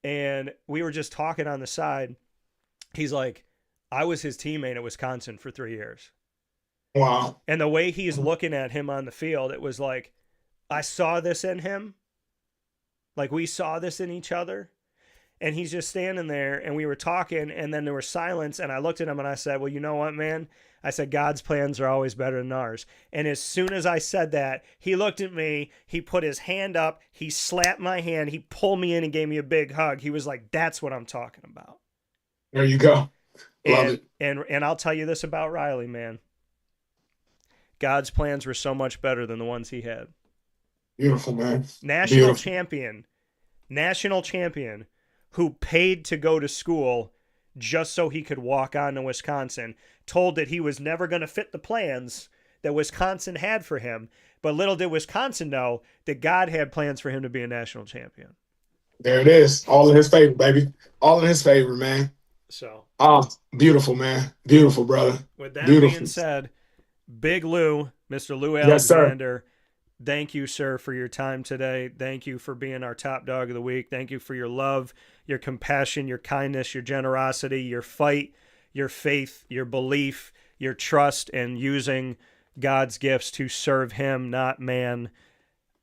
And we were just talking on the side. He's like, I was his teammate at Wisconsin for 3 years. Wow. And the way he's looking at him on the field, it was like, I saw this in him. Like, we saw this in each other. And he's just standing there, and we were talking, and then there was silence, and I looked at him and I said, well, you know what, man? I said, God's plans are always better than ours. And as soon as I said that, he looked at me, he put his hand up, he slapped my hand, he pulled me in and gave me a big hug. He was like, that's what I'm talking about. There you go. Love it. And I'll tell you this about Riley, man. God's plans were so much better than the ones he had. Beautiful, man. National champion who paid to go to school just so he could walk on to Wisconsin, told that he was never going to fit the plans that Wisconsin had for him. But little did Wisconsin know that God had plans for him to be a national champion. There it is. All in his favor, baby. All in his favor, man. So, beautiful, man. Beautiful, brother. With that being said, Big Lou, Mr. Lou Alexander, thank you, sir, for your time today. Thank you for being our top dog of the week. Thank you for your love, your compassion, your kindness, your generosity, your fight, your faith, your belief, your trust, and using God's gifts to serve him, not man.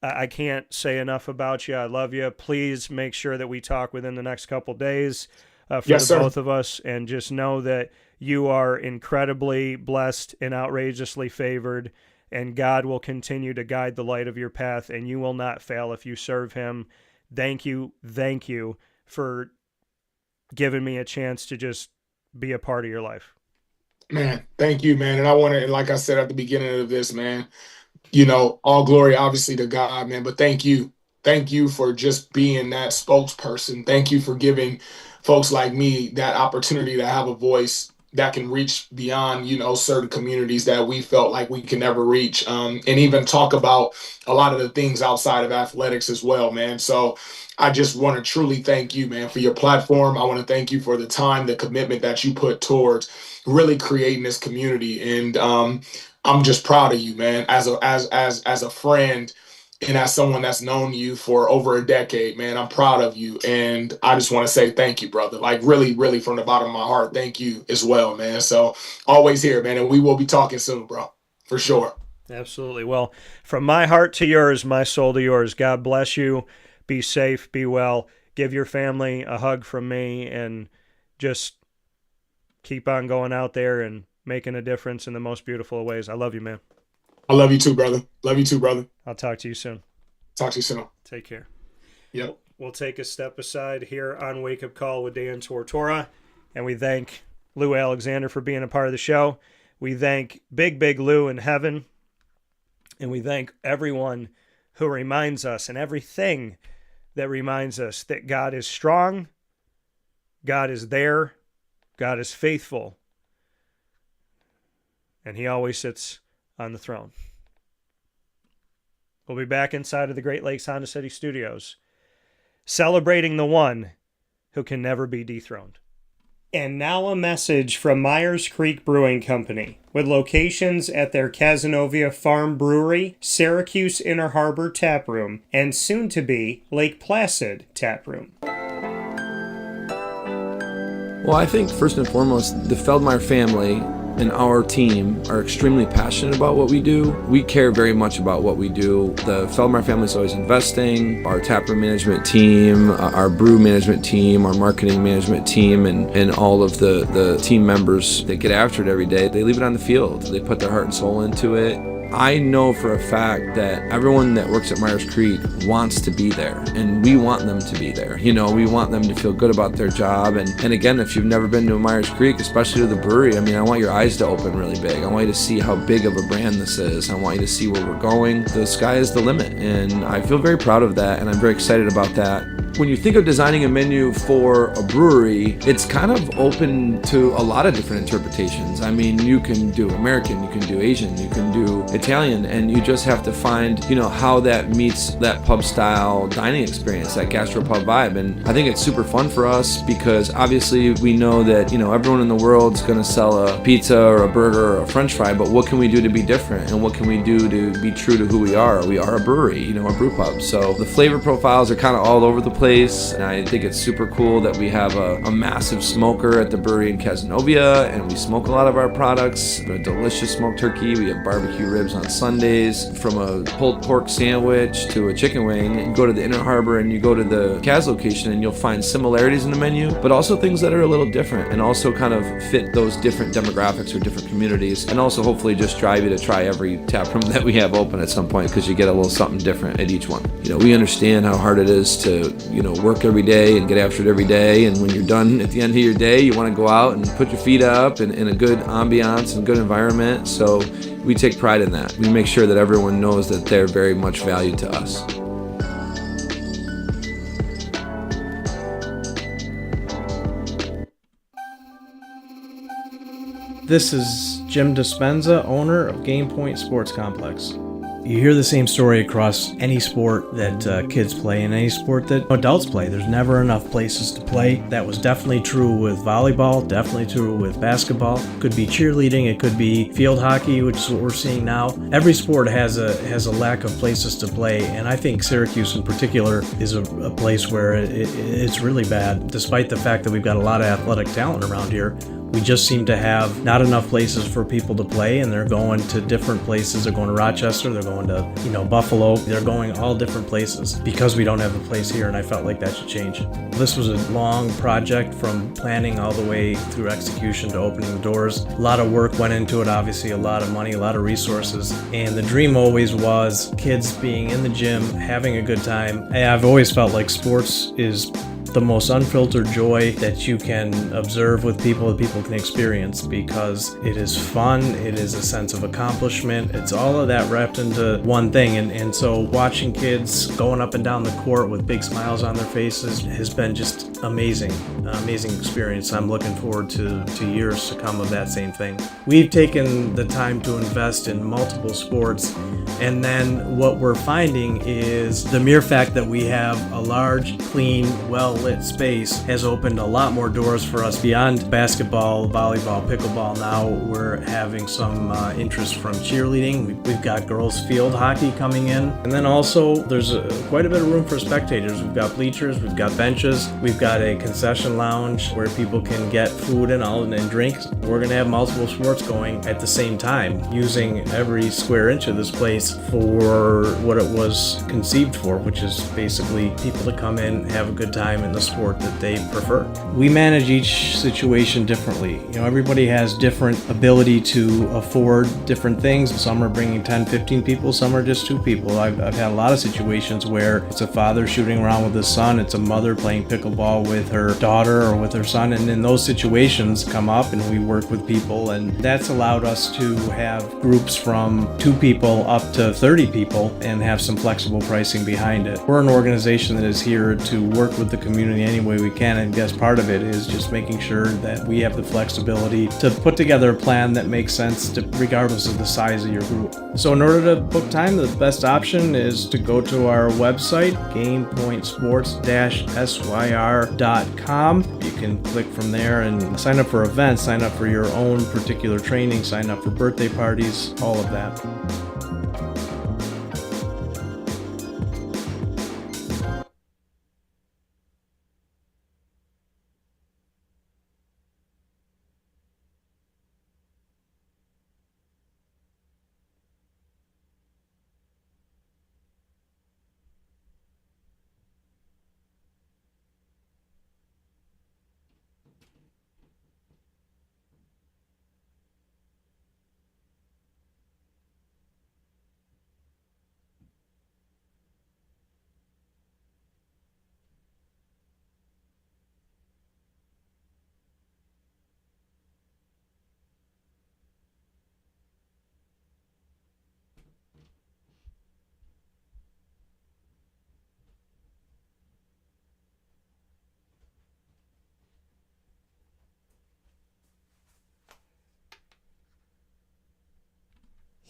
I can't say enough about you. I love you. Please make sure that we talk within the next couple days for both of us, and just know that you are incredibly blessed and outrageously favored, and God will continue to guide the light of your path, and you will not fail if you serve him. Thank you for giving me a chance to just be a part of your life. Man, thank you, man. And I want to, like I said at the beginning of this, man, all glory obviously to God, man, but thank you. Thank you for just being that spokesperson. Thank you for giving folks like me that opportunity to have a voice that can reach beyond, certain communities that we felt like we can never reach, and even talk about a lot of the things outside of athletics as well, man. So I just want to truly thank you, man, for your platform. I want to thank you for the time, the commitment that you put towards really creating this community. And I'm just proud of you, man, as a friend. And as someone that's known you for over a decade, man, I'm proud of you. And I just want to say thank you, brother. Like really, really from the bottom of my heart, thank you as well, man. So always here, man. And we will be talking soon, bro, for sure. Absolutely. Well, from my heart to yours, my soul to yours, God bless you. Be safe, be well. Give your family a hug from me, and just keep on going out there and making a difference in the most beautiful of ways. I love you, man. I love you too, brother. Love you too, brother. I'll talk to you soon. Talk to you soon. Take care. Yep. We'll take a step aside here on Wake Up Call with Dan Tortora, and we thank Lou Alexander for being a part of the show. We thank Big Lou in heaven, and we thank everyone who reminds us, and everything that reminds us, that God is strong, God is there, God is faithful, and he always sits on the throne. We'll be back inside of the Great Lakes Honda City Studios, celebrating the one who can never be dethroned. And now a message from Myers Creek Brewing Company, with locations at their Cazenovia Farm Brewery, Syracuse Inner Harbor Tap Room, and soon-to-be Lake Placid Tap Room. Well, I think first and foremost, the Feldmeyer family and our team are extremely passionate about what we do. We care very much about what we do. The Feldmar family is always investing. Our taproom management team, our brew management team, our marketing management team, and all of the team members that get after it every day, they leave it on the field. They put their heart and soul into it. I know for a fact that everyone that works at Myers Creek wants to be there, and we want them to be there. You know, we want them to feel good about their job. And again, if you've never been to a Myers Creek, especially to the brewery, I mean, I want your eyes to open really big. I want you to see how big of a brand this is. I want you to see where we're going. The sky is the limit, and I feel very proud of that, and I'm very excited about that. When you think of designing a menu for a brewery, it's kind of open to a lot of different interpretations. I mean, you can do American, you can do Asian, you can do Italian, and you just have to find, you know, how that meets that pub style dining experience, that gastropub vibe. And I think it's super fun for us because obviously we know that, you know, everyone in the world's going to sell a pizza or a burger or a french fry, but what can we do to be different? And what can we do to be true to who we are? We are a brewery, you know, a brew pub. So the flavor profiles are kind of all over the place, and I think it's super cool that we have a massive smoker at the brewery in Cazenovia, and we smoke a lot of our products. A delicious smoked turkey. We have barbecue ribs on Sundays. From a pulled pork sandwich to a chicken wing, you go to the Inner Harbor and you go to the Kaz location and you'll find similarities in the menu, but also things that are a little different and also kind of fit those different demographics or different communities, and also hopefully just drive you to try every tap room that we have open at some point, because you get a little something different at each one. You know, we understand how hard it is to, you know, work every day and get after it every day, and when you're done at the end of your day, you want to go out and put your feet up in a good ambiance and good environment. So we take pride in that. We make sure that everyone knows that they're very much valued to us. This is Jim Dispenza, owner of Game Point Sports Complex. You hear the same story across any sport that kids play and any sport that adults play. There's never enough places to play. That was definitely true with volleyball, definitely true with basketball. Could be cheerleading, it could be field hockey, which is what we're seeing now. Every sport has a lack of places to play, and I think Syracuse in particular is a place where it's really bad. Despite the fact that we've got a lot of athletic talent around here, we just seem to have not enough places for people to play, and they're going to different places. They're going to Rochester, they're going to, Buffalo. They're going all different places because we don't have a place here, and I felt like that should change. This was a long project from planning all the way through execution to opening the doors. A lot of work went into it, obviously, a lot of money, a lot of resources, and the dream always was kids being in the gym, having a good time. I've always felt like sports is the most unfiltered joy that you can observe with people, that people can experience, because it is fun, it is a sense of accomplishment, it's all of that wrapped into one thing. And so watching kids going up and down the court with big smiles on their faces has been just amazing experience. I'm looking forward to years to come of that same thing. We've taken the time to invest in multiple sports, and then what we're finding is the mere fact that we have a large, clean, well-lit space has opened a lot more doors for us beyond basketball, volleyball, pickleball. Now we're having some interest from cheerleading. We've got girls field hockey coming in, and then also there's quite a bit of room for spectators. We've got bleachers, we've got benches, we've got a concession lounge where people can get food and drinks. We're going to have multiple sports going at the same time, using every square inch of this place for what it was conceived for, which is basically people to come in, have a good time in the sport that they prefer. We manage each situation differently. Everybody has different ability to afford different things. Some are bringing 10, 15 people, some are just 2 people. I've had a lot of situations where it's a father shooting around with his son, it's a mother playing pickleball with her daughter or with her son, and then those situations come up and we work with people, and that's allowed us to have groups from 2 people up to 30 people and have some flexible pricing behind it. We're an organization that is here to work with the community any way we can, and I guess part of it is just making sure that we have the flexibility to put together a plan that makes sense regardless of the size of your group. So in order to book time, the best option is to go to our website, gamepointsports-syr.com. You can click from there and sign up for events, sign up for your own particular training, sign up for birthday parties, all of that.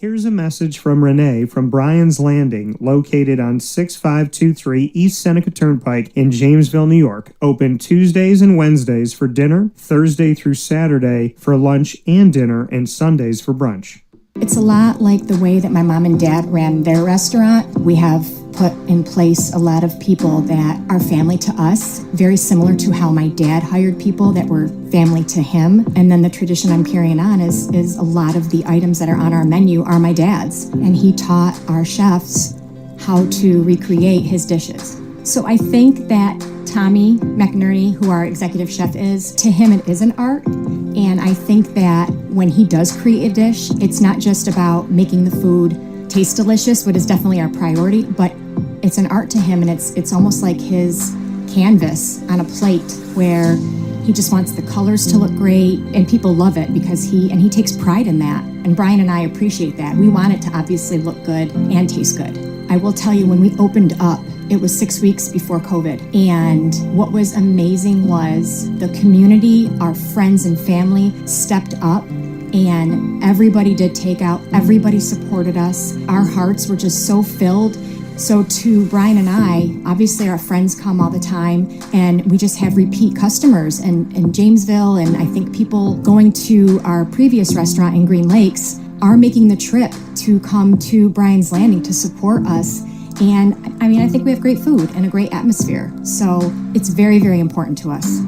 Here's a message from Renee from Brian's Landing, located on 6523 East Seneca Turnpike in Jamesville, New York. Open Tuesdays and Wednesdays for dinner, Thursday through Saturday for lunch and dinner, and Sundays for brunch. It's a lot like the way that my mom and dad ran their restaurant. We have put in place a lot of people that are family to us, very similar to how my dad hired people that were family to him. And then the tradition I'm carrying on is a lot of the items that are on our menu are my dad's. And he taught our chefs how to recreate his dishes. So I think that Tommy McNerney, who our executive chef is, to him it is an art. And I think that when he does create a dish, it's not just about making the food taste delicious, which is definitely our priority, but it's an art to him, and it's almost like his canvas on a plate where he just wants the colors to look great, and people love it because he takes pride in that. And Brian and I appreciate that. We want it to obviously look good and taste good. I will tell you, when we opened up, it was 6 weeks before COVID. And what was amazing was the community, our friends and family stepped up, and everybody did takeout. Everybody supported us. Our hearts were just so filled. So to Brian and I, obviously our friends come all the time, and we just have repeat customers in Jamesville, and I think people going to our previous restaurant in Green Lakes are making the trip to come to Brian's Landing to support us. And I mean, I think we have great food and a great atmosphere. So it's very, very important to us.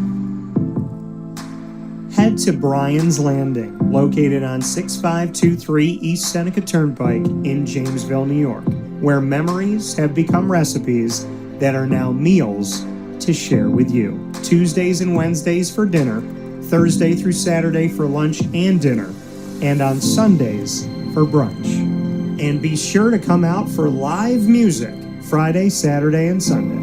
Head to Brian's Landing, located on 6523 East Seneca Turnpike in Jamesville, New York, where memories have become recipes that are now meals to share with you. Tuesdays and Wednesdays for dinner, Thursday through Saturday for lunch and dinner, and on Sundays for brunch. And be sure to come out for live music Friday, Saturday, and Sunday.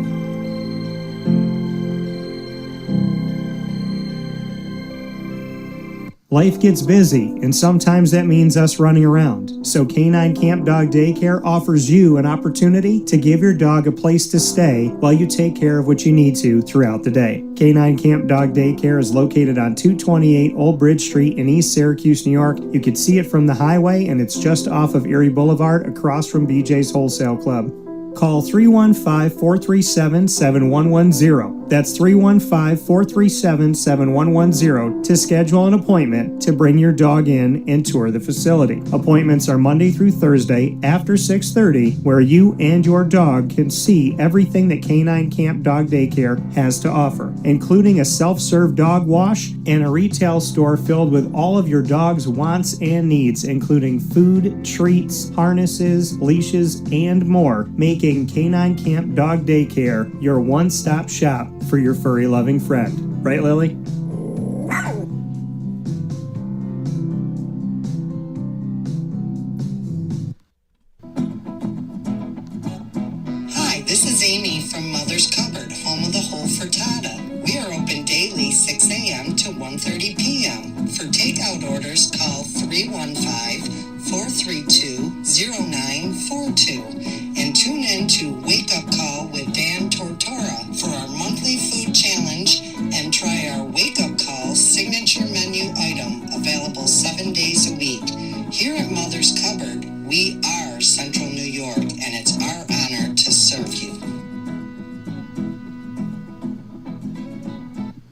Life gets busy, and sometimes that means us running around. So K-9 Kamp Dog Daycare offers you an opportunity to give your dog a place to stay while you take care of what you need to throughout the day. K-9 Kamp Dog Daycare is located on 228 Old Bridge Street in East Syracuse, New York. You can see it from the highway, and it's just off of Erie Boulevard across from BJ's Wholesale Club. Call 315-437-7110. That's 315-437-7110 to schedule an appointment to bring your dog in and tour the facility. Appointments are Monday through Thursday after 6:30, where you and your dog can see everything that K-9 Kamp Dog Daycare has to offer, including a self-serve dog wash and a retail store filled with all of your dog's wants and needs, including food, treats, harnesses, leashes, and more, making K-9 Kamp Dog Daycare your one-stop shop for your furry loving friend. Right, Lily? Hi, this is Amy from Mother's Cupboard, home of the whole frittata. We are open daily 6 a.m. to 1:30 p.m. For takeout orders, call 315-432-0942 and tune in to Wake Up Call with Dan Tortora for our monthly food challenge, and try our Wake Up Call signature menu item, available 7 days a week. Here at Mother's Cupboard, we are Central New York, and it's our honor to serve you.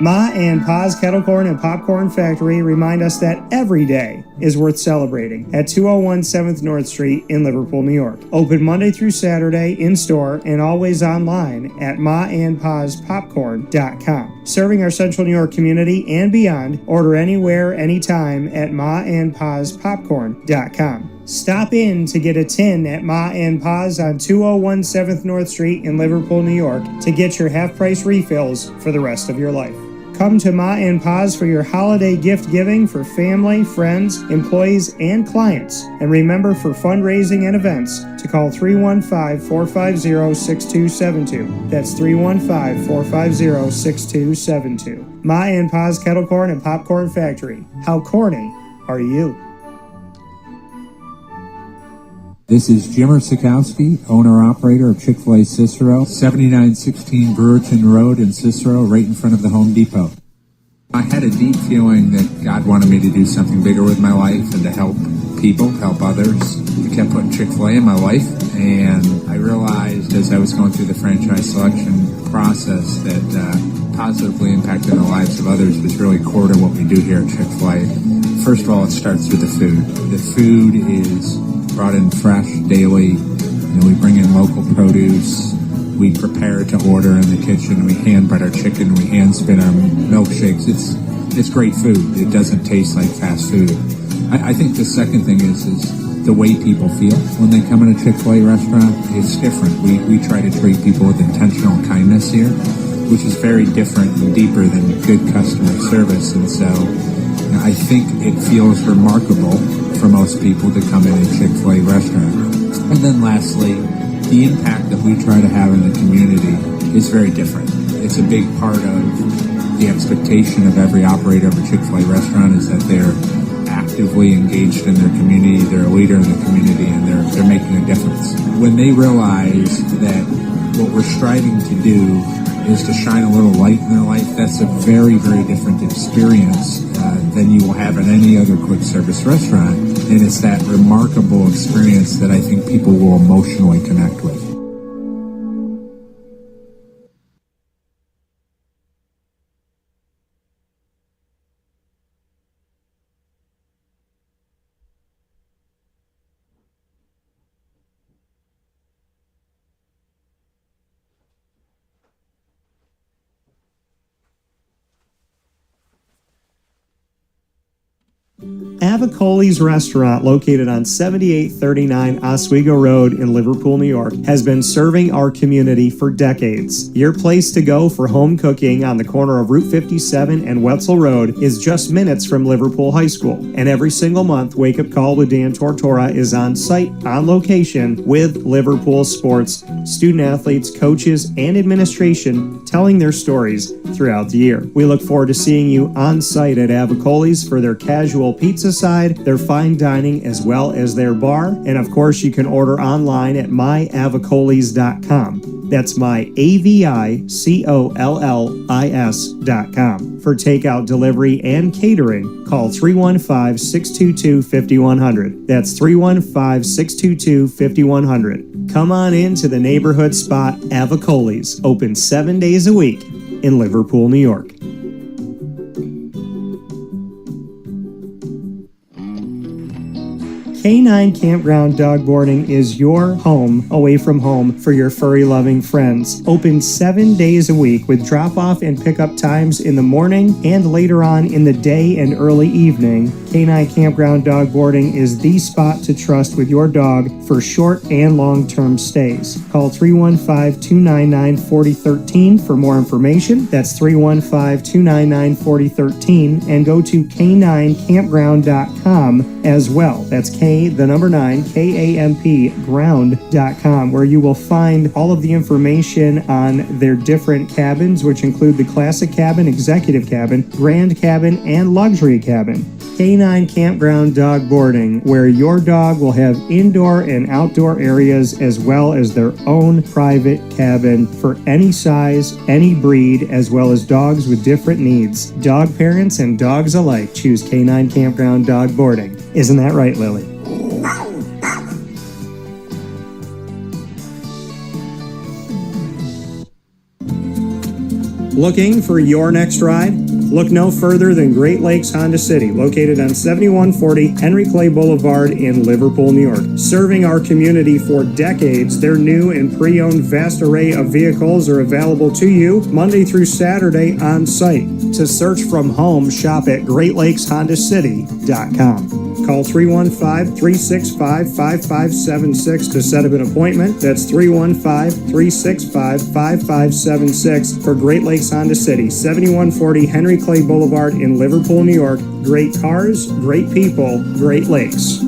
Ma and Pa's Kettle Corn and Popcorn Factory remind us that every day is worth celebrating at 201 7th North Street in Liverpool, New York. Open Monday through Saturday in-store and always online at maandpaspopcorn.com. Serving our Central New York community and beyond, order anywhere, anytime at maandpaspopcorn.com. Stop in to get a tin at Ma and Pa's on 201 7th North Street in Liverpool, New York to get your half-price refills for the rest of your life. Come to Ma and Pa's for your holiday gift giving for family, friends, employees, and clients. And remember, for fundraising and events, to call 315-450-6272. That's 315-450-6272. Ma and Pa's Kettle Corn and Popcorn Factory. How corny are you? This is Jimmer Sikowski, owner-operator of Chick-fil-A Cicero, 7916 Brewerton Road in Cicero, right in front of the Home Depot. I had a deep feeling that God wanted me to do something bigger with my life and to help people, help others. I kept putting Chick-fil-A in my life, and I realized as I was going through the franchise selection process that positively impacting the lives of others was really core to what we do here at Chick-fil-A. First of all, it starts with the food. The food is brought in fresh daily. We bring in local produce. We prepare to order in the kitchen. We hand bread our chicken. We hand spin our milkshakes. It's great food. It doesn't taste like fast food. I think the second thing is the way people feel when they come in a Chick-fil-A restaurant. It's different. We try to treat people with intentional kindness here, which is very different and deeper than good customer service. And so I think it feels remarkable for most people to come in a Chick-fil-A restaurant. And then lastly, the impact that we try to have in the community is very different. It's a big part of the expectation of every operator of a Chick-fil-A restaurant is that they're actively engaged in their community, they're a leader in the community, and they're making a difference. When they realize that what we're striving to do is to shine a little light in their life, that's a very, very different experience than you will have in any other quick service restaurant. And it's that remarkable experience that I think people will emotionally connect with. Avicoli's restaurant, located on 7839 Oswego Road in Liverpool, New York, has been serving our community for decades. Your place to go for home cooking on the corner of Route 57 and Wetzel Road is just minutes from Liverpool High School. And every single month, Wake Up Call with Dan Tortora is on site, on location, with Liverpool sports, student athletes, coaches, and administration telling their stories throughout the year. We look forward to seeing you on site at Avicoli's for their casual pizza side, their fine dining, as well as their bar. And of course, you can order online at myavicolis.com. That's myavicollis.com. For takeout, delivery, and catering, call 315-622-5100. That's 315-622-5100. Come on in to the neighborhood spot Avicoli's, open 7 days a week in Liverpool, New York. K-9 Campground Dog Boarding is your home away from home for your furry-loving friends. Open 7 days a week with drop-off and pickup times in the morning and later on in the day and early evening. K-9 Campground Dog Boarding is the spot to trust with your dog for short and long-term stays. Call 315-299-4013 for more information. That's 315-299-4013, and go to k9campground.com as well. That's K9 ground.com, where you will find all of the information on their different cabins, which include the classic cabin, executive cabin, grand cabin, and luxury cabin. K-9 Campground Dog Boarding, where your dog will have indoor and outdoor areas as well as their own private cabin for any size, any breed, as well as dogs with different needs. Dog parents and dogs alike choose K-9 Campground Dog Boarding. Isn't that right, Lily? Looking for your next ride? Look no further than Great Lakes Honda City, located on 7140 Henry Clay Boulevard in Liverpool, New York. Serving our community for decades, their new and pre-owned vast array of vehicles are available to you Monday through Saturday on site. To search from home, shop at GreatLakesHondaCity.com. Call 315-365-5576 to set up an appointment. That's 315-365-5576 for Great Lakes Honda City, 7140 Henry Clay Boulevard in Liverpool, New York. Great cars, great people, Great Lakes.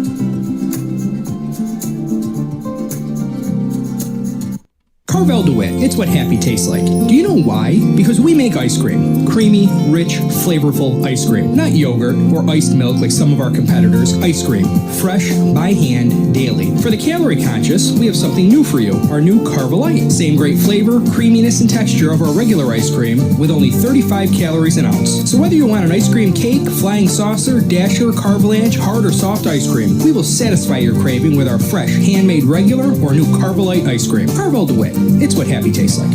Carvel DeWitt, it's what happy tastes like. Do you know why? Because we make ice cream. Creamy, rich, flavorful ice cream. Not yogurt or iced milk like some of our competitors. Ice cream. Fresh, by hand, daily. For the calorie conscious, we have something new for you. Our new Carvelite. Same great flavor, creaminess, and texture of our regular ice cream with only 35 calories an ounce. So whether you want an ice cream cake, flying saucer, dasher, carvalanche, hard or soft ice cream, we will satisfy your craving with our fresh, handmade regular or new Carvelite ice cream. Carvel DeWitt. It's what happy tastes like.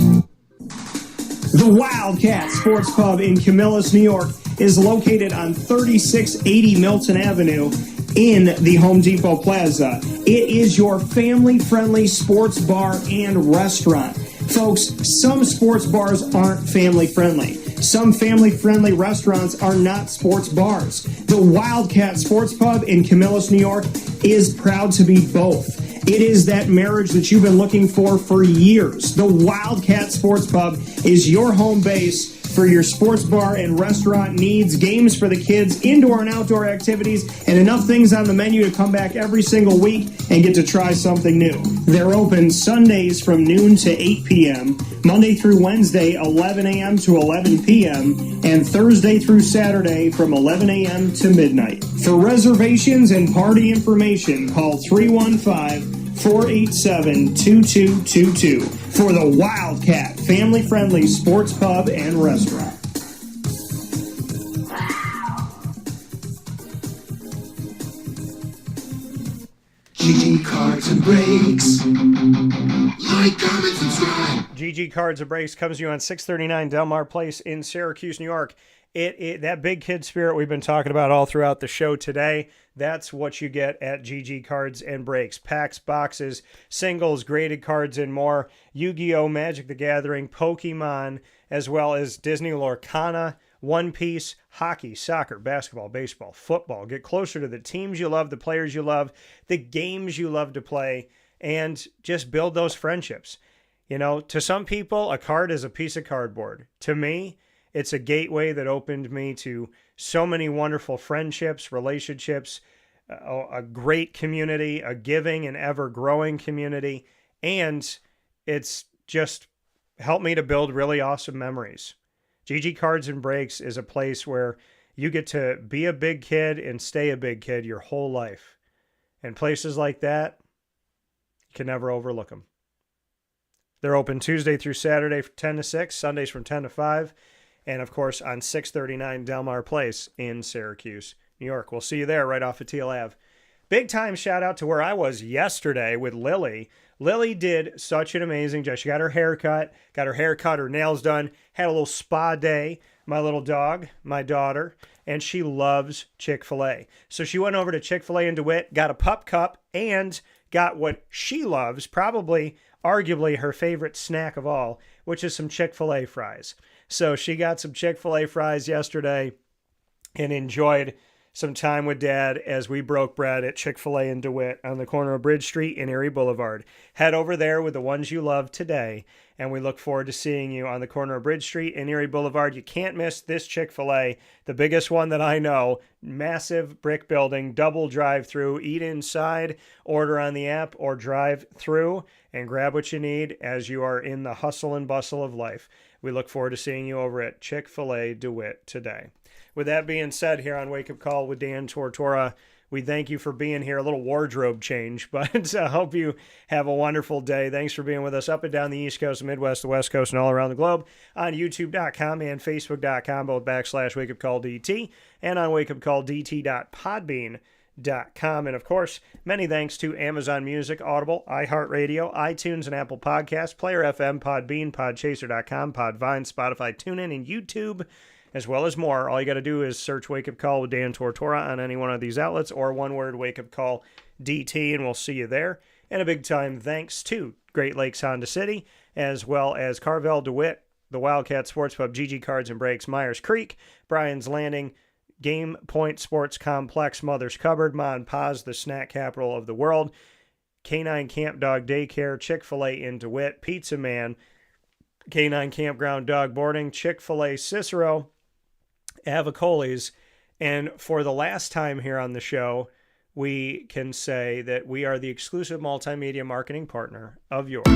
The Wildcat Sports Pub in Camillus, New York is located on 3680 Milton Avenue in the Home Depot Plaza. It is your family-friendly sports bar and restaurant. Folks, some sports bars aren't family-friendly. Some family-friendly restaurants are not sports bars. The Wildcat Sports Pub in Camillus, New York is proud to be both. It is that marriage that you've been looking for years. The Wildcat Sports Pub is your home base for your sports bar and restaurant needs, games for the kids, indoor and outdoor activities, and enough things on the menu to come back every single week and get to try something new. They're open Sundays from noon to 8 p.m., Monday through Wednesday, 11 a.m. to 11 p.m., and Thursday through Saturday from 11 a.m. to midnight. For reservations and party information, call 315-487-2222 for the Wildcat family-friendly sports pub and restaurant. GG Cards and Breaks. Like, comment, subscribe. GG Cards and Breaks comes to you on 639 Delmar Place in Syracuse, New York. That big kid spirit we've been talking about all throughout the show today, that's what you get at GG Cards and Breaks. Packs, boxes, singles, graded cards, and more. Yu-Gi-Oh!, Magic the Gathering, Pokemon, as well as Disney Lorcana, One Piece, hockey, soccer, basketball, baseball, football. Get closer to the teams you love, the players you love, the games you love to play, and just build those friendships. You know, to some people, a card is a piece of cardboard. To me, it's a gateway that opened me to so many wonderful friendships, relationships, a great community, a giving and ever-growing community, and it's just helped me to build really awesome memories. GG Cards and Breaks is a place where you get to be a big kid and stay a big kid your whole life. And places like that, you can never overlook them. They're open Tuesday through Saturday from 10 to 6, Sundays from 10 to 5, and of course on 639 Delmar Place in Syracuse, New York. We'll see you there right off of Teal Ave. Big time shout out to where I was yesterday with Lily. Lily did such an amazing job. She got her hair cut, her nails done, had a little spa day. My little dog, my daughter, and she loves Chick-fil-A. So she went over to Chick-fil-A in DeWitt, got a pup cup, and got what she loves, probably, arguably her favorite snack of all, which is some Chick-fil-A fries. So she got some Chick-fil-A fries yesterday and enjoyed some time with Dad as we broke bread at Chick-fil-A in DeWitt on the corner of Bridge Street and Erie Boulevard. Head over there with the ones you love today, and we look forward to seeing you on the corner of Bridge Street and Erie Boulevard. You can't miss this Chick-fil-A, the biggest one that I know. Massive brick building, double drive-through. Eat inside, order on the app, or drive through and grab what you need as you are in the hustle and bustle of life. We look forward to seeing you over at Chick-fil-A DeWitt today. With that being said, here on Wake Up Call with Dan Tortora, we thank you for being here. A little wardrobe change, but I hope you have a wonderful day. Thanks for being with us up and down the East Coast, Midwest, the West Coast, and all around the globe on YouTube.com and Facebook.com, both /WakeUpCallDT, and on WakeUpCallDT.podbean.com. And of course, many thanks to Amazon Music, Audible, iHeartRadio, iTunes, and Apple Podcasts, Player FM, Podbean, Podchaser.com, Podvine, Spotify, TuneIn, and YouTube, as well as more. All you got to do is search Wake Up Call with Dan Tortora on any one of these outlets, or one word, Wake Up Call DT, and we'll see you there. And a big time thanks to Great Lakes Honda City, as well as Carvel DeWitt, the Wildcat Sports Pub, GG Cards and Breaks, Myers Creek, Bryan's Landing, Game Point Sports Complex, Mother's Cupboard, Ma and Pa's, the snack capital of the world, K-9 Kamp Dog Daycare, Chick-fil-A in DeWitt, Pizza Man, K-9 Campground Dog Boarding, Chick-fil-A Cicero, Avicoli's, and for the last time here on the show, we can say that we are the exclusive multimedia marketing partner of yours.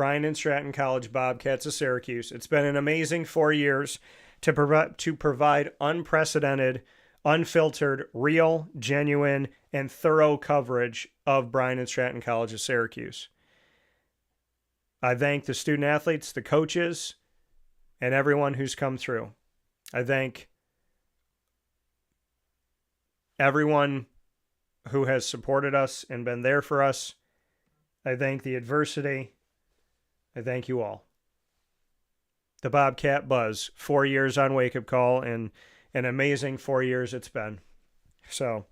Bryan and Stratton College Bobcats of Syracuse. It's been an amazing 4 years to provide unprecedented, unfiltered, real, genuine, and thorough coverage of Bryan and Stratton College of Syracuse. I thank the student athletes, the coaches, and everyone who's come through. I thank everyone who has supported us and been there for us. I thank the adversity. I thank you all. The Bobcat Buzz, 4 years on Wake Up Call, and an amazing 4 years it's been. So,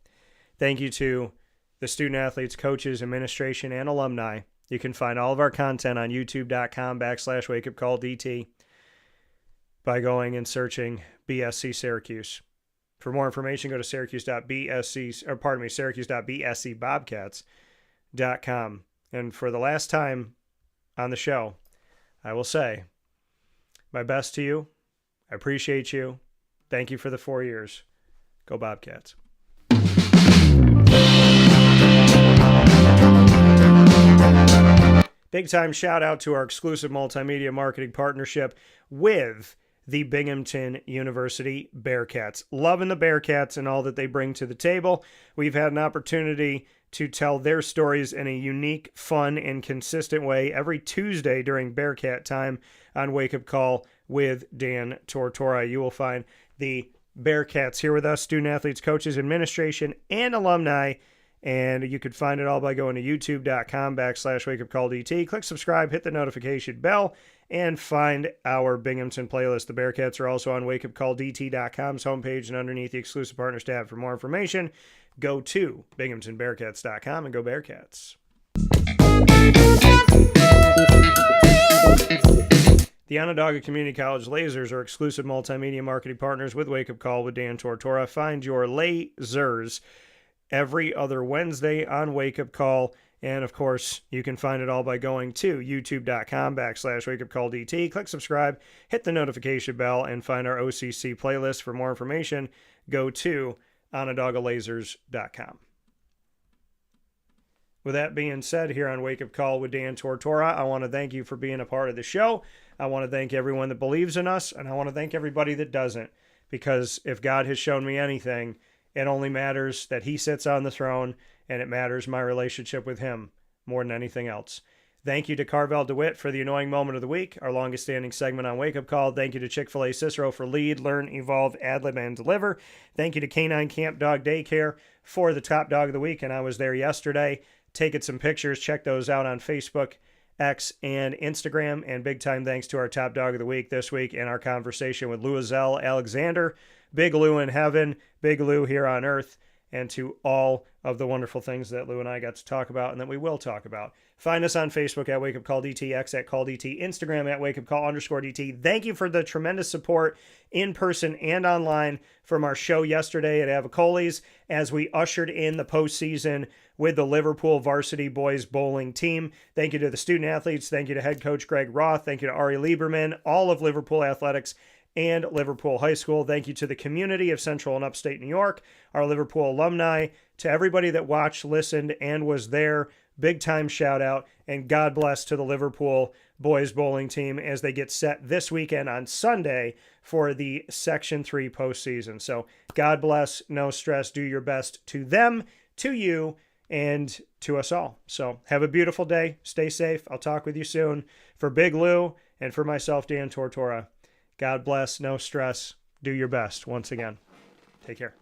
thank you to the student athletes, coaches, administration, and alumni. You can find all of our content on youtube.com/wakeupcalldt by going and searching BSC Syracuse. For more information, go to syracuse.bscbobcats.com. And for the last time on the show, I will say my best to you. I appreciate you. Thank you for the 4 years. Go Bobcats. Big time shout out to our exclusive multimedia marketing partnership with the Binghamton University Bearcats. Loving the Bearcats and all that they bring to the table. We've had an opportunity to tell their stories in a unique, fun, and consistent way every Tuesday during Bearcat time on Wake Up Call with Dan Tortora. You will find the Bearcats here with us, student athletes, coaches, administration, and alumni. And you could find it all by going to youtube.com/wakeupcalldt. Click subscribe, hit the notification bell, and find our Binghamton playlist. The Bearcats are also on wakeupcalldt.com's homepage and underneath the exclusive partners tab. For more information, go to binghamtonbearcats.com and go Bearcats. The Onondaga Community College Lasers are exclusive multimedia marketing partners with Wake Up Call with Dan Tortora. Find your lasers every other Wednesday on Wake Up Call. And of course, you can find it all by going to youtube.com/wakeupcalldt. Click subscribe, hit the notification bell, and find our OCC playlist. For more information, go to onondagalasers.com. With that being said, here on Wake Up Call with Dan Tortora, I want to thank you for being a part of the show. I want to thank everyone that believes in us, and I want to thank everybody that doesn't. Because if God has shown me anything, it only matters that he sits on the throne, and it matters my relationship with him more than anything else. Thank you to Carvel DeWitt for the annoying moment of the week, our longest standing segment on Wake Up Call. Thank you to Chick-fil-A Cicero for lead, learn, evolve, ad-lib, and deliver. Thank you to K-9 Kamp Dog Daycare for the top dog of the week, and I was there yesterday taking some pictures. Check those out on Facebook, X, and Instagram. And big time thanks to our top dog of the week this week and our conversation with Louiselle Alexander. Big Lou in heaven, Big Lou here on earth, and to all of the wonderful things that Lou and I got to talk about and that we will talk about. Find us on Facebook at Wake Up Call DT, X at Call DT, Instagram at Wake Up Call _DT. Thank you for the tremendous support in person and online from our show yesterday at Avicoli's as we ushered in the postseason with the Liverpool varsity boys bowling team. Thank you to the student athletes. Thank you to head coach Greg Roth. Thank you to Ari Lieberman, all of Liverpool Athletics and Liverpool High School. Thank you to the community of Central and Upstate New York, our Liverpool alumni, to everybody that watched, listened, and was there. Big time shout out, and God bless to the Liverpool boys bowling team as they get set this weekend on Sunday for the Section 3 postseason. So God bless, no stress, do your best to them, to you, and to us all. So have a beautiful day. Stay safe. I'll talk with you soon. For Big Lou and for myself, Dan Tortora, God bless, no stress, do your best once again. Take care.